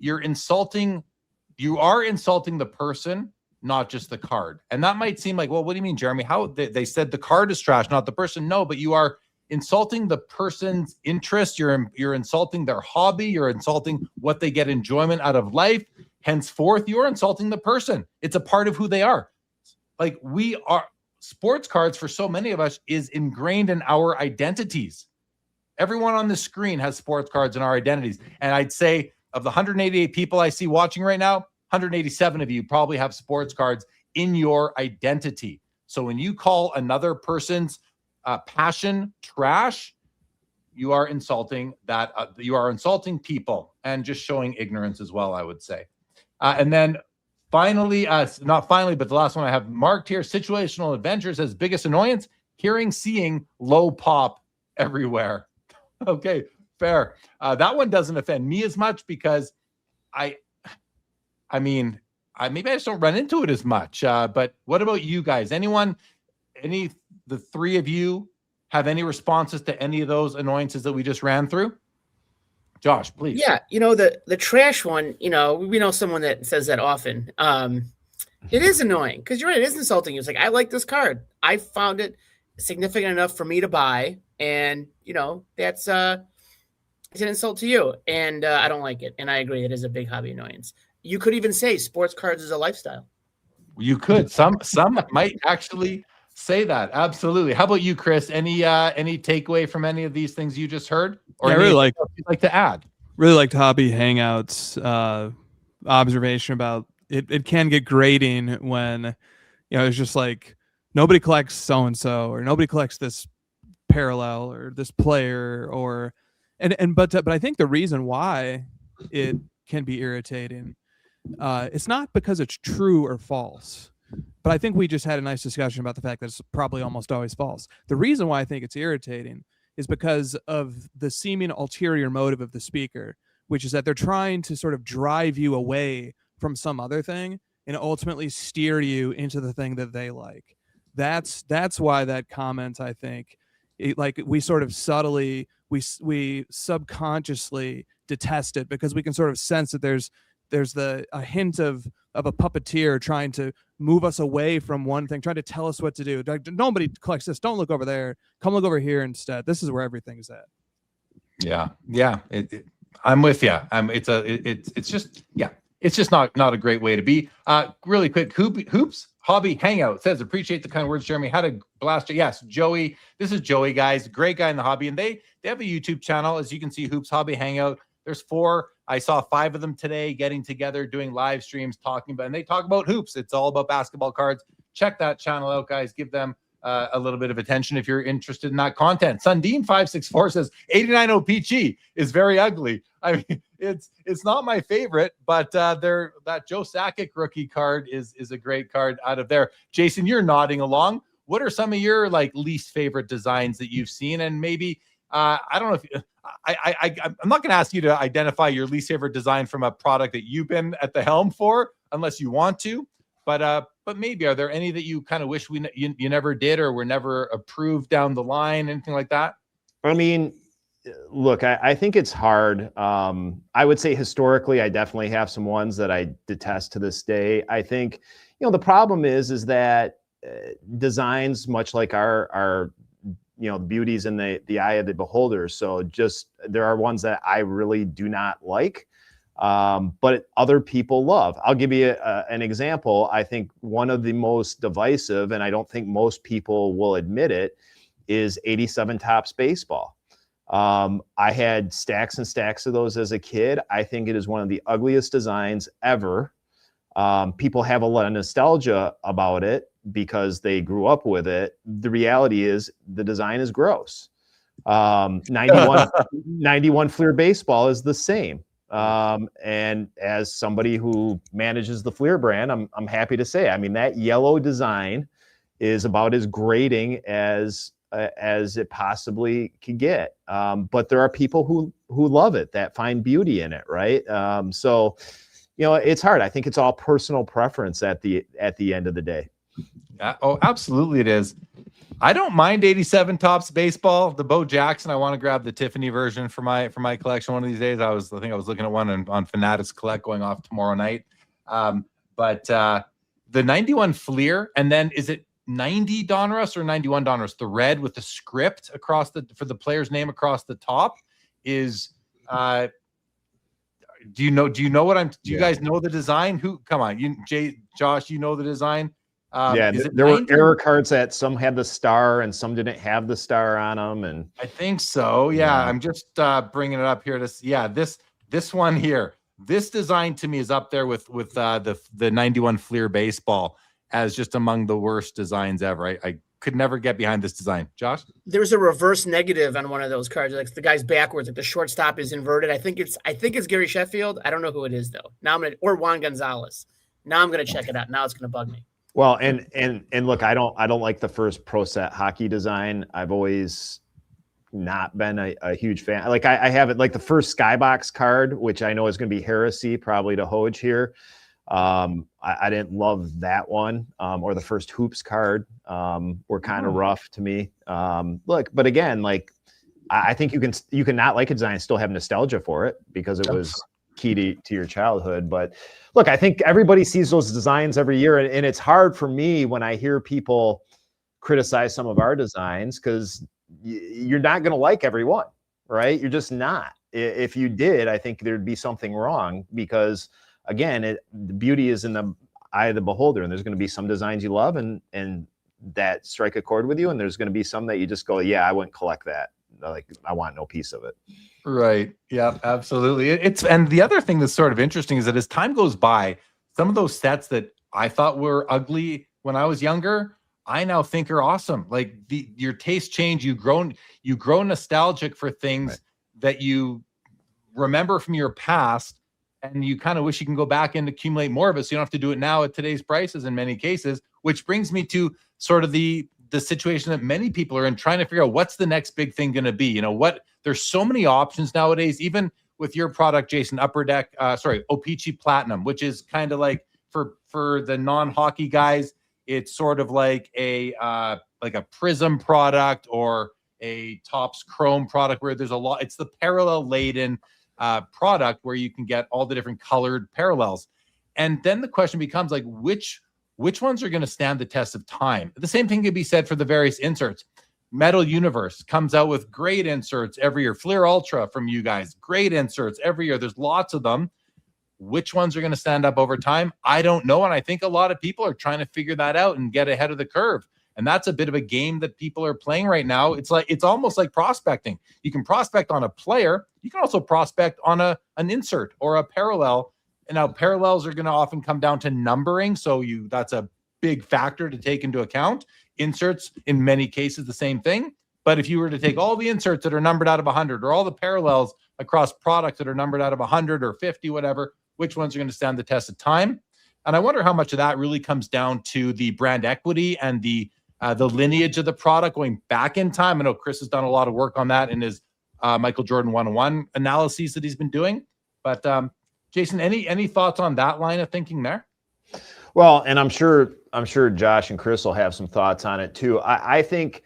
are insulting the person, not just the card. And that might seem like, well, what do you mean, Jeremy? How they said the card is trash, not the person. No, but you are insulting the person's interest. You're insulting their hobby. You're insulting what they get enjoyment out of life. Henceforth, you're insulting the person. It's a part of who they are. Like, sports cards, for so many of us, is ingrained in our identities. Everyone on the screen has sports cards in our identities. And I'd say of the 188 people I see watching right now, 187 of you probably have sports cards in your identity. So when you call another person's passion trash, you are insulting that. You are insulting people and just showing ignorance as well, I would say. And then finally, not finally, but the last one I have marked here, Situational Adventures as biggest annoyance, seeing low pop everywhere. Okay, fair. That one doesn't offend me as much because maybe I just don't run into it as much. But what about you guys? The three of you have any responses to any of those annoyances that we just ran through? Josh, please. Yeah, the trash one, we know someone that says that often. It is annoying because you're right, it is insulting. It's like, I like this card. I found it significant enough for me to buy, and that's it's an insult to you, and I don't like it. And I agree, it is a big hobby annoyance. You could even say sports cards is a lifestyle. You could. Some might actually say that. Absolutely. How about you, Chris? Any takeaway from any of these things you just heard? Or I really like to add. Really liked Hobby Hangouts observation about it can get grating when it's just like nobody collects so and so, or nobody collects this parallel or this player, but I think the reason why it can be irritating, it's not because it's true or false. But I think we just had a nice discussion about the fact that it's probably almost always false. The reason why I think it's irritating is because of the seeming ulterior motive of the speaker, which is that they're trying to sort of drive you away from some other thing and ultimately steer you into the thing that they like. That's why that comment, I think, we sort of subtly, we subconsciously detest it, because we can sort of sense that there's a hint of a puppeteer trying to move us away from one thing, trying to tell us what to do. Nobody collects this. Don't look over there. Come look over here instead. This is where everything's at. Yeah. I'm with you. It's just not a great way to be. Really quick, Hoops Hobby Hangout says, appreciate the kind words, Jeremy. Had a blast. Yes, Joey. This is Joey, guys. Great guy in the hobby, and they have a YouTube channel, as you can see. Hoops Hobby Hangout. There's 4. I saw 5 of them today getting together, doing live streams, talking about, and they talk about hoops. It's all about basketball cards. Check that channel out, guys. Give them a little bit of attention if you're interested in that content. Sundine564 says 89 O-Pee-Chee is very ugly. I mean, it's not my favorite, but that Joe Sakic rookie card is a great card out of there. Jason, you're nodding along. What are some of your least favorite designs that you've seen? And maybe I don't know if I'm not going to ask you to identify your least favorite design from a product that you've been at the helm for, unless you want to. but maybe are there any that you kind of wish you never did or were never approved down the line, anything like that? I mean, look, I think it's hard. I would say historically, I definitely have some ones that I detest to this day. I think, the problem is that designs, much like our beauties in the eye of the beholder. So just, there are ones that I really do not like, but other people love. I'll give you an example. I think one of the most divisive, and I don't think most people will admit it, is 87 Topps baseball. I had stacks and stacks of those as a kid. I think it is one of the ugliest designs ever. People have a lot of nostalgia about it because they grew up with it. The reality is the design is gross. 91 Fleer baseball is the same. And as somebody who manages the Fleer brand, I'm happy to say, I mean, that yellow design is about as grating as it possibly could get. But there are people who love it, that find beauty in it, right? So, it's hard. I think it's all personal preference at the end of the day. Oh, absolutely it is. I don't mind 87 Topps baseball. The Bo Jackson, I want to grab the Tiffany version for my collection one of these days. I think I was looking at one on Fanatics Collect going off tomorrow night. But the 91 Fleer, and then is it 90 Donruss or 91 Donruss? The red with the script across for the player's name across the top is do you know what do you guys know the design? Come on, Josh, you know the design? There were error cards that some had the star and some didn't have the star on them, and I think so. Yeah. I'm just bringing it up here this one here. This design to me is up there with the 91 Fleer baseball as just among the worst designs ever. I could never get behind this design. Josh? There's a reverse negative on one of those cards. Like the guy's backwards, like the shortstop is inverted. I think it's Gary Sheffield. I don't know who it is though. Or Juan Gonzalez. Now I'm gonna check it out. Now it's gonna bug me. Well, and look, I don't like the first Pro Set hockey design. I've always not been a huge fan. Like I have it, like the first Skybox card, which I know is going to be heresy probably to Hoj here. I didn't love that one, or the first Hoops card were kind of rough to me. Look, but again, like I think you can not like a design and still have nostalgia for it because it was key to your childhood. But look, I think everybody sees those designs every year, and it's hard for me when I hear people criticize some of our designs because you're not going to like every one, right? You're just not. If you did, I think there'd be something wrong because, again, the beauty is in the eye of the beholder, and there's going to be some designs you love and that strike a chord with you, and there's going to be some that you just go, yeah, I wouldn't collect that. Like, I want no piece of it. Right. Yeah, absolutely. And the other thing that's sort of interesting is that as time goes by, some of those sets that I thought were ugly when I was younger, I now think are awesome. Like your taste change, you grow nostalgic for things that you remember from your past, and you kind of wish you can go back and accumulate more of it. So you don't have to do it now at today's prices in many cases, which brings me to sort of the situation that many people are in, trying to figure out what's the next big thing going to be. There's so many options nowadays, even with your product, Jason, Upper Deck, O-Pee-Chee Platinum, which is kind of like for the non-hockey guys, it's sort of like a Prism product or a Topps Chrome product where there's a lot. It's the parallel laden product where you can get all the different colored parallels. And then the question becomes like, which ones are going to stand the test of time? The same thing could be said for the various inserts. Metal Universe comes out with great inserts every year. Fleer Ultra from you guys, great inserts every year. There's lots of them. Which ones are going to stand up over time? I don't know. And I think a lot of people are trying to figure that out and get ahead of the curve. And that's a bit of a game that people are playing right now. It's almost like prospecting. You can prospect on a player. You can also prospect on an insert or a parallel. And now parallels are going to often come down to numbering. So that's a big factor to take into account. Inserts, in many cases, the same thing. But if you were to take all the inserts that are numbered out of 100 or all the parallels across products that are numbered out of 100 or 50, whatever, which ones are going to stand the test of time? And I wonder how much of that really comes down to the brand equity and the lineage of the product going back in time. I know Chris has done a lot of work on that in his Michael Jordan 101 analyses that he's been doing. But Jason, any thoughts on that line of thinking there? Well, and I'm sure Josh and Chris will have some thoughts on it too. I think,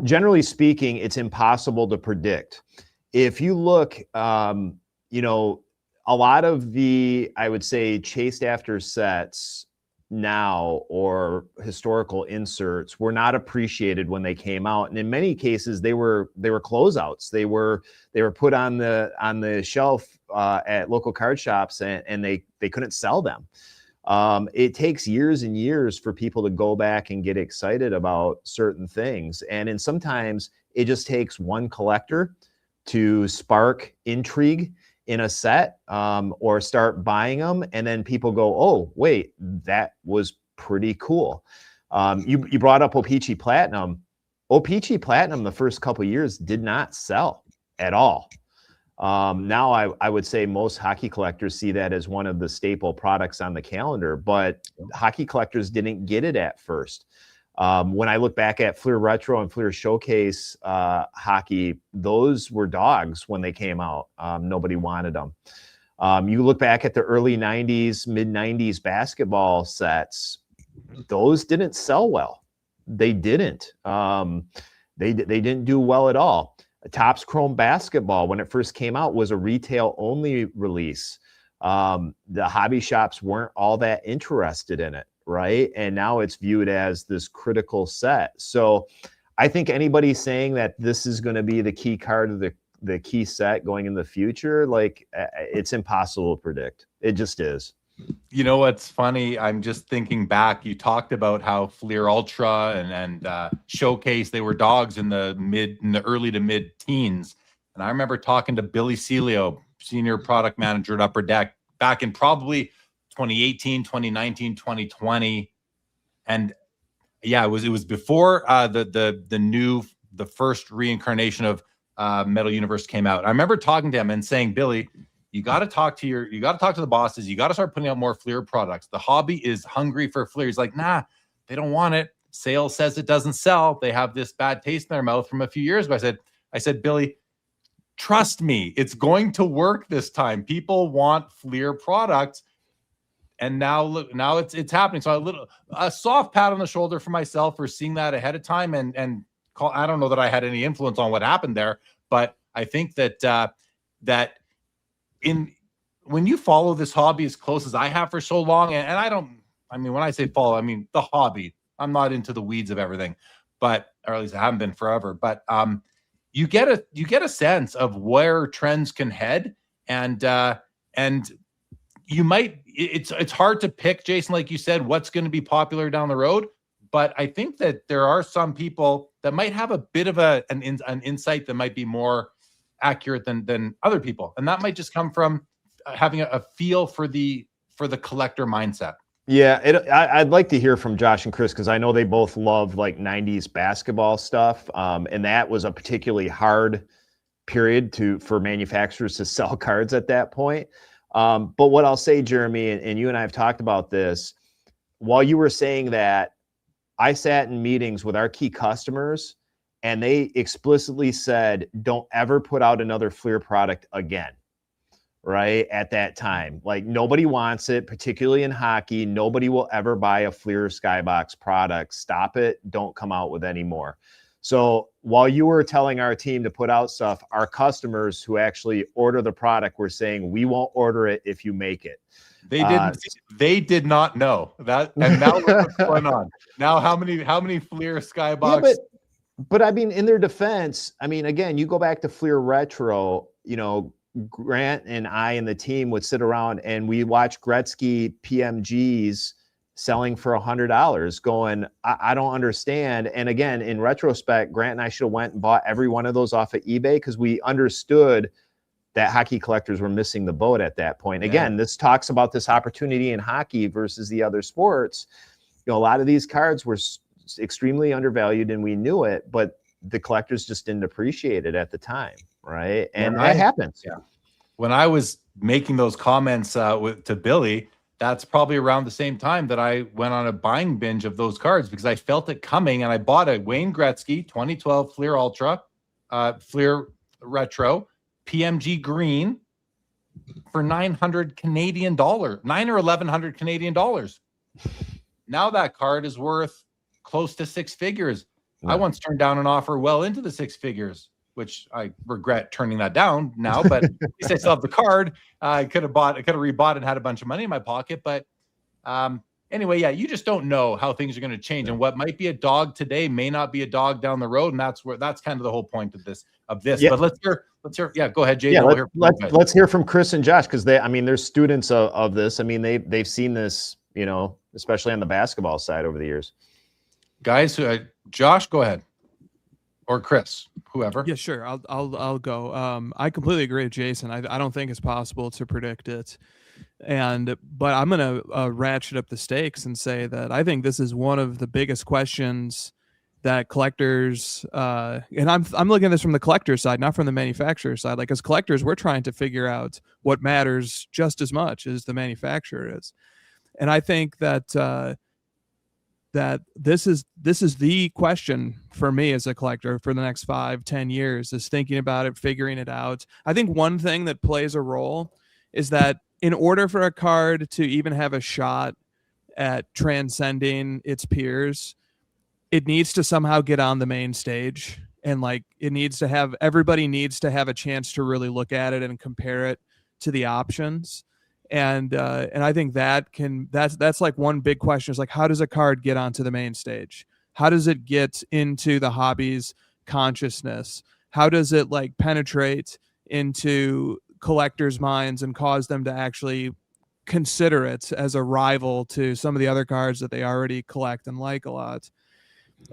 generally speaking, it's impossible to predict. If you look, you know, a lot of the, I would say, chased after sets now or historical inserts were not appreciated when they came out, and in many cases they were closeouts. They were put on the shelf at local card shops, and they couldn't sell them. It takes years and years for people to go back and get excited about certain things, and sometimes it just takes one collector to spark intrigue in a set, or start buying them, and then people go, oh wait, that was pretty cool. You brought up O-Pee-Chee Platinum. O-Pee-Chee Platinum the first couple of years did not sell at all. Now I would say most hockey collectors see that as one of the staple products on the calendar, but hockey collectors didn't get it at first. When I look back at Fleer Retro and Fleer Showcase hockey, those were dogs when they came out. Nobody wanted them. You look back at the early 90s, mid 90s basketball sets, those didn't sell well. They didn't. They didn't do well at all. Topps Chrome Basketball, when it first came out, was a retail only release. The hobby shops weren't all that interested in it, right? And now it's viewed as this critical set. So I think anybody saying that this is going to be the key card of the key set going in the future, like, it's impossible to predict. It just is. You know what's funny? I'm just thinking back. You talked about how Fleer Ultra and Showcase, they were dogs in the early to mid teens. And I remember talking to Billy Celio, senior product manager at Upper Deck, back in probably 2018, 2019, 2020. And yeah, it was before the first reincarnation of Metal Universe came out. I remember talking to him and saying, Billy, you got to talk to the bosses. You got to start putting out more Fleer products. The hobby is hungry for Fleer. He's like, nah, they don't want it. Sales says it doesn't sell. They have this bad taste in their mouth from a few years ago. I said, Billy, trust me, it's going to work this time. People want Fleer products. And now look, now it's happening. So a soft pat on the shoulder for myself for seeing that ahead of time and call. I don't know that I had any influence on what happened there, but I think that when you follow this hobby as close as I have for so long, and when I say follow, I mean the hobby. I'm not into the weeds of everything, or at least I haven't been forever. But you get a sense of where trends can head, and you might. It's hard to pick, Jason, like you said, what's going to be popular down the road. But I think that there are some people that might have a bit of an insight that might be more accurate than other people, and that might just come from having a feel for the collector mindset. Yeah, I'd like to hear from Josh and Chris, because I know they both love like 90s basketball stuff, and that was a particularly hard period for manufacturers to sell cards at that point. But what I'll say, Jeremy, and you and I have talked about this, while you were saying that, I sat in meetings with our key customers, and they explicitly said, don't ever put out another Fleer product again, right? At that time, like, nobody wants it, particularly in hockey. Nobody will ever buy a Fleer Skybox product. Stop it. Don't come out with any more. So while you were telling our team to put out stuff, our customers who actually order the product were saying, we won't order it if you make it. They did not know that. And now what's going on? Now, how many Fleer Skybox? Yeah, but I mean, in their defense, I mean, again, you go back to Fleer Retro, Grant and I and the team would sit around and we watch Gretzky PMGs selling for $100 going, I don't understand. And again, in retrospect, Grant and I should have went and bought every one of those off of eBay, because we understood that hockey collectors were missing the boat at that point. Again, this talks about this opportunity in hockey versus the other sports. A lot of these cards were extremely undervalued, and we knew it, but the collectors just didn't appreciate it at the time, right? And that happens. Yeah. When I was making those comments to Billy, that's probably around the same time that I went on a buying binge of those cards, because I felt it coming, and I bought a Wayne Gretzky 2012 Fleer Ultra, Fleer Retro, PMG Green for $900 Canadian, $900 or $1,100 Canadian. now that card is worth close to six figures. Yeah. I once turned down an offer well into the six figures, which I regret turning that down now, but at least I still have the card. I could have rebought and had a bunch of money in my pocket. But anyway, yeah, you just don't know how things are going to change, and what might be a dog today may not be a dog down the road. And that's kind of the whole point of this. Yeah. But let's hear. Yeah, go ahead, Jay. Yeah, let's hear from Chris and Josh, because they're students of this. I mean, they've seen this, especially on the basketball side over the years. Guys, Josh, go ahead, or Chris, whoever. Yeah, sure. I'll go. I completely agree with Jason. I don't think it's possible to predict it, but I'm gonna ratchet up the stakes and say that I think this is one of the biggest questions that collectors, and I'm looking at this from the collector side, not from the manufacturer side. Like, as collectors, we're trying to figure out what matters just as much as the manufacturer is, and I think that that this is the question for me as a collector for the next 5-10 years, is thinking about it, figuring it out. I think one thing that plays a role is that in order for a card to even have a shot at transcending its peers, it needs to somehow get on the main stage, and everybody needs to have a chance to really look at it and compare it to the options. And I think that's like one big question, is like, how does a card get onto the main stage? How does it get into the hobby's consciousness? How does it penetrate into collectors' minds and cause them to actually consider it as a rival to some of the other cards that they already collect and like a lot?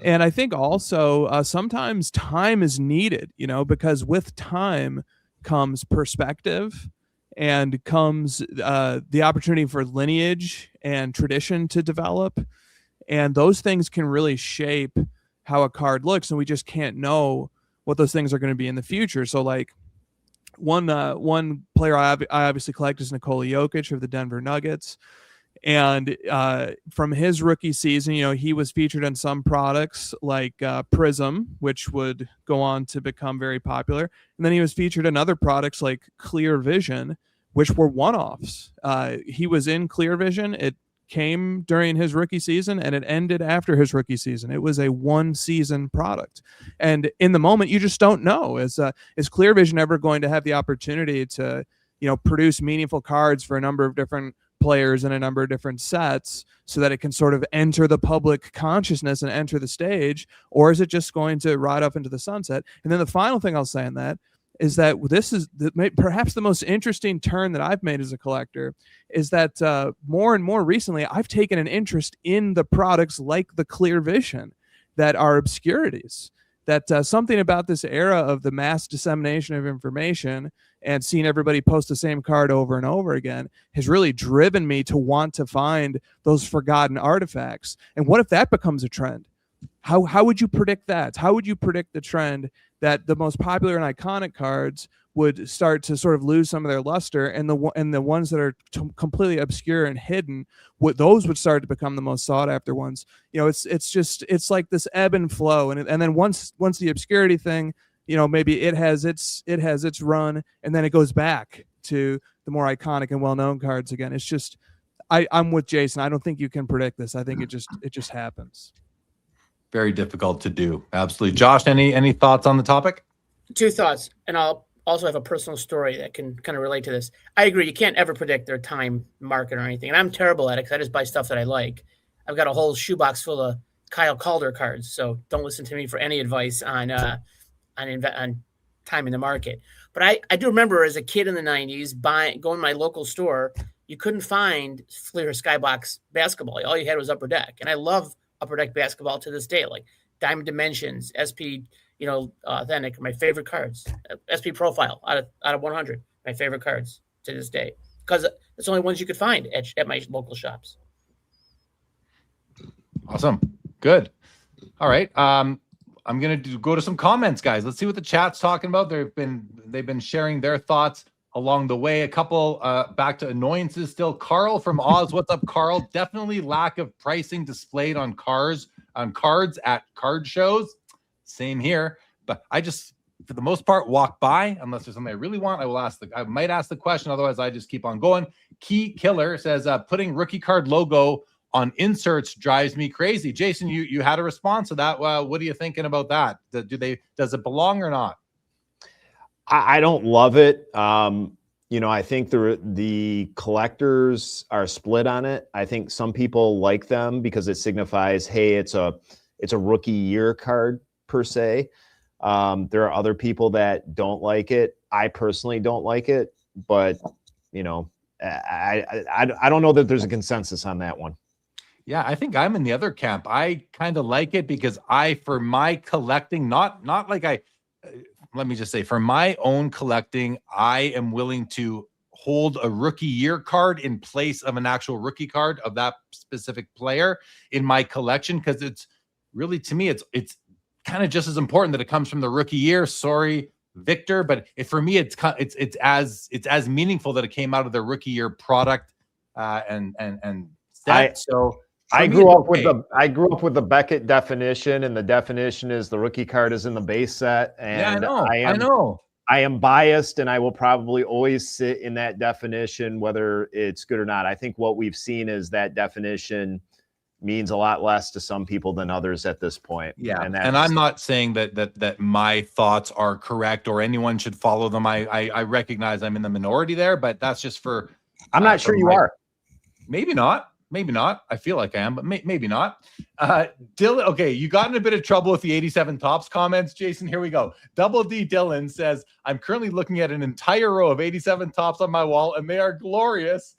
And I think also sometimes time is needed, because with time comes perspective, and comes the opportunity for lineage and tradition to develop. And those things can really shape how a card looks, and we just can't know what those things are going to be in the future. So one player I obviously collect is Nikola Jokic of the Denver Nuggets. And from his rookie season, he was featured in some products like Prism, which would go on to become very popular. And then he was featured in other products like Clear Vision, which were one-offs. He was in Clear Vision. It came during his rookie season, and it ended after his rookie season. It was a one-season product. And in the moment, you just don't know. Is Clear Vision ever going to have the opportunity to, produce meaningful cards for a number of different players in a number of different sets, so that it can sort of enter the public consciousness and enter the stage? Or is it just going to ride up into the sunset? And then the final thing I'll say on that is that this is perhaps the most interesting turn that I've made as a collector, is that more and more recently, I've taken an interest in the products like the Clear Vision that are obscurities. That something about this era of the mass dissemination of information and seeing everybody post the same card over and over again has really driven me to want to find those forgotten artifacts. And what if that becomes a trend? How would you predict that? How would you predict the trend that the most popular and iconic cards would start to sort of lose some of their luster, and the ones that are completely obscure and hidden, those would start to become the most sought after ones? It's like this ebb and flow, and then once the obscurity thing, maybe it has its run, and then it goes back to the more iconic and well-known cards again. It's just, I'm with Jason. I don't think you can predict this. I think it just happens. Very difficult to do. Absolutely. Josh, any thoughts on the topic? Two thoughts, and I'll also have a personal story that can kind of relate to this. I agree. You can't ever predict their time market or anything. And I'm terrible at it, because I just buy stuff that I like. I've got a whole shoebox full of Kyle Calder cards, so don't listen to me for any advice on time in the market. But I do remember as a kid in the 90s going to my local store, you couldn't find Fleer Skybox basketball. All you had was Upper Deck. And I love Upper Deck basketball to this day, like Diamond Dimensions, SP, Authentic, my favorite cards. SP Profile out of 100, my favorite cards to this day, because it's the only ones you could find at my local shops. Awesome. Good. All right. I'm going to go to some comments, guys. Let's see what the chat's talking about. They've been sharing their thoughts along the way. A couple back to annoyances still. Carl from Oz. What's up, Carl? Definitely lack of pricing displayed on cards at card shows. Same here. But I just, for the most part, walk by. Unless there's something I really want, I might ask the question. Otherwise, I just keep on going. Key Killer says, putting rookie card logo on inserts drives me crazy. Jason, you had a response to that. What are you thinking about that? Does it belong or not? I don't love it. I think the collectors are split on it. I think some people like them because it signifies, hey, it's a rookie year card per se. There are other people that don't like it. I personally don't like it, but I don't know that there's a consensus on that one. Yeah, I think I'm in the other camp. I kind of like it because for my collecting, not like let me just say, for my own collecting, I am willing to hold a rookie year card in place of an actual rookie card of that specific player in my collection, because it's really, to me, it's kind of just as important that it comes from the rookie year. Sorry, Victor, but for me, it's as meaningful that it came out of the rookie year product and set. I grew up with the Beckett definition, and the definition is the rookie card is in the base set. And I know. I am biased, and I will probably always sit in that definition, whether it's good or not. I think what we've seen is that definition means a lot less to some people than others at this point. Yeah, and I'm not saying that my thoughts are correct or anyone should follow them. I recognize I'm in the minority there, but that's just for. I'm not sure you are. Maybe not. Maybe not. I feel like I am, but maybe not. Dylan, okay, you got in a bit of trouble with the 87 Topps comments, Jason. Here we go. Double D Dylan says, I'm currently looking at an entire row of 87 Topps on my wall, and they are glorious.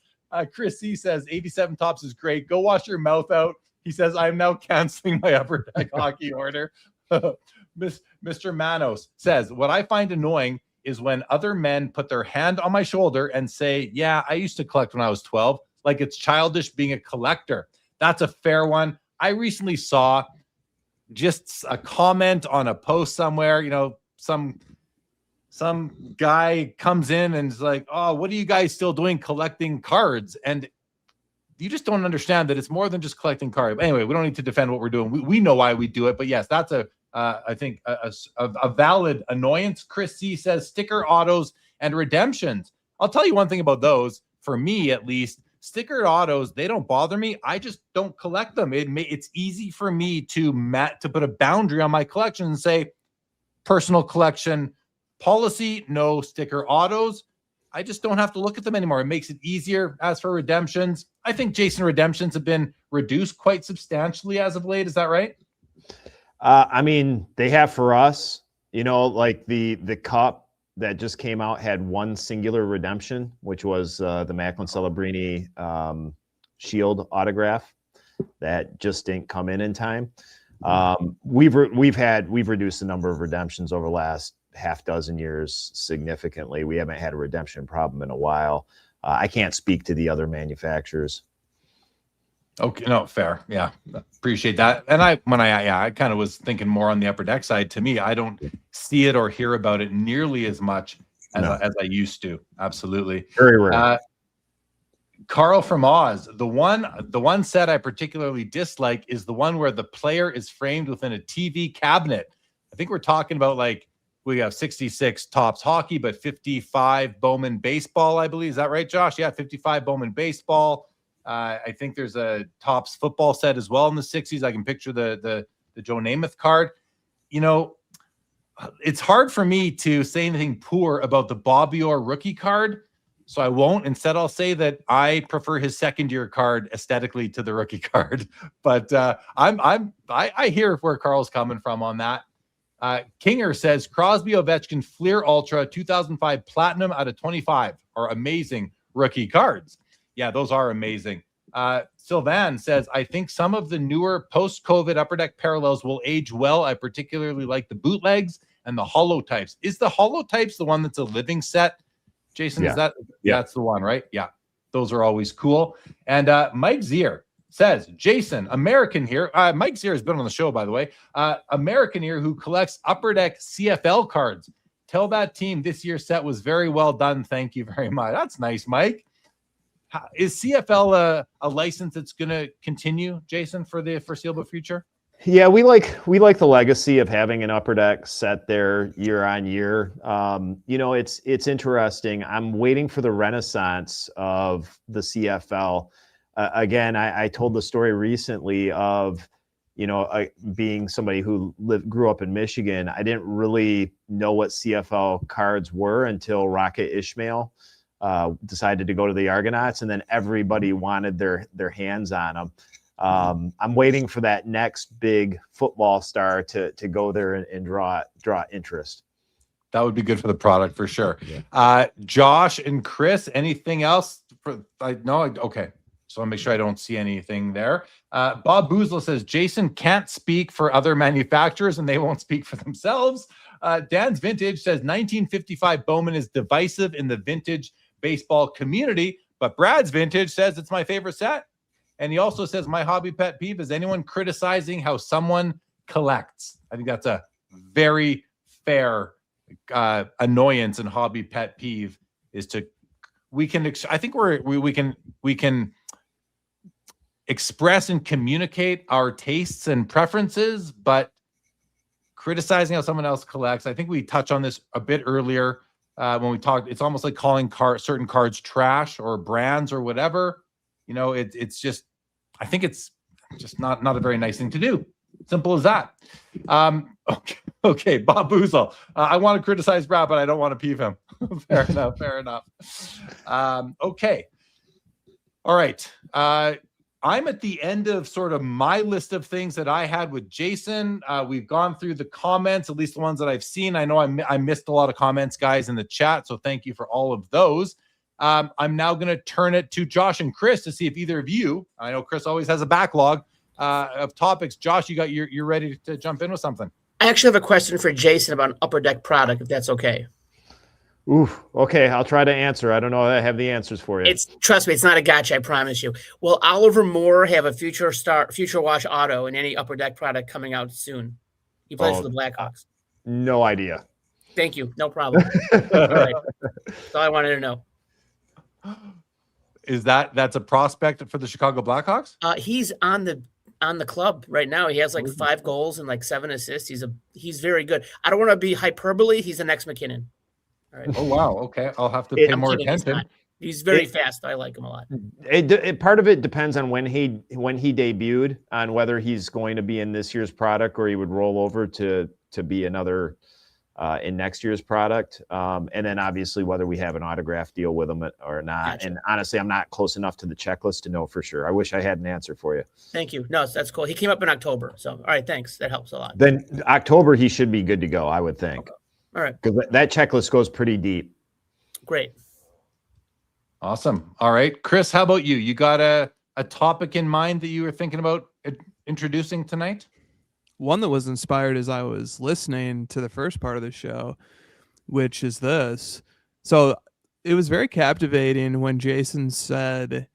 Chris C says, 87 Topps is great. Go wash your mouth out. He says, I'm now canceling my Upper Deck hockey order. Mr. Manos says, what I find annoying is when other men put their hand on my shoulder and say, yeah, I used to collect when I was 12. Like it's childish being a collector. That's a fair one. I recently saw just a comment on a post somewhere, some guy comes in and is like, oh, what are you guys still doing collecting cards? And you just don't understand that it's more than just collecting cards. Anyway, we don't need to defend what we're doing. We know why we do it. But yes, that's I think a valid annoyance. Chris C says sticker autos and redemptions. I'll tell you one thing about those. For me, at least, sticker autos, they don't bother me. I just don't collect them. It's easy for me to put a boundary on my collection and say, personal collection policy, no sticker autos. I just don't have to look at them anymore. It makes it easier. As for redemptions, I think, Jason, redemptions have been reduced quite substantially as of late. Is that right? I mean, they have for us, like the cup that just came out had one singular redemption, which was the Macklin Celebrini Shield autograph that just didn't come in time. We've reduced the number of redemptions over the last half dozen years significantly. We haven't had a redemption problem in a while. I can't speak to the other manufacturers. Okay, no, fair. Yeah, appreciate that. And I kind of was thinking more on the Upper Deck side. To me, I don't see it or hear about it nearly as much as I used to. Absolutely. Very rare. Carl from Oz, the one set I particularly dislike is the one where the player is framed within a TV cabinet. I think we're talking about, like, we have 66 Topps hockey, but 55 Bowman baseball, I believe. Is that right, Josh? Yeah, 55 Bowman baseball. I think there's a Topps football set as well in the 60s. I can picture the Joe Namath card. It's hard for me to say anything poor about the Bobby Orr rookie card, so I won't. Instead, I'll say that I prefer his second-year card aesthetically to the rookie card. But I hear where Carl's coming from on that. Kinger says Crosby Ovechkin Fleer Ultra 2005 Platinum out of 25 are amazing rookie cards. Yeah, those are amazing. Sylvan says, I think some of the newer post-COVID Upper Deck parallels will age well. I particularly like the bootlegs and the holotypes. Is the holotypes the one that's a living set? Jason, yeah. Is that? Yeah, that's the one, right? Yeah, those are always cool. And Mike Zier says, Jason, American here. Mike Zier has been on the show, by the way. American here who collects Upper Deck CFL cards. Tell that team this year's set was very well done. Thank you very much. That's nice, Mike. Is CFL a license that's going to continue, Jason, for the foreseeable future? Yeah, we like the legacy of having an Upper Deck set there year on year. It's interesting. I'm waiting for the renaissance of the CFL. again, I told the story recently of, being somebody who grew up in Michigan. I didn't really know what CFL cards were until Rocket Ishmael decided to go to the Argonauts, and then everybody wanted their hands on them. I'm waiting for that next big football star to go there and draw interest. That would be good for the product for sure. Yeah. Josh and Chris, anything else? Okay. So I'll make sure I don't see anything there. Bob Boozle says Jason can't speak for other manufacturers and they won't speak for themselves. Dan's Vintage says 1955 Bowman is divisive in the vintage baseball community, but Brad's Vintage says it's my favorite set. And he also says my hobby pet peeve is anyone criticizing how someone collects. I think that's a very fair annoyance and hobby pet peeve is to we can express and communicate our tastes and preferences, but criticizing how someone else collects, I think we touched on this a bit earlier when we talked. It's almost like calling certain cards trash or brands or whatever. It's just, I think it's just not a very nice thing to do. Simple as that. Okay, Bob Boozle. I want to criticize Brad, but I don't want to peeve him. Fair enough. Okay. All right. I'm at the end of sort of my list of things that I had with Jason. We've gone through the comments, at least the ones that I've seen. I know I missed a lot of comments, guys, in the chat, so thank you for all of those. I'm now going to turn it to Josh and Chris to see if either of you, I know Chris always has a backlog of topics. Josh, you're ready to jump in with something. I actually have a question for Jason about an Upper Deck product, if that's okay. Oof. Okay, I'll try to answer. I don't know if I have the answers for you. Trust me, it's not a gotcha, I promise you. Will Oliver Moore have a future wash auto in any Upper Deck product coming out soon? He plays for the Blackhawks. No idea. Thank you. No problem. All right. That's all I wanted to know. Is that's a prospect for the Chicago Blackhawks? He's on the club right now. He has like 5 goals and like 7 assists. He's very good. I don't want to be hyperbole. He's the next McKinnon. All right. Oh wow. Okay, I'll have to pay more attention. He's very fast. I like him a lot. Part of it depends on when he debuted, on whether he's going to be in this year's product or he would roll over to be another in next year's product. And then obviously whether we have an autograph deal with him or not. Gotcha. And honestly, I'm not close enough to the checklist to know for sure. I wish I had an answer for you. Thank you. No, that's cool. He came up in October. So, all right, thanks. That helps a lot. Then October, he should be good to go, I would think. Okay. All right. Because that checklist goes pretty deep. Great. Awesome. All right. Chris, how about you? You got a topic in mind that you were thinking about introducing tonight? One that was inspired as I was listening to the first part of the show, which is this. So it was very captivating when Jason said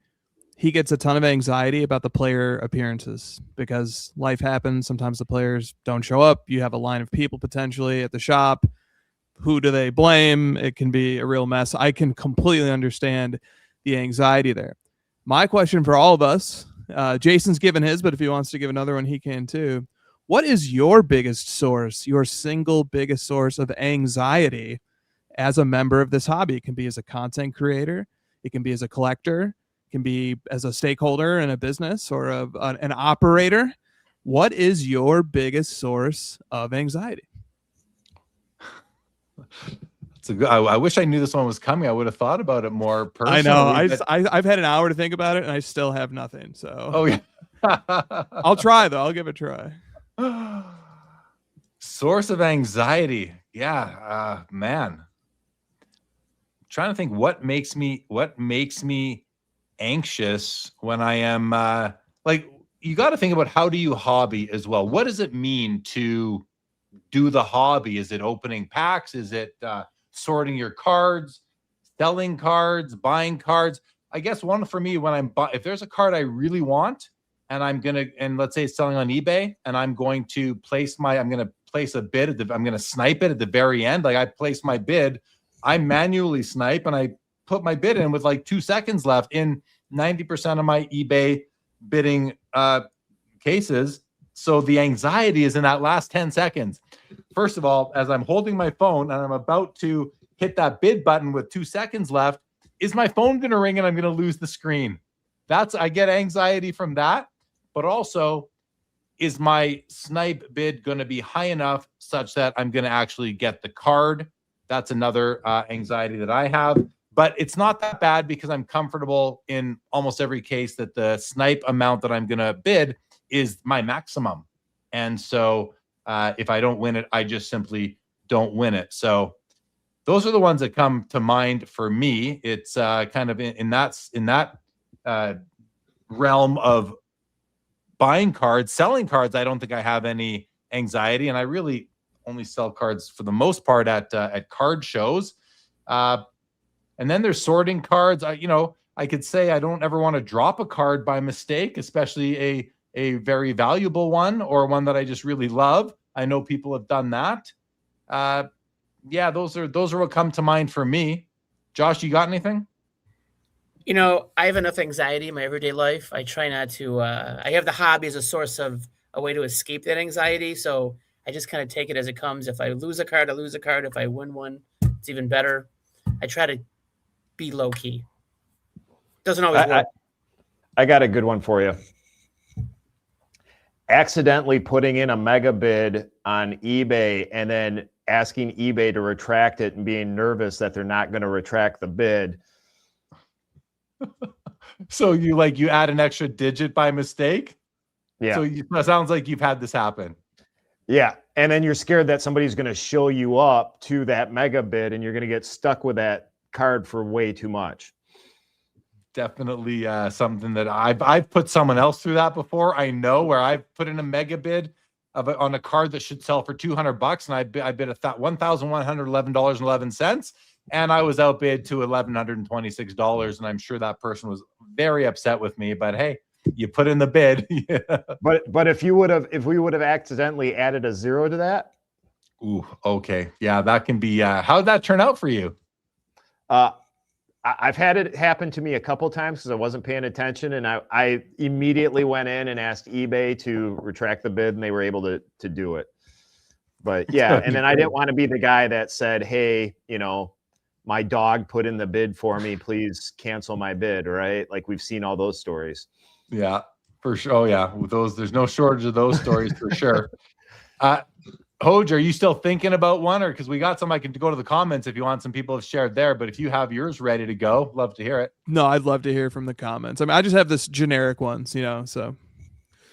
he gets a ton of anxiety about the player appearances because life happens. Sometimes the players don't show up. You have a line of people potentially at the shop. Who do they blame? It can be a real mess. I can completely understand the anxiety there. My question for all of us, Jason's given his, but if he wants to give another one, he can too. What is your biggest source, your single biggest source of anxiety as a member of this hobby? It can be as a content creator. It can be as a collector. It can be as a stakeholder in a business or an operator. What is your biggest source of anxiety? I wish I knew this one was coming. I would have thought about it more personally. I know. I've had an hour to think about it, and I still have nothing. So, oh yeah, I'll try though. I'll give it a try. Source of anxiety. Yeah, man. I'm trying to think what makes me anxious when I am like, you got to think about how do you hobby as well. What does it mean to do the hobby? Is it opening packs? Is it sorting your cards, selling cards, buying cards? I guess one for me, when if there's a card I really want and let's say it's selling on eBay and I'm going to place a bid I'm going to snipe it at the very end. Like I place my bid, I manually snipe and I put my bid in with like 2 seconds left in 90% of my eBay bidding cases. So the anxiety is in that last 10 seconds. First of all, as I'm holding my phone and I'm about to hit that bid button with 2 seconds left, is my phone going to ring and I'm going to lose the screen? I get anxiety from that, but also, is my snipe bid going to be high enough such that I'm going to actually get the card? That's another anxiety that I have, but it's not that bad because I'm comfortable in almost every case that the snipe amount that I'm going to bid is my maximum. And so if I don't win it, I just simply don't win it. So those are the ones that come to mind for me. It's kind of in that realm of buying cards. Selling cards, I don't think I have any anxiety, and I really only sell cards for the most part at card shows. And then there's sorting cards. I could say I don't ever want to drop a card by mistake, especially a very valuable one or one that I just really love. I know people have done that. Yeah, those are what come to mind for me. Josh, you got anything? I have enough anxiety in my everyday life. I try not to. I have the hobby as a source of a way to escape that anxiety. So I just kind of take it as it comes. If I lose a card, I lose a card. If I win one, it's even better. I try to be low key. Doesn't always work. I got a good one for you. Accidentally putting in a mega bid on eBay and then asking eBay to retract it and being nervous that they're not going to retract the bid. So you add an extra digit by mistake? Yeah. So it sounds like you've had this happen. Yeah. And then you're scared that somebody's going to show you up to that mega bid and you're going to get stuck with that card for way too much. Definitely something that I've put someone else through that before. I know where I've put in a mega bid on a card that should sell for $200, and I bid $1,111.11, and I was outbid to $1,126, and I'm sure that person was very upset with me. But hey, you put in the bid. Yeah. But if we would have accidentally added a zero to that. Ooh, okay, yeah, that can be. How'd that turn out for you? I've had it happen to me a couple times because I wasn't paying attention, and I immediately went in and asked eBay to retract the bid, and they were able to do it. But yeah, and then I didn't want to be the guy that said, "Hey, my dog put in the bid for me. Please cancel my bid." Right? Like we've seen all those stories. Yeah, for sure. Oh yeah, with those, there's no shortage of those stories for sure. Hoj, are you still thinking about one? Or because we got some, I can go to the comments if you want. Some people have shared there, but if you have yours ready to go, love to hear it. No, I'd love to hear from the comments. I mean, I just have this generic ones, so.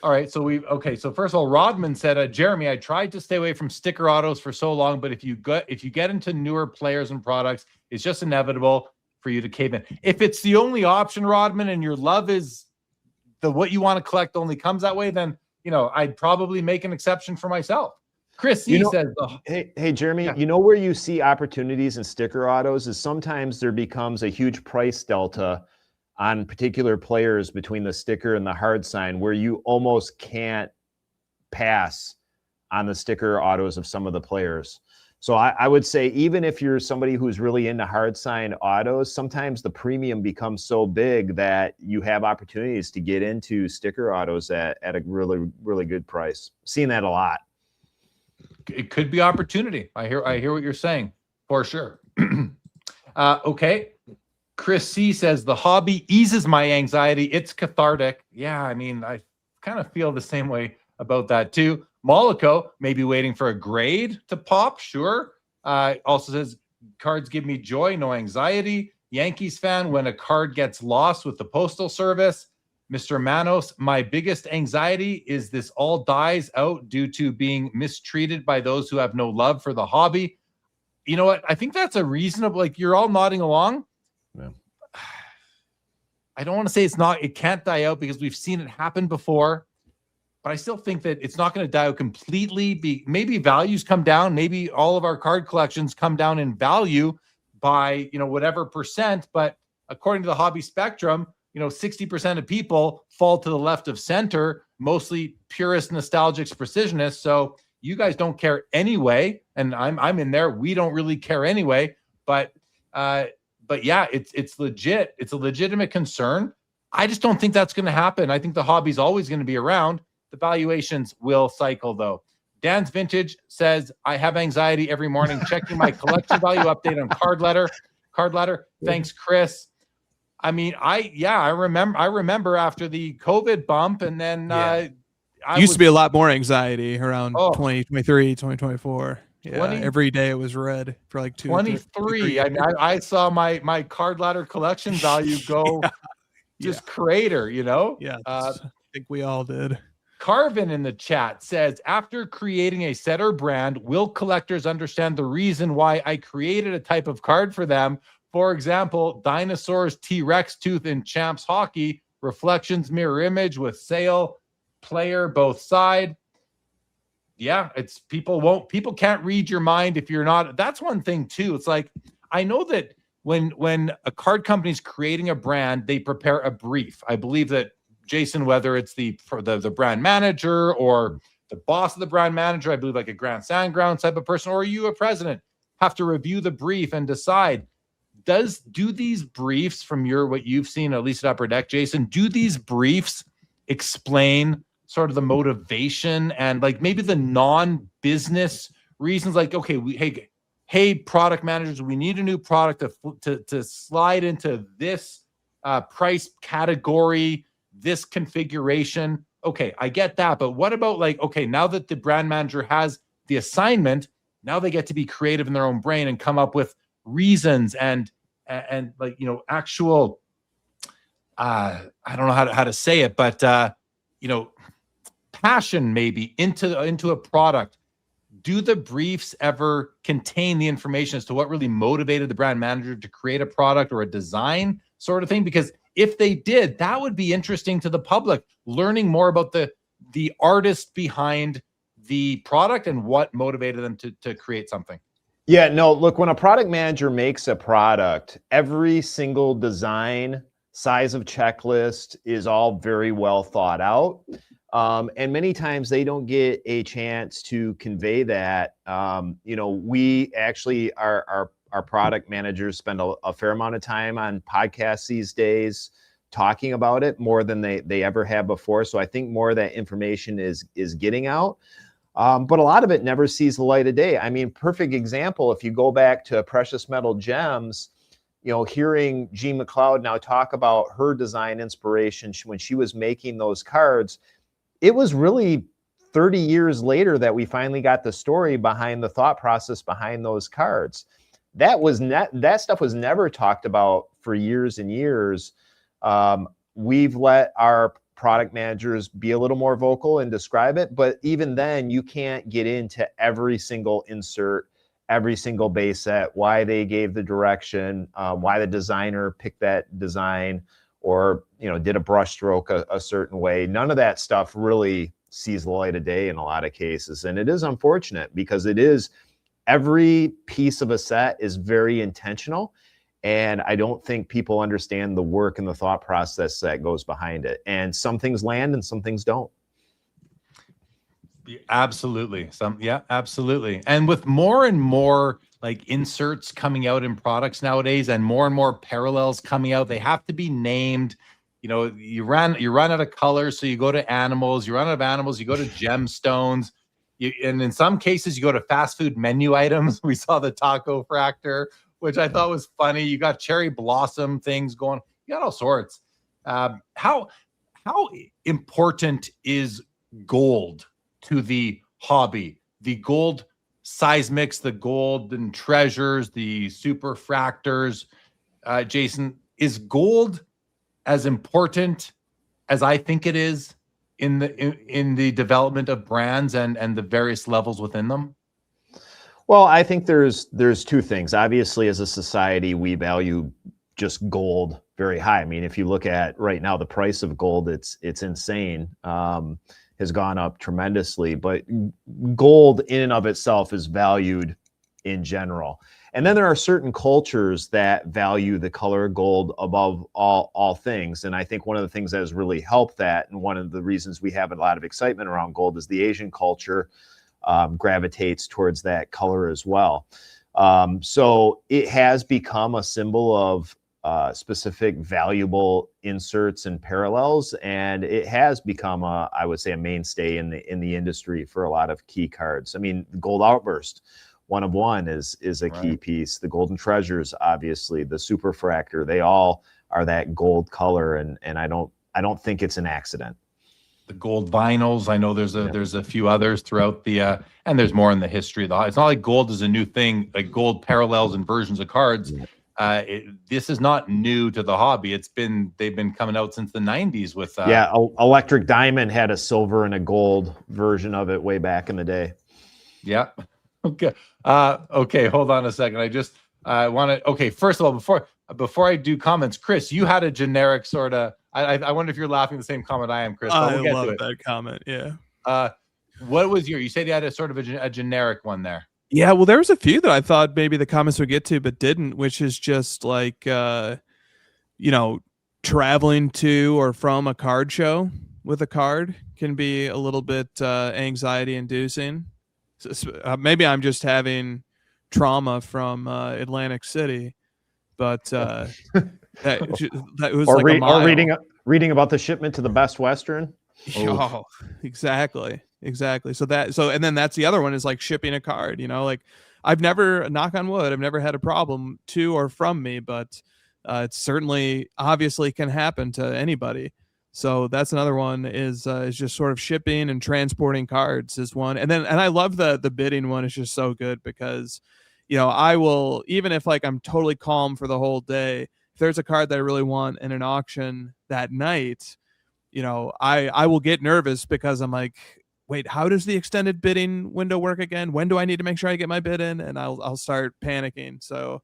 All right. So so first of all, Rodman said, Jeremy, I tried to stay away from sticker autos for so long, but if you get into newer players and products, it's just inevitable for you to cave in. If it's the only option, Rodman, and your love is what you want to collect only comes that way, then, I'd probably make an exception for myself. Chris C says, hey, Jeremy, yeah. Where you see opportunities in sticker autos is sometimes there becomes a huge price delta on particular players between the sticker and the hard sign where you almost can't pass on the sticker autos of some of the players. So I would say, even if you're somebody who's really into hard sign autos, sometimes the premium becomes so big that you have opportunities to get into sticker autos at a really, really good price. Seen that a lot. It could be opportunity. I hear what you're saying for sure. Okay. Chris C says, the hobby eases my anxiety. It's cathartic. Yeah. I mean, I kind of feel the same way about that too. Molico may be waiting for a grade to pop. Sure. Also says, cards give me joy, no anxiety. Yankees fan, when a card gets lost with the postal service. Mr. Manos, my biggest anxiety is this all dies out due to being mistreated by those who have no love for the hobby. You know what? I think that's a reasonable, you're all nodding along. Yeah. I don't want to say it can't die out because we've seen it happen before, but I still think that it's not going to die out completely. Maybe values come down. Maybe all of our card collections come down in value by, whatever percent. But according to the hobby spectrum, 60% of people fall to the left of center, mostly purist, nostalgic precisionists. So you guys don't care anyway. And I'm in there. We don't really care anyway, but yeah, it's legit. It's a legitimate concern. I just don't think that's going to happen. I think the hobby's always going to be around. The valuations will cycle though. Dan's Vintage says, I have anxiety every morning checking my collection value update on card ladder. Thanks, Chris. I mean, I remember after the COVID bump, and then used to be a lot more anxiety around Oh. 2023, 2024. Yeah, 20 every day it was red for like 23. I mean, I saw my card ladder collection value go just crater, you know? Yeah, I think we all did. Carvin in the chat says, after creating a set or brand, will collectors understand the reason why I created a type of card for them? For example, dinosaurs, T-Rex tooth in Champs Hockey, reflections, mirror image with sale, player, both side. Yeah, it's people can't read your mind if you're not. That's one thing too. It's like, I know that when a card company is creating a brand, they prepare a brief. I believe that Jason, whether it's the brand manager or the boss of the brand manager, I believe like a Grand Sandground type of person, or you, a president, have to review the brief and decide, do these briefs from what you've seen, at least at Upper Deck, Jason, do these briefs explain sort of the motivation and like maybe the non-business reasons? Like, okay, hey, product managers, we need a new product to slide into this price category, this configuration. Okay, I get that. But what about like, okay, now that the brand manager has the assignment, now they get to be creative in their own brain and come up with reasons and like, you know, actual, I don't know how to say it, but, you know, passion maybe into a product. Do the briefs ever contain the information as to what really motivated the brand manager to create a product or a design sort of thing? Because if they did, that would be interesting to the public, learning more about the artist behind the product and what motivated them to create something. Yeah, no, look, when a product manager makes a product, every single design, size of checklist is all very well thought out. And many times they don't get a chance to convey that. You know, we actually, our product managers spend a fair amount of time on podcasts these days talking about it more than they ever have before. So I think more of that information is getting out. But a lot of it never sees the light of day. I mean, perfect example, if you go back to Precious Metal Gems, you know, hearing Jean McLeod now talk about her design inspiration when she was making those cards, it was really 30 years later that we finally got the story behind the thought process behind those cards. That stuff was never talked about for years and years. We've let our product managers be a little more vocal and describe it, but even then you can't get into every single insert, every single base set, why they gave the direction, why the designer picked that design, or, you know, did a brush stroke a certain way. None of that stuff really sees the light of day in a lot of cases. And it is unfortunate because every piece of a set is very intentional. And I don't think people understand the work and the thought process that goes behind it. And some things land and some things don't. Absolutely. Absolutely. And with more and more like inserts coming out in products nowadays and more parallels coming out, they have to be named. You know, you run out of colors, so you go to animals. You run out of animals, you go to gemstones. And in some cases, you go to fast food menu items. We saw the taco fractor, which I thought was funny. You got cherry blossom things going. You got all sorts. How important is gold to the hobby? The gold seismics, the golden treasures, the super fractors. Jason, is gold as important as I think it is in the development of brands and the various levels within them? Well, I think there's two things. Obviously, as a society, we value just gold very high. I mean, if you look at right now, the price of gold, it's insane. Has gone up tremendously, but gold in and of itself is valued in general. And then there are certain cultures that value the color of gold above all things. And I think one of the things that has really helped that, and one of the reasons we have a lot of excitement around gold, is the Asian culture gravitates towards that color as well. So it has become a symbol of specific valuable inserts and parallels, and it has become I would say a mainstay in the industry for a lot of key cards. I mean, Gold Outburst, 1 of 1 is a key piece. The Golden Treasures, obviously, the Super Fractor, they all are that gold color, and I don't think it's an accident. The gold vinyls. I know there's a few others throughout the and there's more in the history of the. It's not like gold is a new thing. Like gold parallels and versions of cards. This is not new to the hobby. They've been coming out since the 90s with Electric Diamond had a silver and a gold version of it way back in the day. Yeah. Okay. Okay. Hold on a second. I just want to. Okay. First of all, before I do comments, Chris, you had a generic sort of. I wonder if you're laughing at the same comment I am, Chris. I love that comment. Yeah. What was you said you had a sort of a generic one there. Yeah, well, there was a few that I thought maybe the comments would get to, but didn't, which is just like, traveling to or from a card show with a card can be a little bit anxiety inducing. So, maybe I'm just having trauma from Atlantic City, but that was or, like a mile. Or reading about the shipment to the Best Western. Oh, exactly. And then that's the other one is like shipping a card, like I've never, knock on wood, I've never had a problem to or from me, but it certainly obviously can happen to anybody. So that's another one is just sort of shipping and transporting cards is one. And I love the bidding one is just so good because, I will, even if like I'm totally calm for the whole day, if there's a card that I really want in an auction that night, I will get nervous because I'm like, wait, how does the extended bidding window work again? When do I need to make sure I get my bid in? And I'll start panicking. So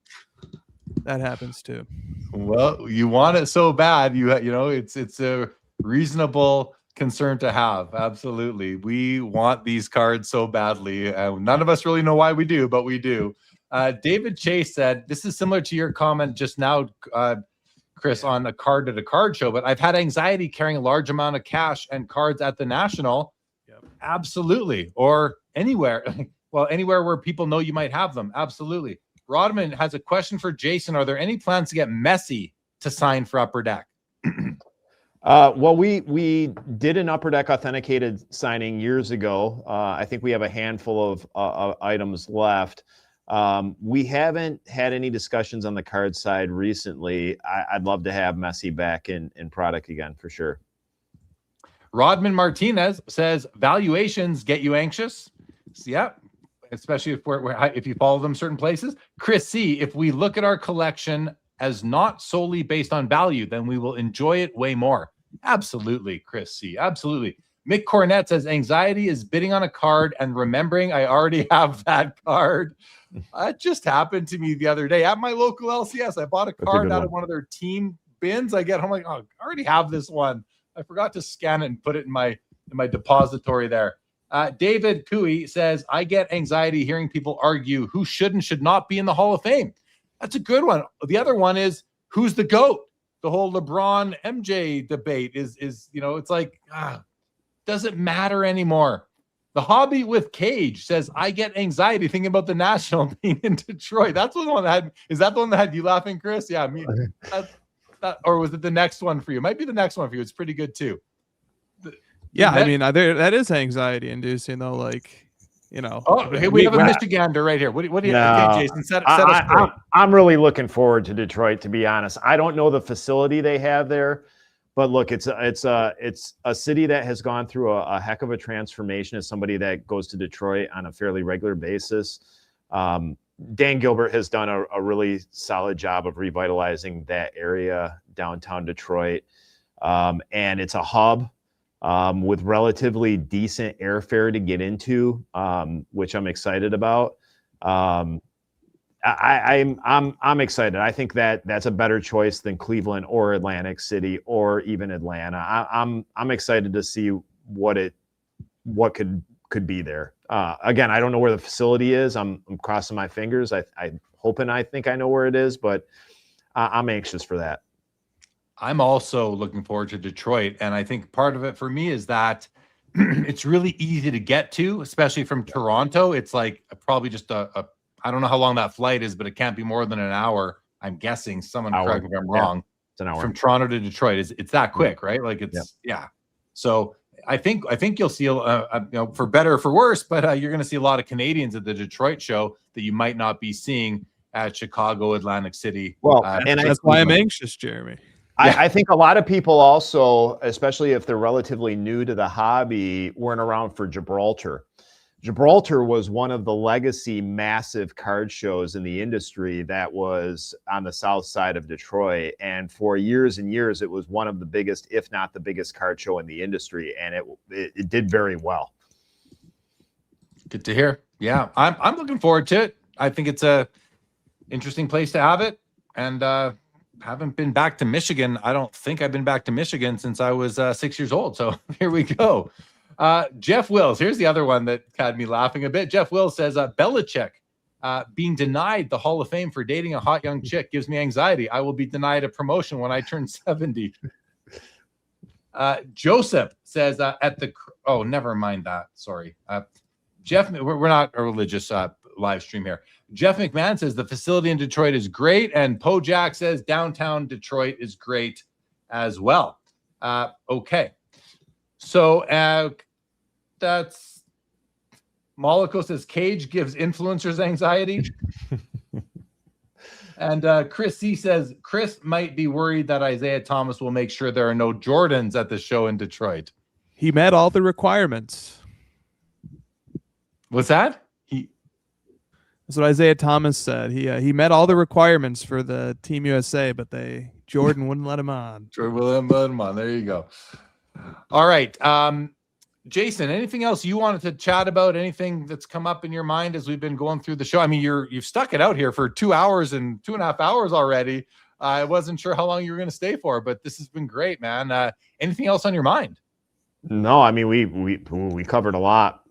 that happens too. Well, you want it so bad, it's a reasonable concern to have. Absolutely. We want these cards so badly. None of us really know why we do, but we do. David Chase said, this is similar to your comment just now, Chris, on a card at a card show, but I've had anxiety carrying a large amount of cash and cards at the National. Yep. Absolutely. Or anywhere. Well, anywhere where people know you might have them. Absolutely. Rodman has a question for Jason. Are there any plans to get Messi to sign for Upper Deck? Well, we did an Upper Deck authenticated signing years ago. I think we have a handful of items left. We haven't had any discussions on the card side recently. I'd love to have Messi back in product again for sure. Rodman Martinez says valuations get you anxious. So, yeah, especially if you follow them certain places. Chris C, if we look at our collection as not solely based on value, then we will enjoy it way more. Absolutely, Chris C. Absolutely. Mick Cornett says anxiety is bidding on a card and remembering I already have that card. It just happened to me the other day at my local LCS. I bought a card out of one of their team bins. I get home like, oh, I already have this one. I forgot to scan it and put it in my depository there. David Cooey says, I get anxiety hearing people argue who should and should not be in the Hall of Fame. That's a good one. The other one is, who's the GOAT? The whole LeBron MJ debate is it's like, doesn't matter anymore. The Hobby with Cage says, I get anxiety thinking about the National being in Detroit. That's the one that had, is that the one that had you laughing, Chris? Yeah, me. Or was it the next one for you? Might be the next one for you. It's pretty good too. That is anxiety inducing though. Like, Oh, hey, we have a Michigander right here. What do you okay, Jason? Set us straight. I'm really looking forward to Detroit, to be honest. I don't know the facility they have there, but look, it's a city that has gone through a heck of a transformation as somebody that goes to Detroit on a fairly regular basis. Dan Gilbert has done a really solid job of revitalizing that area, downtown Detroit. And it's a hub with relatively decent airfare to get into, which I'm excited about. I'm excited. I think that's a better choice than Cleveland or Atlantic City or even Atlanta. I'm excited to see what could be there. Again, I don't know where the facility is. I'm crossing my fingers. I think I know where it is, but I'm anxious for that. I'm also looking forward to Detroit. And I think part of it for me is that it's really easy to get to, especially from Toronto. It's like probably just I don't know how long that flight is, but it can't be more than an hour. I'm guessing. Someone correct me if I'm wrong. It's an hour. From Toronto to Detroit. It's that quick, right? Like yeah. So I think you'll see, for better or for worse, but you're going to see a lot of Canadians at the Detroit show that you might not be seeing at Chicago, Atlantic City. Well, and that's why I'm anxious, Jeremy. I think a lot of people also, especially if they're relatively new to the hobby, weren't around for Gibraltar. Gibraltar was one of the legacy massive card shows in the industry that was on the south side of Detroit. And for years and years, it was one of the biggest, if not the biggest card show in the industry. And it did very well. Good to hear. Yeah, I'm looking forward to it. I think it's a interesting place to have it. And haven't been back to Michigan. I don't think I've been back to Michigan since I was 6 years old. So here we go. Jeff Wills, here's the other one that had me laughing a bit. Jeff Wills says, Belichick being denied the Hall of Fame for dating a hot young chick gives me anxiety. I will be denied a promotion when I turn 70. Joseph says oh, never mind that. Sorry. Jeff, we're not a religious live stream here. Jeff McMahon says the facility in Detroit is great. And Poe Jack says downtown Detroit is great as well. Okay. So that's Mollico says Cage gives influencers anxiety. And Chris C says Chris might be worried that Isaiah Thomas will make sure there are no Jordans at the show in Detroit. He met all the requirements. What's that? That's what Isaiah Thomas said. He met all the requirements for the Team USA, but Jordan wouldn't let him on. Jordan wouldn't let him on. There you go. All right. Jason, anything else you wanted to chat about? Anything that's come up in your mind as we've been going through the show? I mean, you've stuck it out here for 2 hours and 2.5 hours already. I wasn't sure how long you were going to stay for, but this has been great, man. Anything else on your mind? No, I mean, we covered a lot.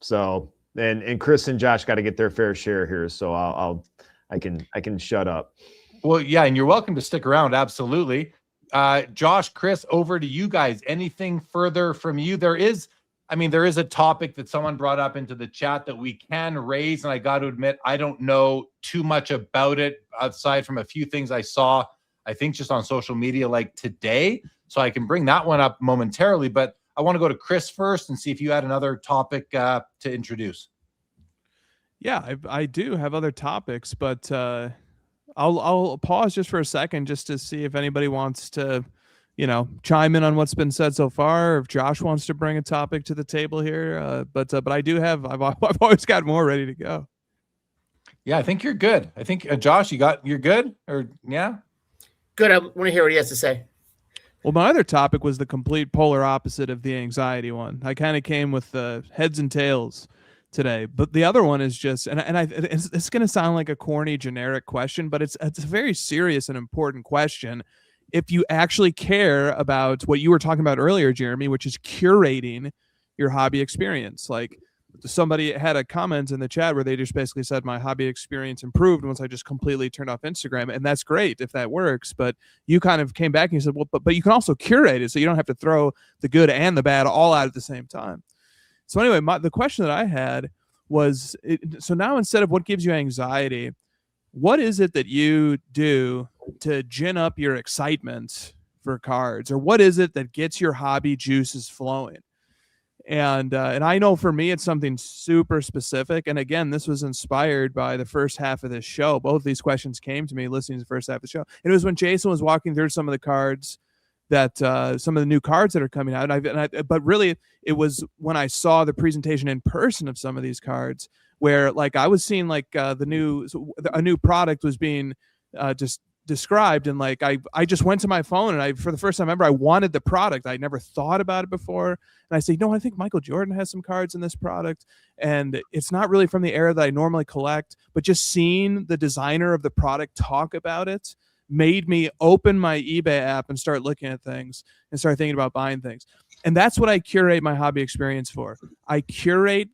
So, and Chris and Josh got to get their fair share here. So I can shut up. Well, yeah, and you're welcome to stick around. Absolutely. Josh, Chris, over to you guys. Anything further from you? There is a topic that someone brought up into the chat that we can raise. And I got to admit, I don't know too much about it aside from a few things I saw, I think just on social media like today. So I can bring that one up momentarily, but I want to go to Chris first and see if you had another topic to introduce. Yeah, I do have other topics, but I'll pause just for a second just to see if anybody wants to, chime in on what's been said so far, or if Josh wants to bring a topic to the table here. But I do have, I've always got more ready to go. Yeah, I think you're good. I think Josh, you're good, or yeah? Good. I want to hear what he has to say. Well, my other topic was the complete polar opposite of the anxiety one. I kind of came with the heads and tails today, but the other one is just, it's going to sound like a corny, generic question, but it's a very serious and important question. If you actually care about what you were talking about earlier, Jeremy, which is curating your hobby experience. Like somebody had a comment in the chat where they just basically said my hobby experience improved once I just completely turned off Instagram. And that's great if that works. But you kind of came back and you said, well, but you can also curate it. So you don't have to throw the good and the bad all out at the same time. So anyway, the question that I had was, so now instead of what gives you anxiety, what is it that you do to gin up your excitement for cards? Or what is it that gets your hobby juices flowing? And I know for me, it's something super specific. And again, this was inspired by the first half of this show. Both of these questions came to me listening to the first half of the show. And it was when Jason was walking through some of the cards that some of the new cards that are coming out. But really, it was when I saw the presentation in person of some of these cards where like I was seeing like a new product was being just described, and like I just went to my phone and for the first time ever I wanted the product. I never thought about it before, and I say, no, I think Michael Jordan has some cards in this product, and it's not really from the era that I normally collect, but just seeing the designer of the product talk about it made me open my eBay app and start looking at things and start thinking about buying things. And that's what I curate my hobby experience for. I curate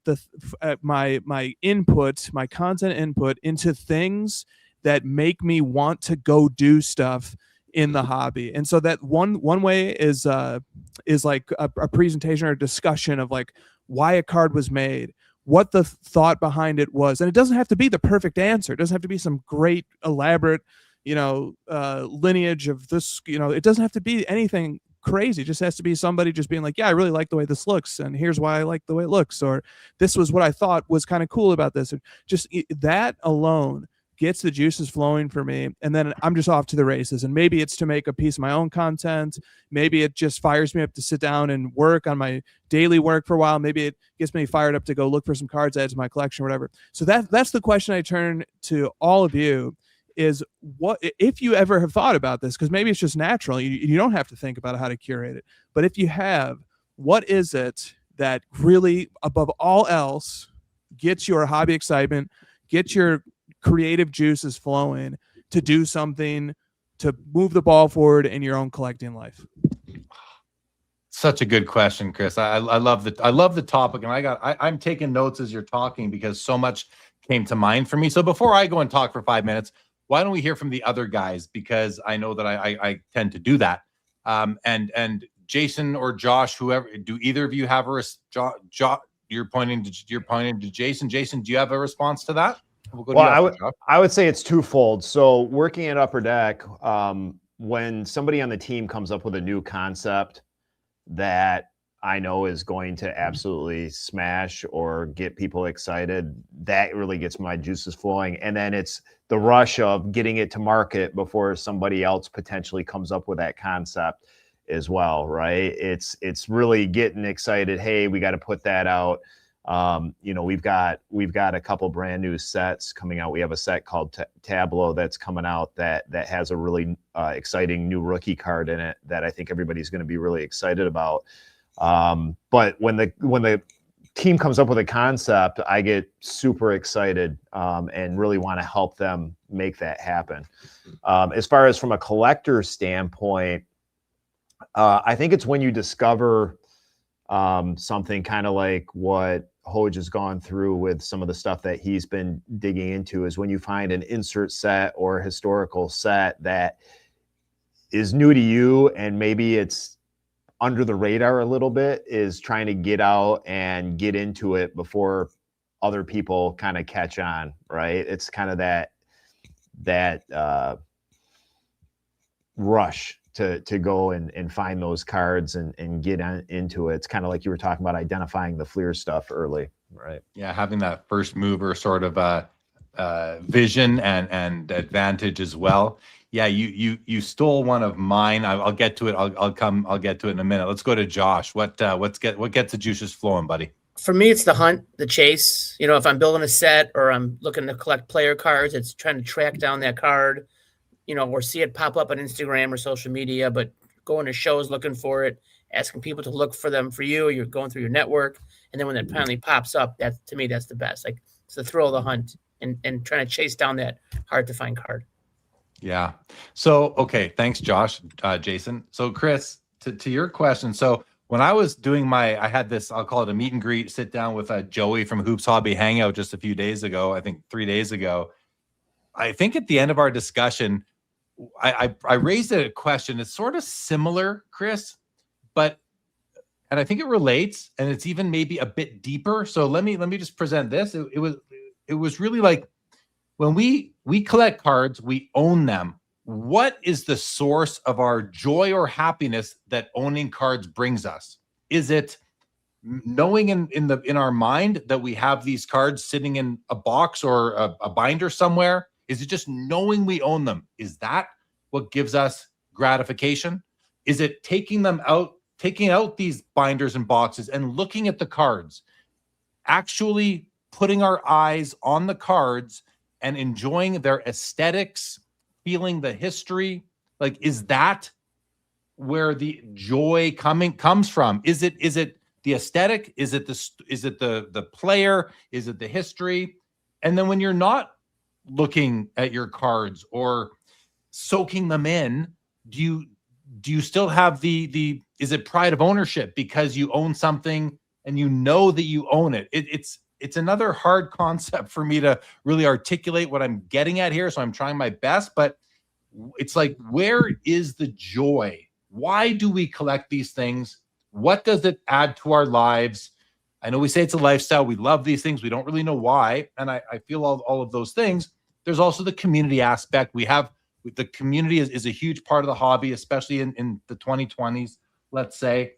my input, my content input into things that make me want to go do stuff in the hobby. And so that one way is like a presentation or a discussion of like why a card was made, what the thought behind it was. And it doesn't have to be the perfect answer. It doesn't have to be some great elaborate, lineage of this, it doesn't have to be anything crazy. It just has to be somebody just being like, yeah, I really like the way this looks, and here's why I like the way it looks, or this was what I thought was kind of cool about this. And just that alone gets the juices flowing for me, and then I'm just off to the races. And maybe it's to make a piece of my own content. Maybe it just fires me up to sit down and work on my daily work for a while. Maybe it gets me fired up to go look for some cards add to my collection or whatever. So that's the question I turn to all of you is, what if you ever have thought about this? Because maybe it's just natural. You don't have to think about how to curate it. But if you have, what is it that really, above all else, gets your hobby excitement, gets your creative juices flowing to do something to move the ball forward in your own collecting life? Such a good question, Chris. I love the topic, and I'm taking notes as you're talking because so much came to mind for me. So before I go and talk for 5 minutes, why don't we hear from the other guys? Because I know that I tend to do that. And Jason or Josh, whoever, do either of you have you're pointing to Jason. Jason, do you have a response to that? I would say it's twofold. So working at Upper Deck, when somebody on the team comes up with a new concept that I know is going to absolutely smash or get people excited, that really gets my juices flowing. And then it's the rush of getting it to market before somebody else potentially comes up with that concept as well, right? It's really getting excited. Hey, we got to put that out. We've got a couple brand new sets coming out. We have a set called Tableau that's coming out that has a really exciting new rookie card in it that I think everybody's going to be really excited about. But when the team comes up with a concept, I get super excited and really want to help them make that happen. As far as from a collector standpoint, I think it's when you discover something kind of like what Hoj has gone through with some of the stuff that he's been digging into, is when you find an insert set or historical set that is new to you and maybe it's under the radar a little bit, is trying to get out and get into it before other people kind of catch on, right? It's kind of that rush to go and find those cards and get into it. It's kind of like you were talking about identifying the Fleer stuff early, right? Yeah, having that first mover sort of vision and advantage as well. Yeah, you stole one of mine. I'll get to it. I'll get to it in a minute. Let's go to Josh. What gets the juices flowing, buddy? For me, it's the hunt, the chase. If I'm building a set or I'm looking to collect player cards, it's trying to track down that card, or see it pop up on Instagram or social media, but going to shows looking for it, asking people to look for them for you. You're going through your network. And then when it finally pops up, to me, that's the best. Like, it's the thrill of the hunt and trying to chase down that hard to find card. Yeah. So, okay. Thanks, Josh, Jason. So Chris, to your question. So when I was doing I had this, I'll call it a meet and greet, sit down with Joey from Hoops Hobby Hangout just a few days ago, I think 3 days ago. I think at the end of our discussion, I raised a question. It's sort of similar, Chris, and I think it relates, and it's even maybe a bit deeper. So let me just present this. It was really like, when we collect cards, we own them. What is the source of our joy or happiness that owning cards brings us? Is it knowing in our mind that we have these cards sitting in a box or a binder somewhere? Is it just knowing we own them? Is that what gives us gratification? Is it taking out these binders and boxes and looking at the cards, actually putting our eyes on the cards and enjoying their aesthetics, feeling the history? Like, is that where the joy comes from? Is it the aesthetic? Is it the player? Is it the history? And then when you're not looking at your cards or soaking them in, do you still have is it pride of ownership because you own something and you know that you own it? It's another hard concept for me to really articulate what I'm getting at here. So I'm trying my best, but it's like, where is the joy? Why do we collect these things? What does it add to our lives? I know we say it's a lifestyle. We love these things. We don't really know why. And I feel all of those things. There's also the community aspect. The community is a huge part of the hobby, especially in the 2020s, let's say.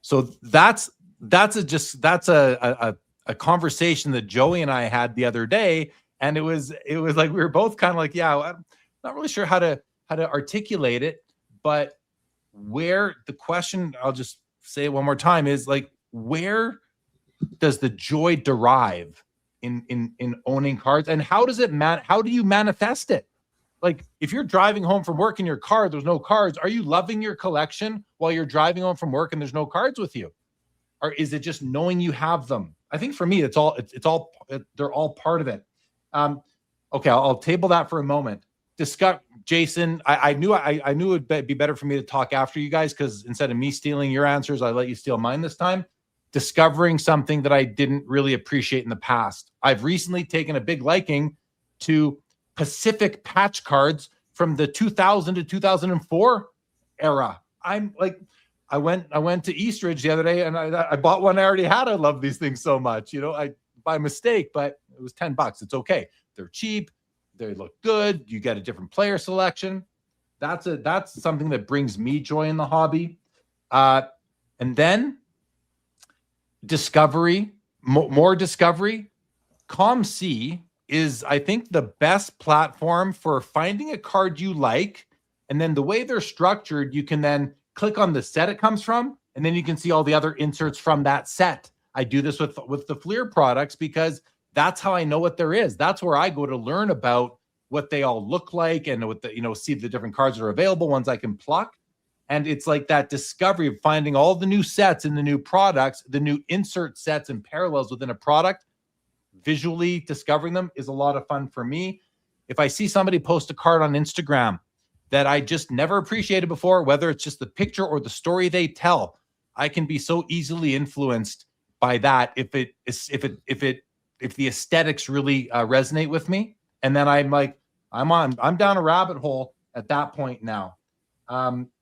So that's a conversation that Joey and I had the other day. And it was like we were both kind of like, yeah, I'm not really sure how to articulate it, but where the question, I'll just say it one more time, is like, where does the joy derive in owning cards, and how does it how do you manifest it? Like, if you're driving home from work in your car, there's no cards. Are you loving your collection while you're driving home from work and there's no cards with you? Or is it just knowing you have them? I think for me, they're all part of it. Okay, I'll table that for a moment. Jason, I knew it would be better for me to talk after you guys, because instead of me stealing your answers, I let you steal mine this time. Discovering something that I didn't really appreciate in the past. I've recently taken a big liking to Pacific patch cards from the 2000 to 2004 era. I'm like, I went to Eastridge the other day and I bought one I already had. I love these things so much, by mistake, but it was $10. It's okay. They're cheap. They look good. You get a different player selection. That's something that brings me joy in the hobby. And then discovery, more discovery. ComC is, I think, the best platform for finding a card you like. And then the way they're structured, you can then click on the set it comes from, and then you can see all the other inserts from that set. I do this with the Fleer products because that's how I know what there is. That's where I go to learn about what they all look like and what see the different cards that are available, ones I can pluck. And it's like that discovery of finding all the new sets and the new products, the new insert sets and parallels within a product. Visually discovering them is a lot of fun for me. If I see somebody post a card on Instagram that I just never appreciated before, whether it's just the picture or the story they tell, I can be so easily influenced by that if the aesthetics really resonate with me. And then I'm like, I'm down a rabbit hole at that point now.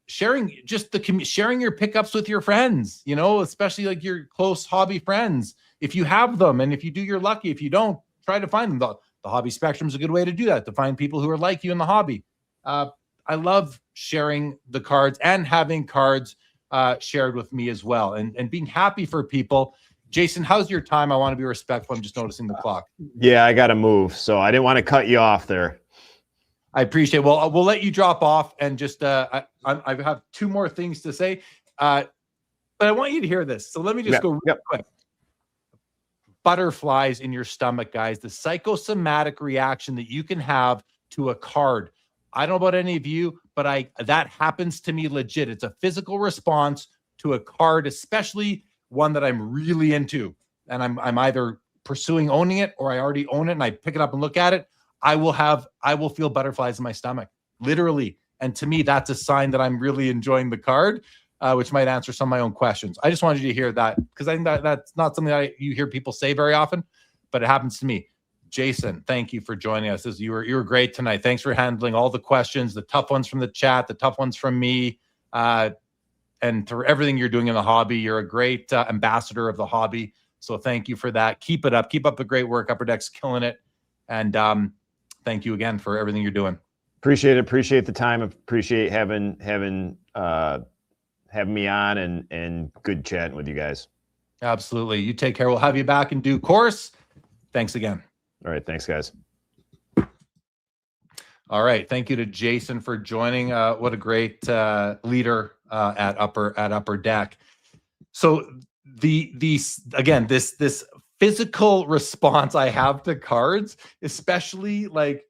Sharing your pickups with your friends, especially like your close hobby friends. If you have them, and if you do, you're lucky. If you don't, try to find them. The hobby spectrum is a good way to do that, to find people who are like you in the hobby. I love sharing the cards and having cards shared with me as well, and being happy for people. Jason, how's your time? I want to be respectful. I'm just noticing the clock. Yeah, I got to move, so I didn't want to cut you off there. I appreciate it. Well, we'll let you drop off, and just I have two more things to say, but I want you to hear this. So let me just go real quick. Butterflies in your stomach, guys. The psychosomatic reaction that you can have to a card. I don't know about any of you, but that happens to me legit. It's a physical response to a card, especially one that I'm really into, and I'm either pursuing owning it or I already own it and I pick it up and look at it. I will feel butterflies in my stomach, literally. And to me, that's a sign that I'm really enjoying the card, which might answer some of my own questions. I just wanted you to hear that, because I think that's not something that you hear people say very often, but it happens to me. Jason, thank you for joining us. You were great tonight. Thanks for handling all the questions, the tough ones from the chat, the tough ones from me, and for everything you're doing in the hobby. You're a great ambassador of the hobby. So thank you for that. Keep it up. Keep up the great work. Upper Deck's killing it. And thank you again for everything you're doing. Appreciate it. Appreciate the time. Appreciate having me on, and good chatting with you guys. Absolutely. You take care. We'll have you back in due course. Thanks again. All right. Thanks, guys. All right. Thank you to Jason for joining. What a great leader at Upper Deck. So this physical response I have to cards, especially like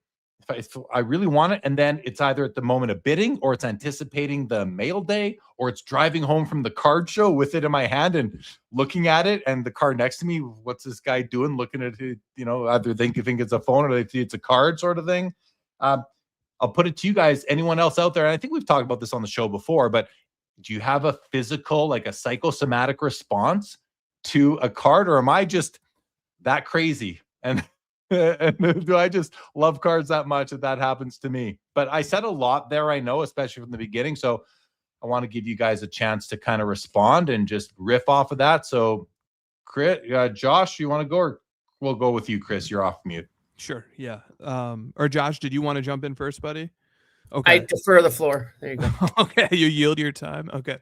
if I really want it, and then it's either at the moment of bidding, or it's anticipating the mail day, or it's driving home from the card show with it in my hand and looking at it, and the card next to me, what's this guy doing? Looking at it, either think it's a phone or they think it's a card, sort of thing. I'll put it to you guys, anyone else out there, and I think we've talked about this on the show before, but do you have a physical, like a psychosomatic response to a card, or am I just that crazy? And do I just love cards that much that happens to me? But I said a lot there, I know, especially from the beginning. So I want to give you guys a chance to kind of respond and just riff off of that. So, Chris, Josh, you want to go, or we'll go with you, Chris? You're off mute. Sure. Yeah. Or Josh, did you want to jump in first, buddy? Okay. I defer the floor. There you go. Okay. You yield your time. Okay.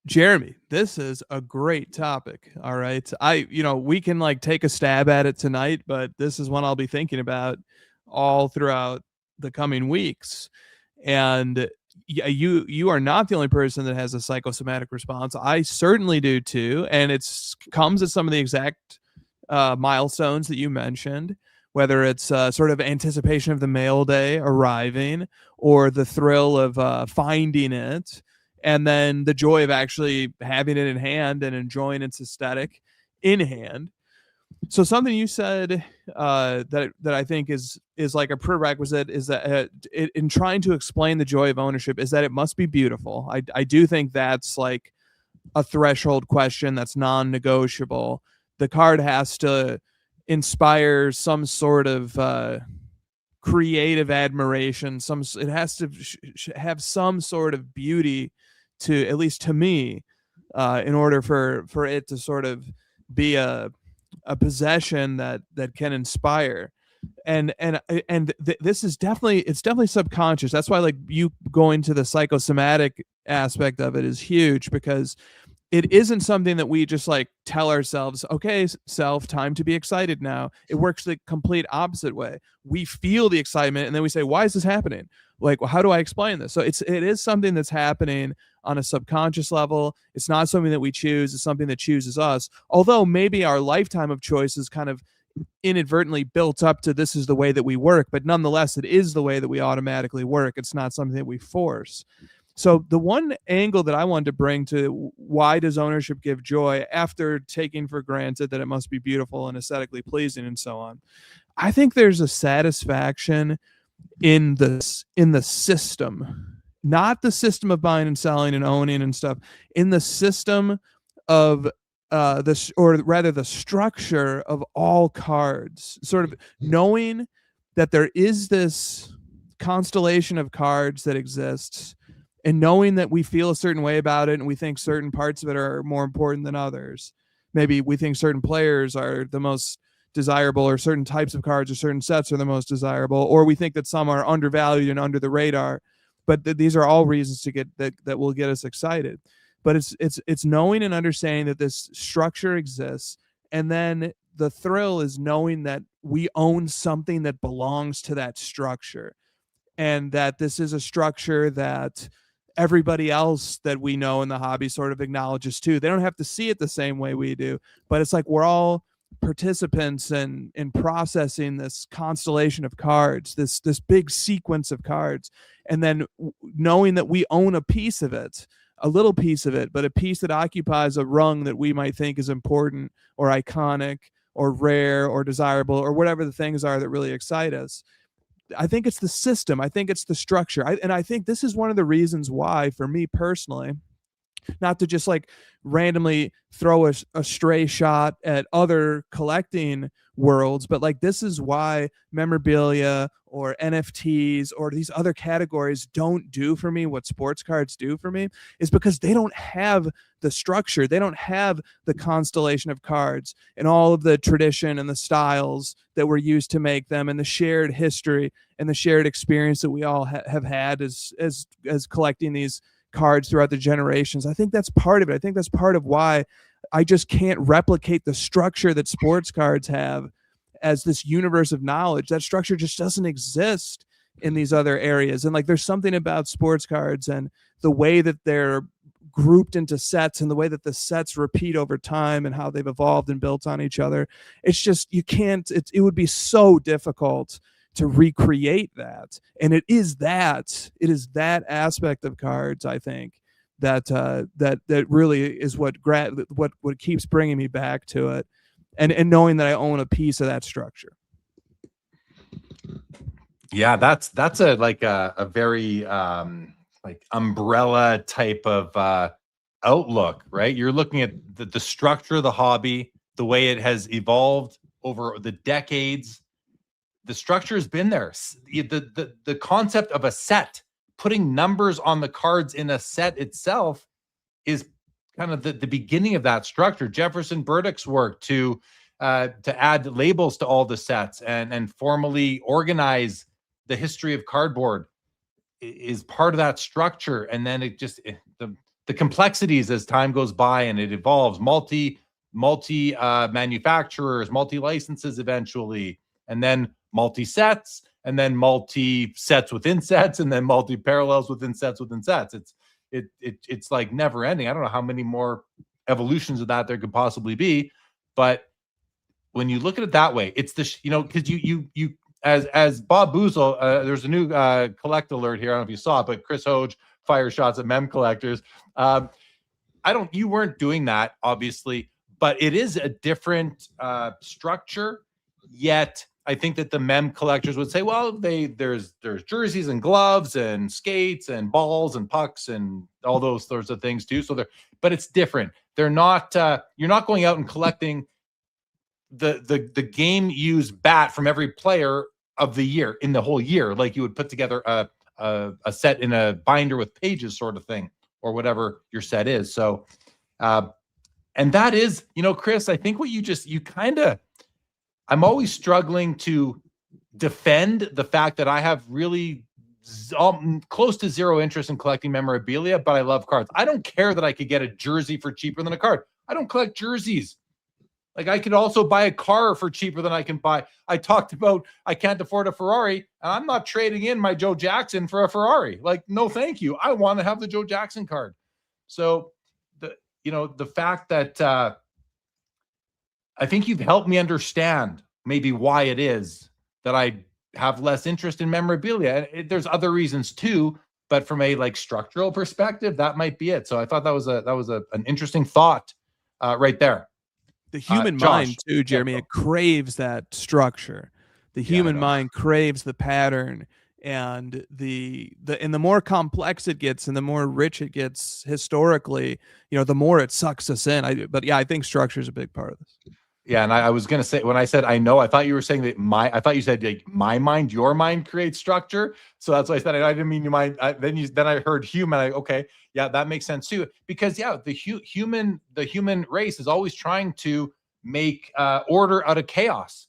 Jeremy, this is a great topic. All right. We can like take a stab at it tonight, but this is one I'll be thinking about all throughout the coming weeks. And you are not the only person that has a psychosomatic response. I certainly do too. And comes at some of the exact milestones that you mentioned, whether it's sort of anticipation of the mail day arriving or the thrill of finding it, and then the joy of actually having it in hand and enjoying its aesthetic in hand. So something you said that I think is like a prerequisite is that in trying to explain the joy of ownership is that it must be beautiful. I do think that's like a threshold question that's non-negotiable. The card has to inspire some sort of creative admiration. It has to have some sort of beauty to, at least to me, in order for it to sort of be a possession that can inspire. And this is definitely subconscious. That's why like you going to the psychosomatic aspect of it is huge, because it isn't something that we just like tell ourselves, okay, self, time to be excited now. It works the complete opposite way. We feel the excitement and then we say, why is this happening? Like, well, how do I explain this? So it is something that's happening on a subconscious level. It's not something that we choose. It's something that chooses us. Although maybe our lifetime of choices kind of inadvertently built up to this is the way that we work, but nonetheless, it is the way that we automatically work. It's not something that we force. So the one angle that I wanted to bring to why does ownership give joy, after taking for granted that it must be beautiful and aesthetically pleasing and so on, I think there's a satisfaction in the system, not the system of buying and selling and owning and stuff, in the system of the structure of all cards, sort of knowing that there is this constellation of cards that exists, and knowing that we feel a certain way about it and we think certain parts of it are more important than others. Maybe we think certain players are the most desirable, or certain types of cards or certain sets are the most desirable, or we think that some are undervalued and under the radar. But these are all reasons to get that will get us excited. But it's knowing and understanding that this structure exists, and then the thrill is knowing that we own something that belongs to that structure, and that this is a structure that everybody else that we know in the hobby sort of acknowledges too. They don't have to see it the same way we do, but it's like we're all participants in processing this constellation of cards, this big sequence of cards, and then knowing that we own a piece of it, a little piece of it, but a piece that occupies a rung that we might think is important or iconic or rare or desirable or whatever the things are that really excite us. I think it's the system. I think it's the structure. And I think this is one of the reasons why, for me personally, not to just like randomly throw a stray shot at other collecting worlds, but like this is why memorabilia or NFTs or these other categories don't do for me what sports cards do for me, is because they don't have the structure. They don't have the constellation of cards and all of the tradition and the styles that were used to make them, and the shared history and the shared experience that we all have had as collecting these cards throughout the generations. I think that's part of it. I think that's part of why I just can't replicate the structure that sports cards have as this universe of knowledge. That structure just doesn't exist in these other areas. And like there's something about sports cards and the way that they're grouped into sets and the way that the sets repeat over time and how they've evolved and built on each other. It's just, you can't, it would be so difficult to recreate that. And it is that aspect of cards, I think, that really is what keeps bringing me back to it, and knowing that I own a piece of that structure. Yeah, that's a very like umbrella type of outlook, right? You're looking at the structure of the hobby, the way it has evolved over the decades. The structure has been there. The concept of a set, putting numbers on the cards in a set itself, is kind of the beginning of that structure. Jefferson Burdick's work to add labels to all the sets and formally organize the history of cardboard is part of that structure. And then the the complexities as time goes by and it evolves, multi manufacturers, multi licenses eventually, and then multi sets, and then multi sets within sets, and then multi parallels within sets within sets. It's like never ending. I don't know how many more evolutions of that there could possibly be, but when you look at it that way, it's the because you as Bob Boozle, there's a new collect alert here. I don't know if you saw it, but Chris Hoge fire shots at mem collectors. You weren't doing that, obviously, but it is a different structure. Yet I think that the mem collectors would say, well, there's jerseys and gloves and skates and balls and pucks and all those sorts of things too. But it's different. They're not. You're not going out and collecting the game used bat from every player of the year in the whole year, like you would put together a set in a binder with pages sort of thing, or whatever your set is. So, and that is, Chris, I think what I'm always struggling to defend the fact that I have really close to zero interest in collecting memorabilia, but I love cards. I don't care that I could get a jersey for cheaper than a card. I don't collect jerseys. Like, I could also buy a car for cheaper than I can buy. I talked about I can't afford a Ferrari, and I'm not trading in my Joe Jackson for a Ferrari. Like, no, thank you. I want to have the Joe Jackson card. So the fact that I think you've helped me understand maybe why it is that I have less interest in memorabilia. There's other reasons too, but from a structural perspective, that might be it. So I thought that was an interesting thought right there. The human mind too, Jeremy, it craves that structure. The human mind craves the pattern, and the more complex it gets and the more rich it gets historically, the more it sucks us in. I think structure is a big part of this. Yeah, and I was going to say, when I said I know, I thought you were saying that I thought you said my mind, your mind creates structure. So that's why I said I didn't mean your mind. Then I heard human. Okay, yeah, that makes sense too. Because the human race is always trying to make order out of chaos.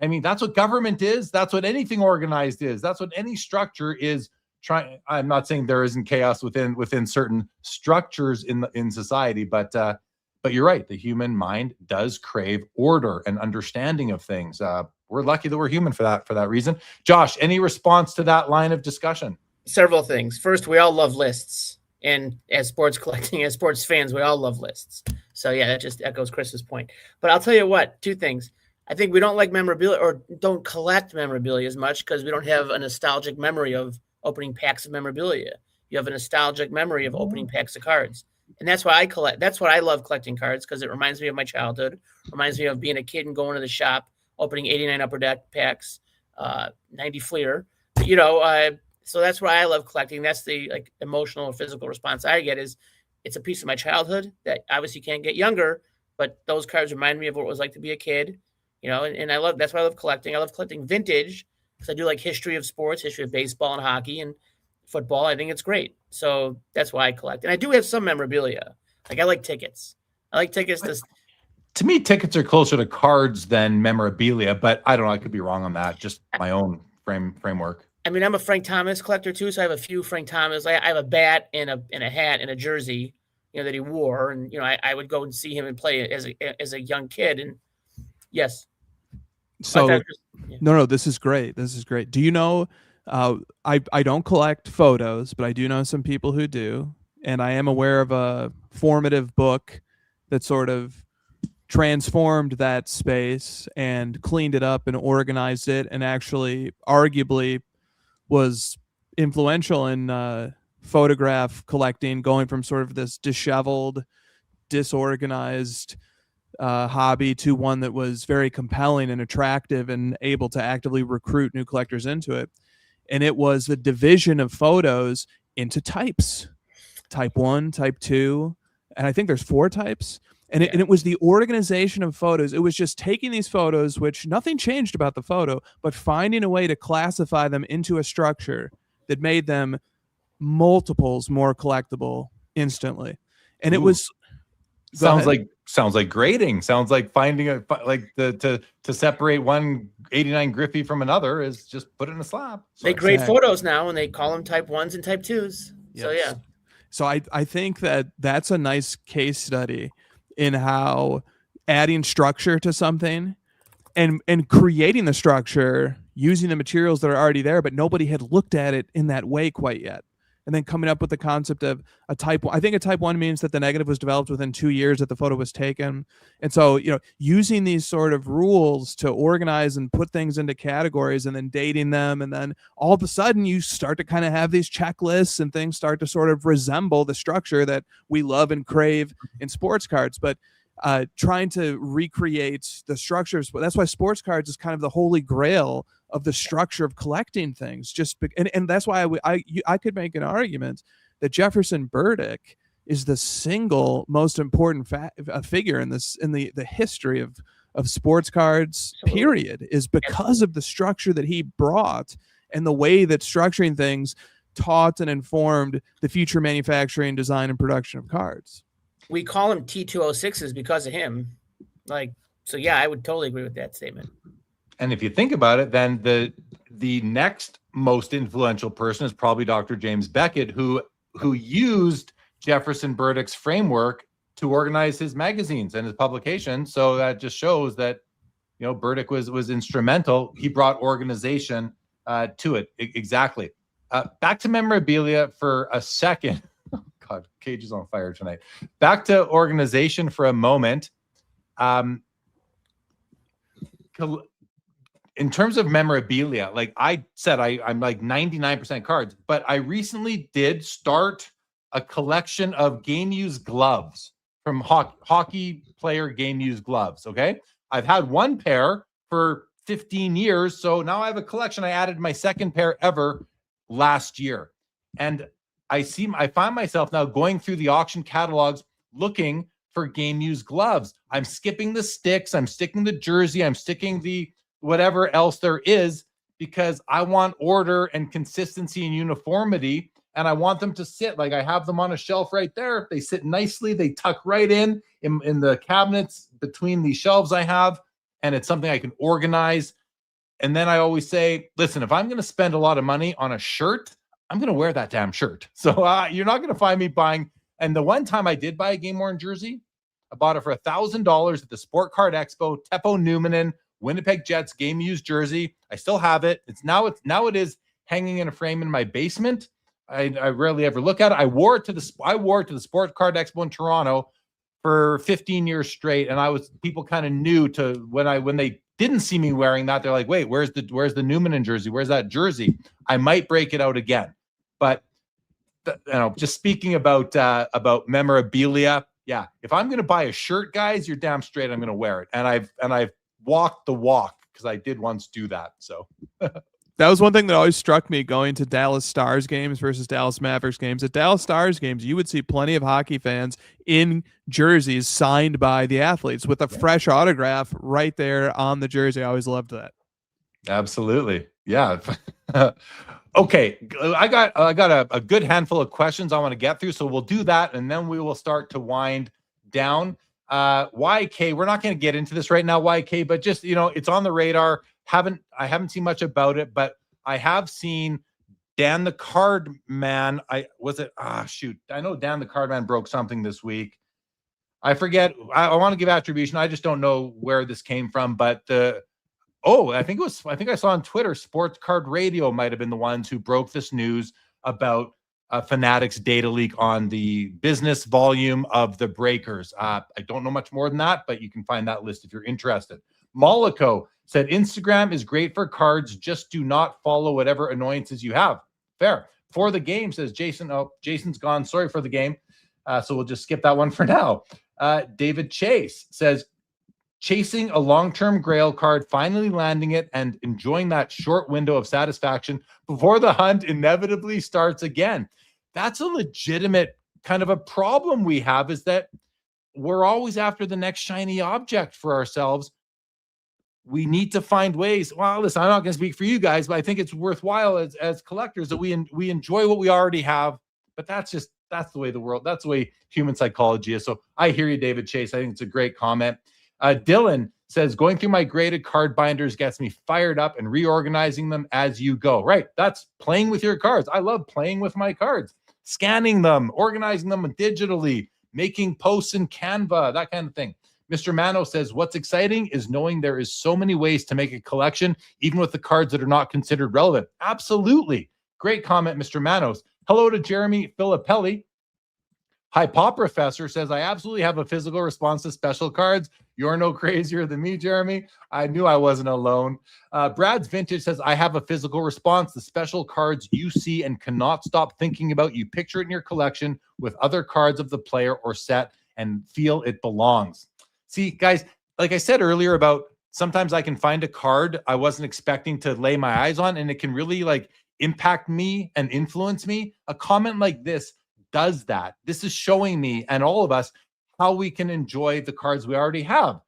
I mean, that's what government is. That's what anything organized is. That's what any structure is trying. I'm not saying there isn't chaos within certain structures in society, but you're right. The human mind does crave order and understanding of things. We're lucky that we're human for that reason. Josh, any response to that line of discussion? Several things. First, we all love lists. And as sports collecting, as sports fans, we all love lists. So yeah, that just echoes Chris's point. But I'll tell you what, two things. I think we don't like memorabilia or don't collect memorabilia as much because we don't have a nostalgic memory of opening packs of memorabilia. You have a nostalgic memory of opening packs of cards. And that's why I collect. That's what I love collecting cards, because it reminds me of my childhood, reminds me of being a kid and going to the shop, opening 89 Upper Deck packs, 90 Fleer, so that's why I love collecting. That's the emotional or physical response I get is it's a piece of my childhood that obviously can't get younger, but those cards remind me of what it was like to be a kid, and that's why I love collecting. I love collecting vintage because I do like history of sports, history of baseball and hockey and football. I think it's great. So that's why I collect. And I do have some memorabilia. I like tickets. I like tickets to me, tickets are closer to cards than memorabilia, but I don't know. I could be wrong on that. Just my own framework. I mean, I'm a Frank Thomas collector too, so I have a few Frank Thomas. I have a bat and a hat and a jersey, that he wore, and I would go and see him and play as a young kid. And yes, so no, this is great. This is great. Do you know? I don't collect photos, but I do know some people who do, and I am aware of a formative book that sort of transformed that space and cleaned it up and organized it, and actually arguably was influential in photograph collecting, going from sort of this disheveled, disorganized hobby to one that was very compelling and attractive and able to actively recruit new collectors into it. And it was the division of photos into types, type 1, type 2, and I think there's 4 types. And it was the organization of photos. It was just taking these photos, which nothing changed about the photo, but finding a way to classify them into a structure that made them multiples more collectible instantly. And it was sounds like grading. Sounds like finding to separate one 89 Griffey from another is just put it in a slab. So they grade photos now, and they call them type 1s and type 2s. Yes. So yeah. So I think that that's a nice case study in how adding structure to something and creating the structure using the materials that are already there, but nobody had looked at it in that way quite yet. And then coming up with the concept of a type 1. I think a type 1 means that the negative was developed within 2 years that the photo was taken. And so, using these sort of rules to organize and put things into categories and then dating them. And then all of a sudden you start to kind of have these checklists and things start to sort of resemble the structure that we love and crave in sports cards. But trying to recreate the structures, but that's why sports cards is kind of the holy grail of the structure of collecting things. And that's why I could make an argument that Jefferson Burdick is the single most important figure in the history of sports cards, period, is because of the structure that he brought and the way that structuring things taught and informed the future manufacturing, design, and production of cards. We call them T206s because of him. So yeah, I would totally agree with that statement. And if you think about it, then the next most influential person is probably Dr. James Beckett, who used Jefferson Burdick's framework to organize his magazines and his publications. So that just shows that, Burdick was instrumental. He brought organization to it. Exactly. Back to memorabilia for a second. Oh God, Cage is on fire tonight. Back to organization for a moment. In terms of memorabilia, like I said, I'm like 99% cards, but I recently did start a collection of game used gloves from hockey player game used gloves. Okay. I've had one pair for 15 years. So now I have a collection. I added my second pair ever last year. And I find myself now going through the auction catalogs looking for game used gloves. I'm skipping the sticks. I'm sticking the jersey. I'm sticking the whatever else there is, because I want order and consistency and uniformity. And I want them to sit like I have them on a shelf right there. They sit nicely. They tuck right in the cabinets between the shelves I have. And it's something I can organize. And then I always say, listen, if I'm going to spend a lot of money on a shirt, I'm going to wear that damn shirt. So you're not going to find me buying. And the one time I did buy a game worn jersey, I bought it for $1,000 at the Sport Card Expo, Teppo Numminen, Winnipeg Jets game used jersey. I still have it. It is hanging in a frame in my basement. I rarely ever look at it. I wore it to the Sport Card Expo in Toronto for 15 years straight. And people kind of knew to when they didn't see me wearing that, they're like, wait, where's the Numminen jersey? Where's that jersey? I might break it out again. But just speaking about memorabilia, yeah. If I'm gonna buy a shirt, guys, you're damn straight I'm gonna wear it. And I've walked the walk because I did once do that. So that was one thing that always struck me going to Dallas Stars games versus Dallas Mavericks games. At Dallas Stars games, you would see plenty of hockey fans in jerseys signed by the athletes with a fresh autograph right there on the jersey. I always loved that. Absolutely. Yeah. Okay. I got a good handful of questions I want to get through. So we'll do that. And then we will start to wind down. YK, we're not going to get into this right now, YK, but just, it's on the radar. I haven't seen much about it, but I have seen Dan the Card Man. I know Dan the Card Man broke something this week. I forget. I want to give attribution. I just don't know where this came from, but I think I saw on Twitter, Sports Card Radio might have been the ones who broke this news about Fanatics data leak on the business volume of the breakers. I don't know much more than that, but you can find that list if you're interested. Mollico said Instagram is great for cards. Just do not follow whatever annoyances you have. Fair. For the game, says Jason. Oh, Jason's gone. Sorry for the game. So we'll just skip that one for now. David Chase says, chasing a long-term grail card, finally landing it and enjoying that short window of satisfaction before the hunt inevitably starts again. That's a legitimate kind of a problem we have, is that we're always after the next shiny object for ourselves. We need to find ways. Well, listen, I'm not going to speak for you guys, but I think it's worthwhile as collectors that we enjoy what we already have. But that's the way that's the way human psychology is. So I hear you, David Chase. I think it's a great comment. Dylan says, going through my graded card binders gets me fired up and reorganizing them as you go. Right. That's playing with your cards. I love playing with my cards. scanning them, organizing them digitally, making posts in Canva, that kind of thing. Mr. Mano says, what's exciting is knowing there is so many ways to make a collection, even with the cards that are not considered relevant. Absolutely. Great comment, Mr. Manos. Hello to Jeremy Filippelli. Hi, Pop Professor says, I absolutely have a physical response to special cards. You're no crazier than me, Jeremy. I knew I wasn't alone. Brad's Vintage says, I have a physical response. The special cards you see and cannot stop thinking about. You picture it in your collection with other cards of the player or set and feel it belongs. See, guys, like I said earlier about sometimes I can find a card I wasn't expecting to lay my eyes on, and it can really like impact me and influence me. A comment like this does that. This is showing me and all of us how we can enjoy the cards we already have.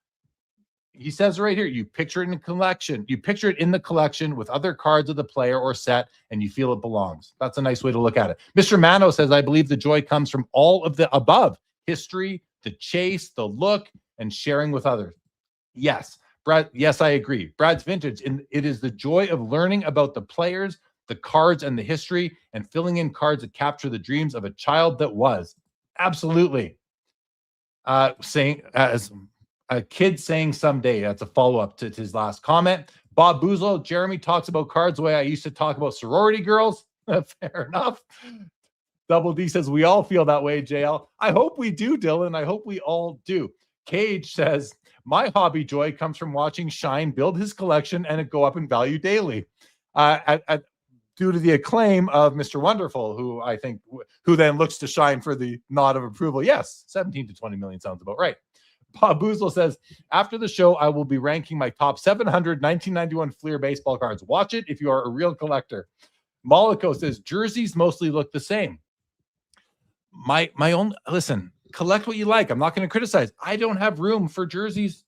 He says right here, you picture it in the collection. You picture it in the collection with other cards of the player or set, and you feel it belongs. That's a nice way to look at it. Mr. Mano says, I believe the joy comes from all of the above. History, the chase, the look, and sharing with others. Yes, Brad. Yes, I agree. Brad's Vintage. And it is the joy of learning about the players, the cards, and the history, and filling in cards that capture the dreams of a child that was. Absolutely. Saying as a kid saying someday. That's a follow-up to his last comment. Bob Boozle, Jeremy talks about cards the way I used to talk about sorority girls. Fair enough. Double D says, we all feel that way, JL. I hope we do, Dylan. I hope we all do. Cage says, my hobby joy comes from watching Shine build his collection and it go up in value daily. Due to the acclaim of Mr. Wonderful, who then looks to Shine for the nod of approval. Yes, 17 to 20 million sounds about right. Bob Boozle says, after the show, I will be ranking my top 700 1991 Fleer baseball cards. Watch it if you are a real collector. Mollico says, jerseys mostly look the same. My own, listen, collect what you like. I'm not going to criticize. I don't have room for jerseys.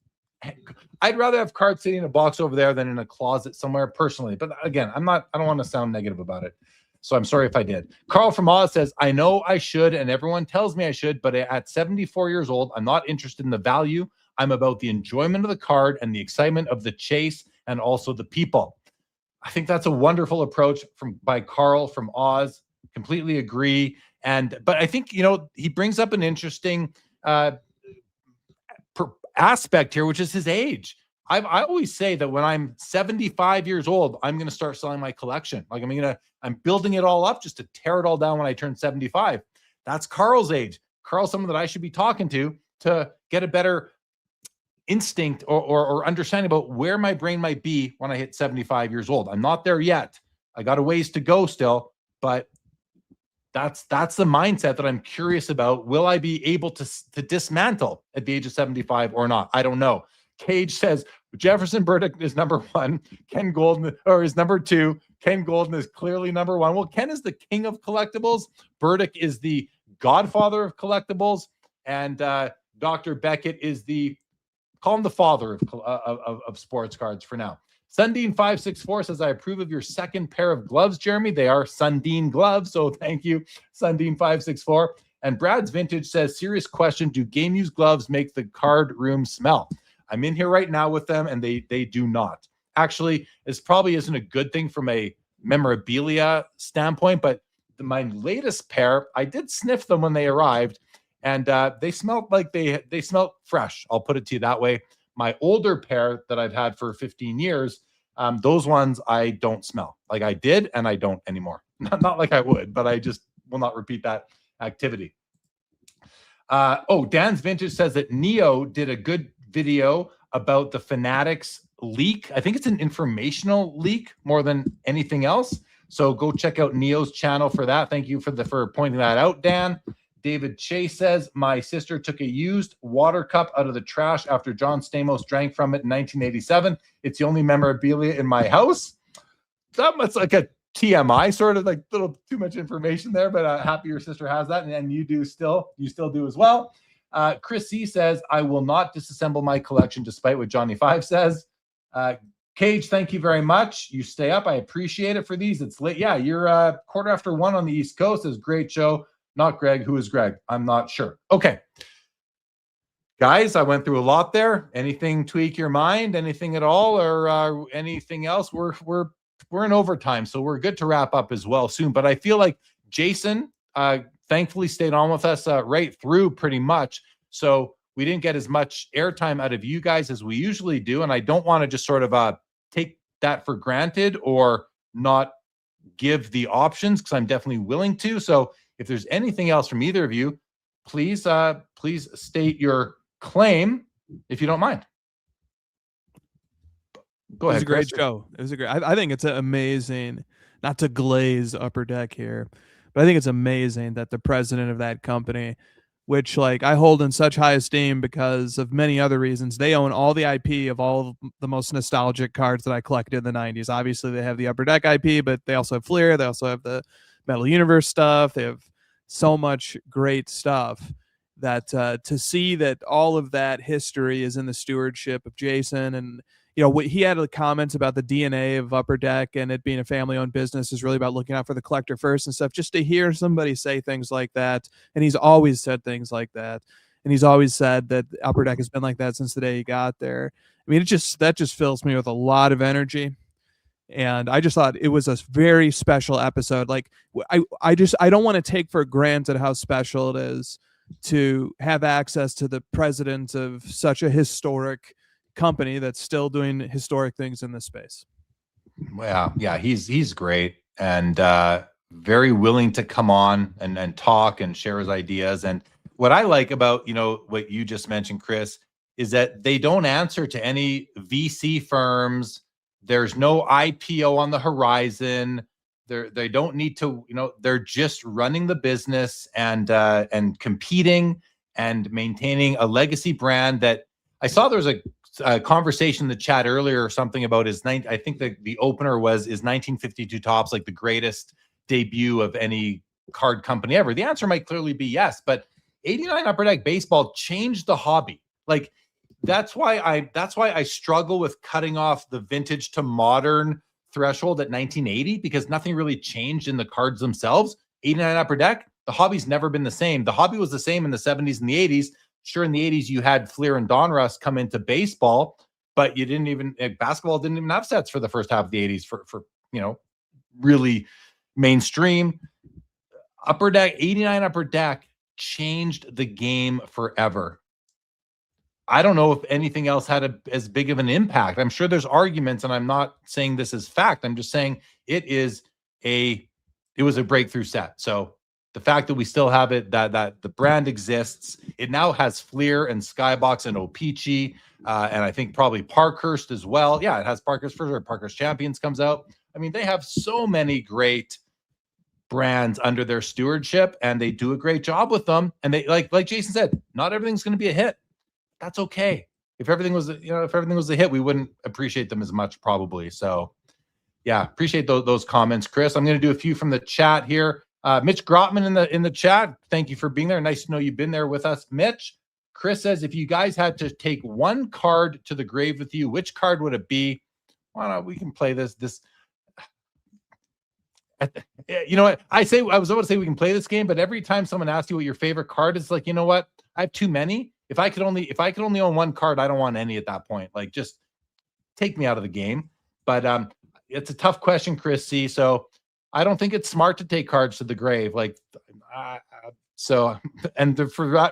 I'd rather have cards sitting in a box over there than in a closet somewhere personally. But again, I don't want to sound negative about it. So I'm sorry if I did. Carl from Oz says, I know I should, and everyone tells me I should, but at 74 years old, I'm not interested in the value. I'm about the enjoyment of the card and the excitement of the chase and also the people. I think that's a wonderful approach by Carl from Oz. Completely agree. But I think, he brings up an interesting aspect here, which is his age. I always say that when I'm 75 years old, I'm going to start selling my collection. Like I'm building it all up just to tear it all down when I turn 75. That's Carl's age. Carl's someone that I should be talking to get a better instinct or understanding about where my brain might be when I hit 75 years old. I'm not there yet. I got a ways to go still, but that's the mindset that I'm curious about. Will I be able to dismantle at the age of 75 or not? I don't know. Cage says Jefferson Burdick is number one. Ken Golden is number two. Ken Golden is clearly number one. Well, Ken is the king of collectibles. Burdick is the godfather of collectibles, and Dr. Beckett is call him the father of sports cards for now. Sundine564 says, I approve of your second pair of gloves, Jeremy. They are Sundine gloves, so thank you, Sundine564. And Brad's Vintage says, serious question, do game use gloves make the card room smell? I'm in here right now with them, and they do not. Actually, this probably isn't a good thing from a memorabilia standpoint, but my latest pair, I did sniff them when they arrived, and they smelled like they smelled fresh. I'll put it to you that way. My older pair that I've had for 15 years, those ones I don't smell. Like I did, and I don't anymore. Not like I would, but I just will not repeat that activity. Dan's Vintage says that Neo did a good video about the Fanatics leak. I think it's an informational leak more than anything else. So go check out Neo's channel for that. Thank you for pointing that out, Dan. David Chase says, my sister took a used water cup out of the trash after John Stamos drank from it in 1987. It's the only memorabilia in my house. That much like a TMI, sort of like a little too much information there, but happy your sister has that, and you still do as well. Chris C says, I will not disassemble my collection despite what Johnny 5 says. Cage, thank you very much. You stay up. I appreciate it for these. It's late. Yeah, you're 1:15 on the East Coast. It's a great show. Not Greg. Who is Greg? I'm not sure. Okay. Guys, I went through a lot there. Anything tweak your mind? Anything at all? Or anything else? We're in overtime, so we're good to wrap up as well soon. But I feel like Jason, thankfully stayed on with us right through pretty much. So we didn't get as much airtime out of you guys as we usually do. And I don't want to just sort of take that for granted or not give the options, because I'm definitely willing to. So if there's anything else from either of you, please state your claim if you don't mind. Go ahead. It was a great show. It was a great. I think it's amazing. Not to glaze Upper Deck here, but I think it's amazing that the president of that company, which like I hold in such high esteem because of many other reasons, they own all the IP of all of the most nostalgic cards that I collected in the 90s. Obviously, they have the Upper Deck IP, but they also have Fleer. They also have the Metal Universe stuff. They have so much great stuff that to see that all of that history is in the stewardship of Jason. And you know, he had comments about the DNA of Upper Deck and it being a family-owned business is really about looking out for the collector first and stuff. Just to hear somebody say things like that, and he's always said things like that, and he's always said that Upper Deck has been like that since the day he got there. I mean, that just fills me with a lot of energy, and I just thought it was a very special episode. Like, I don't want to take for granted how special it is to have access to the president of such a historic company that's still doing historic things in this space. Well, yeah, he's great and very willing to come on and talk and share his ideas. And what I like about, you know, what you just mentioned, Chris, is that they don't answer to any VC firms. There's no IPO on the horizon. They don't need to, you know, they're just running the business and competing and maintaining a legacy brand that I saw there was a conversation in the chat earlier or something about I think the opener was, is 1952 Topps like the greatest debut of any card company ever? The answer might clearly be yes, but 89 Upper Deck Baseball changed the hobby. Like that's why I struggle with cutting off the vintage to modern threshold at 1980, because nothing really changed in the cards themselves. 89 Upper Deck, the hobby's never been the same. The hobby was the same in the 70s and the 80s. Sure, in the 80s, you had Fleer and Donruss come into baseball, but you didn't even, basketball didn't even have sets for the first half of the 80s for you know, really mainstream. Upper Deck, 89 Upper Deck changed the game forever. I don't know if anything else had as big of an impact. I'm sure there's arguments, and I'm not saying this is fact. I'm just saying it was a breakthrough set. So the fact that we still have it, that the brand exists, it now has Fleer and Skybox and O-Pee-Chee, and I think probably Parkhurst as well. Yeah, it has Parkhurst for sure. Parkhurst Champions comes out. I mean, they have so many great brands under their stewardship, and they do a great job with them. And they, like Jason said, not everything's going to be a hit. That's okay. If everything was a hit, we wouldn't appreciate them as much probably. So, yeah, appreciate those comments, Chris. I'm going to do a few from the chat here. Mitch Grotman in the chat, thank you for being there. Nice to know you've been there with us, Mitch. Chris says, if you guys had to take one card to the grave with you, which card would it be? Why not? We can play this. You know what? I was about to say we can play this game, but every time someone asks you what your favorite card is, like, you know what? I have too many. If I could only own one card, I don't want any at that point. Like, just take me out of the game. But it's a tough question, Chris C. So I don't think it's smart to take cards to the grave. Like,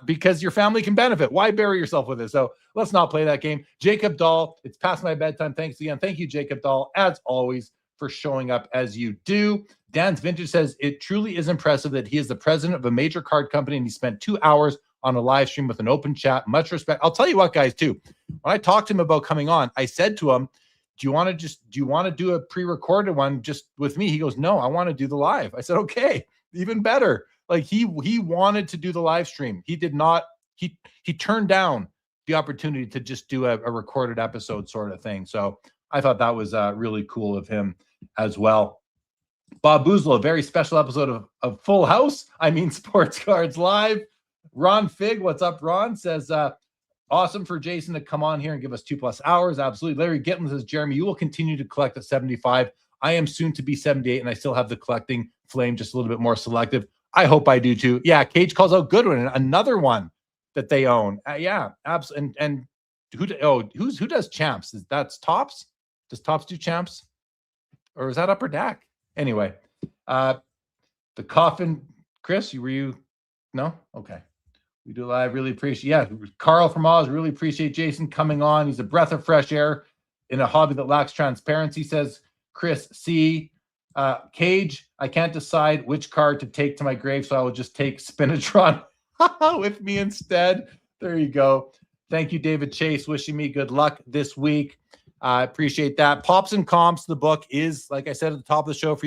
because your family can benefit. Why bury yourself with it? So let's not play that game. Jacob Dahl, it's past my bedtime. Thanks again. Thank you, Jacob Dahl, as always, for showing up as you do. Dan's Vintage says, it truly is impressive that he is the president of a major card company and he spent 2 hours on a live stream with an open chat. Much respect. I'll tell you what, guys, too. When I talked to him about coming on, I said to him, do you want to do a pre-recorded one just with me? He goes, no, I want to do the live. I said, okay, even better. Like he wanted to do the live stream. He did not, he turned down the opportunity to just do a recorded episode sort of thing. So I thought that was really cool of him as well. Bob Boozle, a very special episode of Full House. I mean, Sports Cards Live. Ron Fig, what's up, Ron? Says, awesome for Jason to come on here and give us 2+ hours. Absolutely. Larry Gitlin says, Jeremy, you will continue to collect at 75. I am soon to be 78, and I still have the collecting flame, just a little bit more selective. I hope I do too. Yeah, Cage calls out Goodwin, another one that they own. Yeah, absolutely. And who does Champs? That's Topps? Does Topps do Champs? Or is that Upper Deck? Anyway, the coffin Chris, were you? No? Okay. We do live. Really appreciate. Yeah, Carl from Oz. Really appreciate Jason coming on. He's a breath of fresh air in a hobby that lacks transparency. Says Chris C. Cage. I can't decide which card to take to my grave, so I will just take Spinatron with me instead. There you go. Thank you, David Chase. Wishing me good luck this week. I appreciate that. Pops and Comps, the book is, like I said at the top of the show, for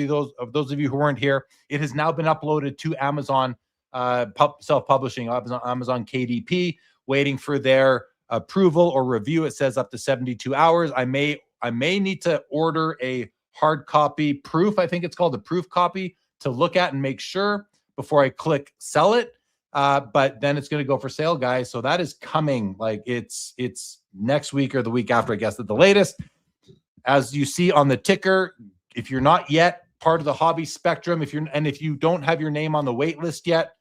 those of you who weren't here, it has now been uploaded to Amazon self-publishing, Amazon KDP, waiting for their approval or review. It says up to 72 hours. I may need to order a hard copy proof. I think it's called a proof copy to look at and make sure before I click sell it. But then it's going to go for sale, guys. So that is coming. Like it's next week or the week after, I guess, at the latest. As you see on the ticker, if you're not yet part of the hobby spectrum, if you don't have your name on the wait list yet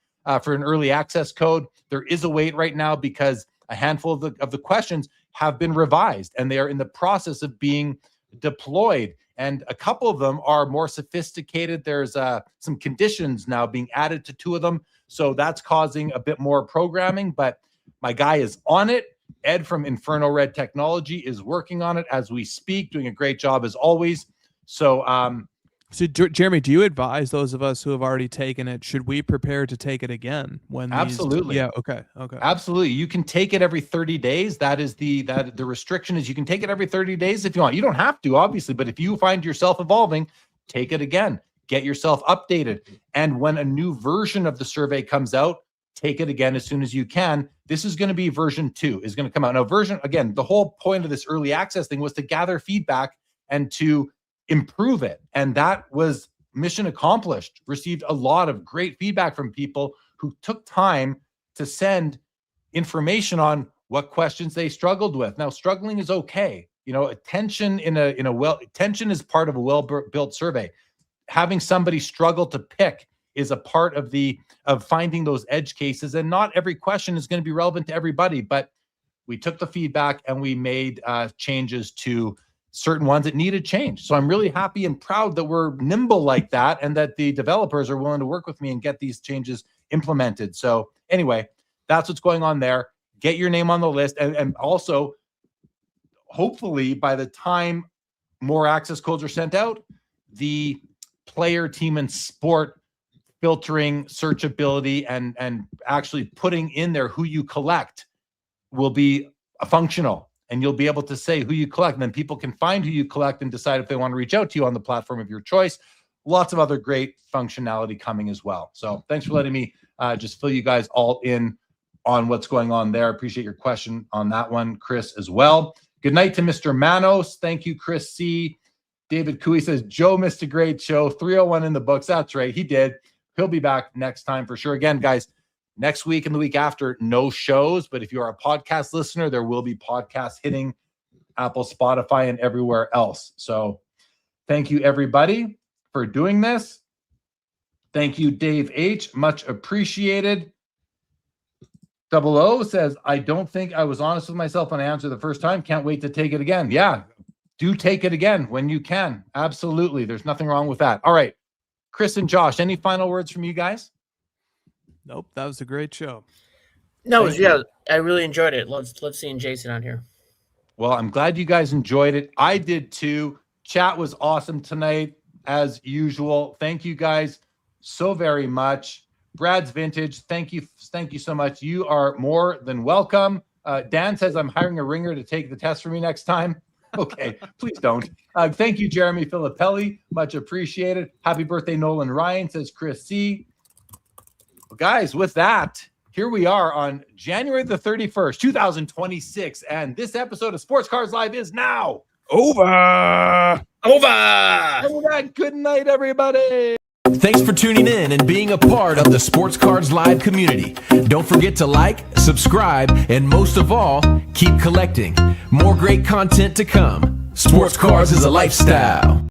for an early access code, there is a wait right now because a handful of the questions have been revised and they are in the process of being deployed. And a couple of them are more sophisticated. There's some conditions now being added to 2 of them. So that's causing a bit more programming, but my guy is on it. Ed from Inferno Red Technology is working on it as we speak, doing a great job as always. So, Jeremy, do you advise those of us who have already taken it, should we prepare to take it again when absolutely. Yeah. Okay. Absolutely. You can take it every 30 days. That is the restriction is you can take it every 30 days if you want. You don't have to, obviously, but if you find yourself evolving, take it again. Get yourself updated. And when a new version of the survey comes out, take it again as soon as you can. This is going to be version 2 is going to come out. Now, again, the whole point of this early access thing was to gather feedback and to improve it. And that was mission accomplished. Received a lot of great feedback from people who took time to send information on what questions they struggled with. Now, struggling is okay. You know, attention attention is part of a well-built survey. Having somebody struggle to pick is a part of finding those edge cases. And not every question is going to be relevant to everybody, but we took the feedback and we made changes to certain ones that needed change. So I'm really happy and proud that we're nimble like that and that the developers are willing to work with me and get these changes implemented. So anyway, that's what's going on there. Get your name on the list. And also, hopefully, by the time more access codes are sent out, the player, team, and sport filtering, searchability, and actually putting in there who you collect will be functional. And you'll be able to say who you collect. And then people can find who you collect and decide if they want to reach out to you on the platform of your choice. Lots of other great functionality coming as well. So thanks for letting me just fill you guys all in on what's going on there. Appreciate your question on that one, Chris, as well. Good night to Mr. Manos. Thank you, Chris C. David Cooey says, Joe missed a great show. 301 in the books. That's right. He did. He'll be back next time for sure. Again, guys, next week and the week after, no shows. But if you're a podcast listener, there will be podcasts hitting Apple, Spotify, and everywhere else. So thank you, everybody, for doing this. Thank you, Dave H. Much appreciated. 00 says, I don't think I was honest with myself when I answered the first time. Can't wait to take it again. Yeah, do take it again when you can. Absolutely. There's nothing wrong with that. All right. Chris and Josh, any final words from you guys? Nope. That was a great show. No, yeah, I really enjoyed it. Love seeing Jason on here. Well, I'm glad you guys enjoyed it. I did too. Chat was awesome tonight, as usual. Thank you guys so very much. Brad's Vintage, thank you so much. You are more than welcome. Dan says I'm hiring a ringer to take the test for me next time. Okay, please don't. Thank you, Jeremy Filippelli. Much appreciated. Happy birthday, Nolan Ryan, says Chris C. Well, guys, with that, here we are on January the 31st, 2026, and this episode of Sports Cards Live is now over. Good night, everybody. Thanks for tuning in and being a part of the Sports Cards Live community. Don't forget to like, subscribe, and most of all, keep collecting. More great content to come. Sports Cards is a lifestyle.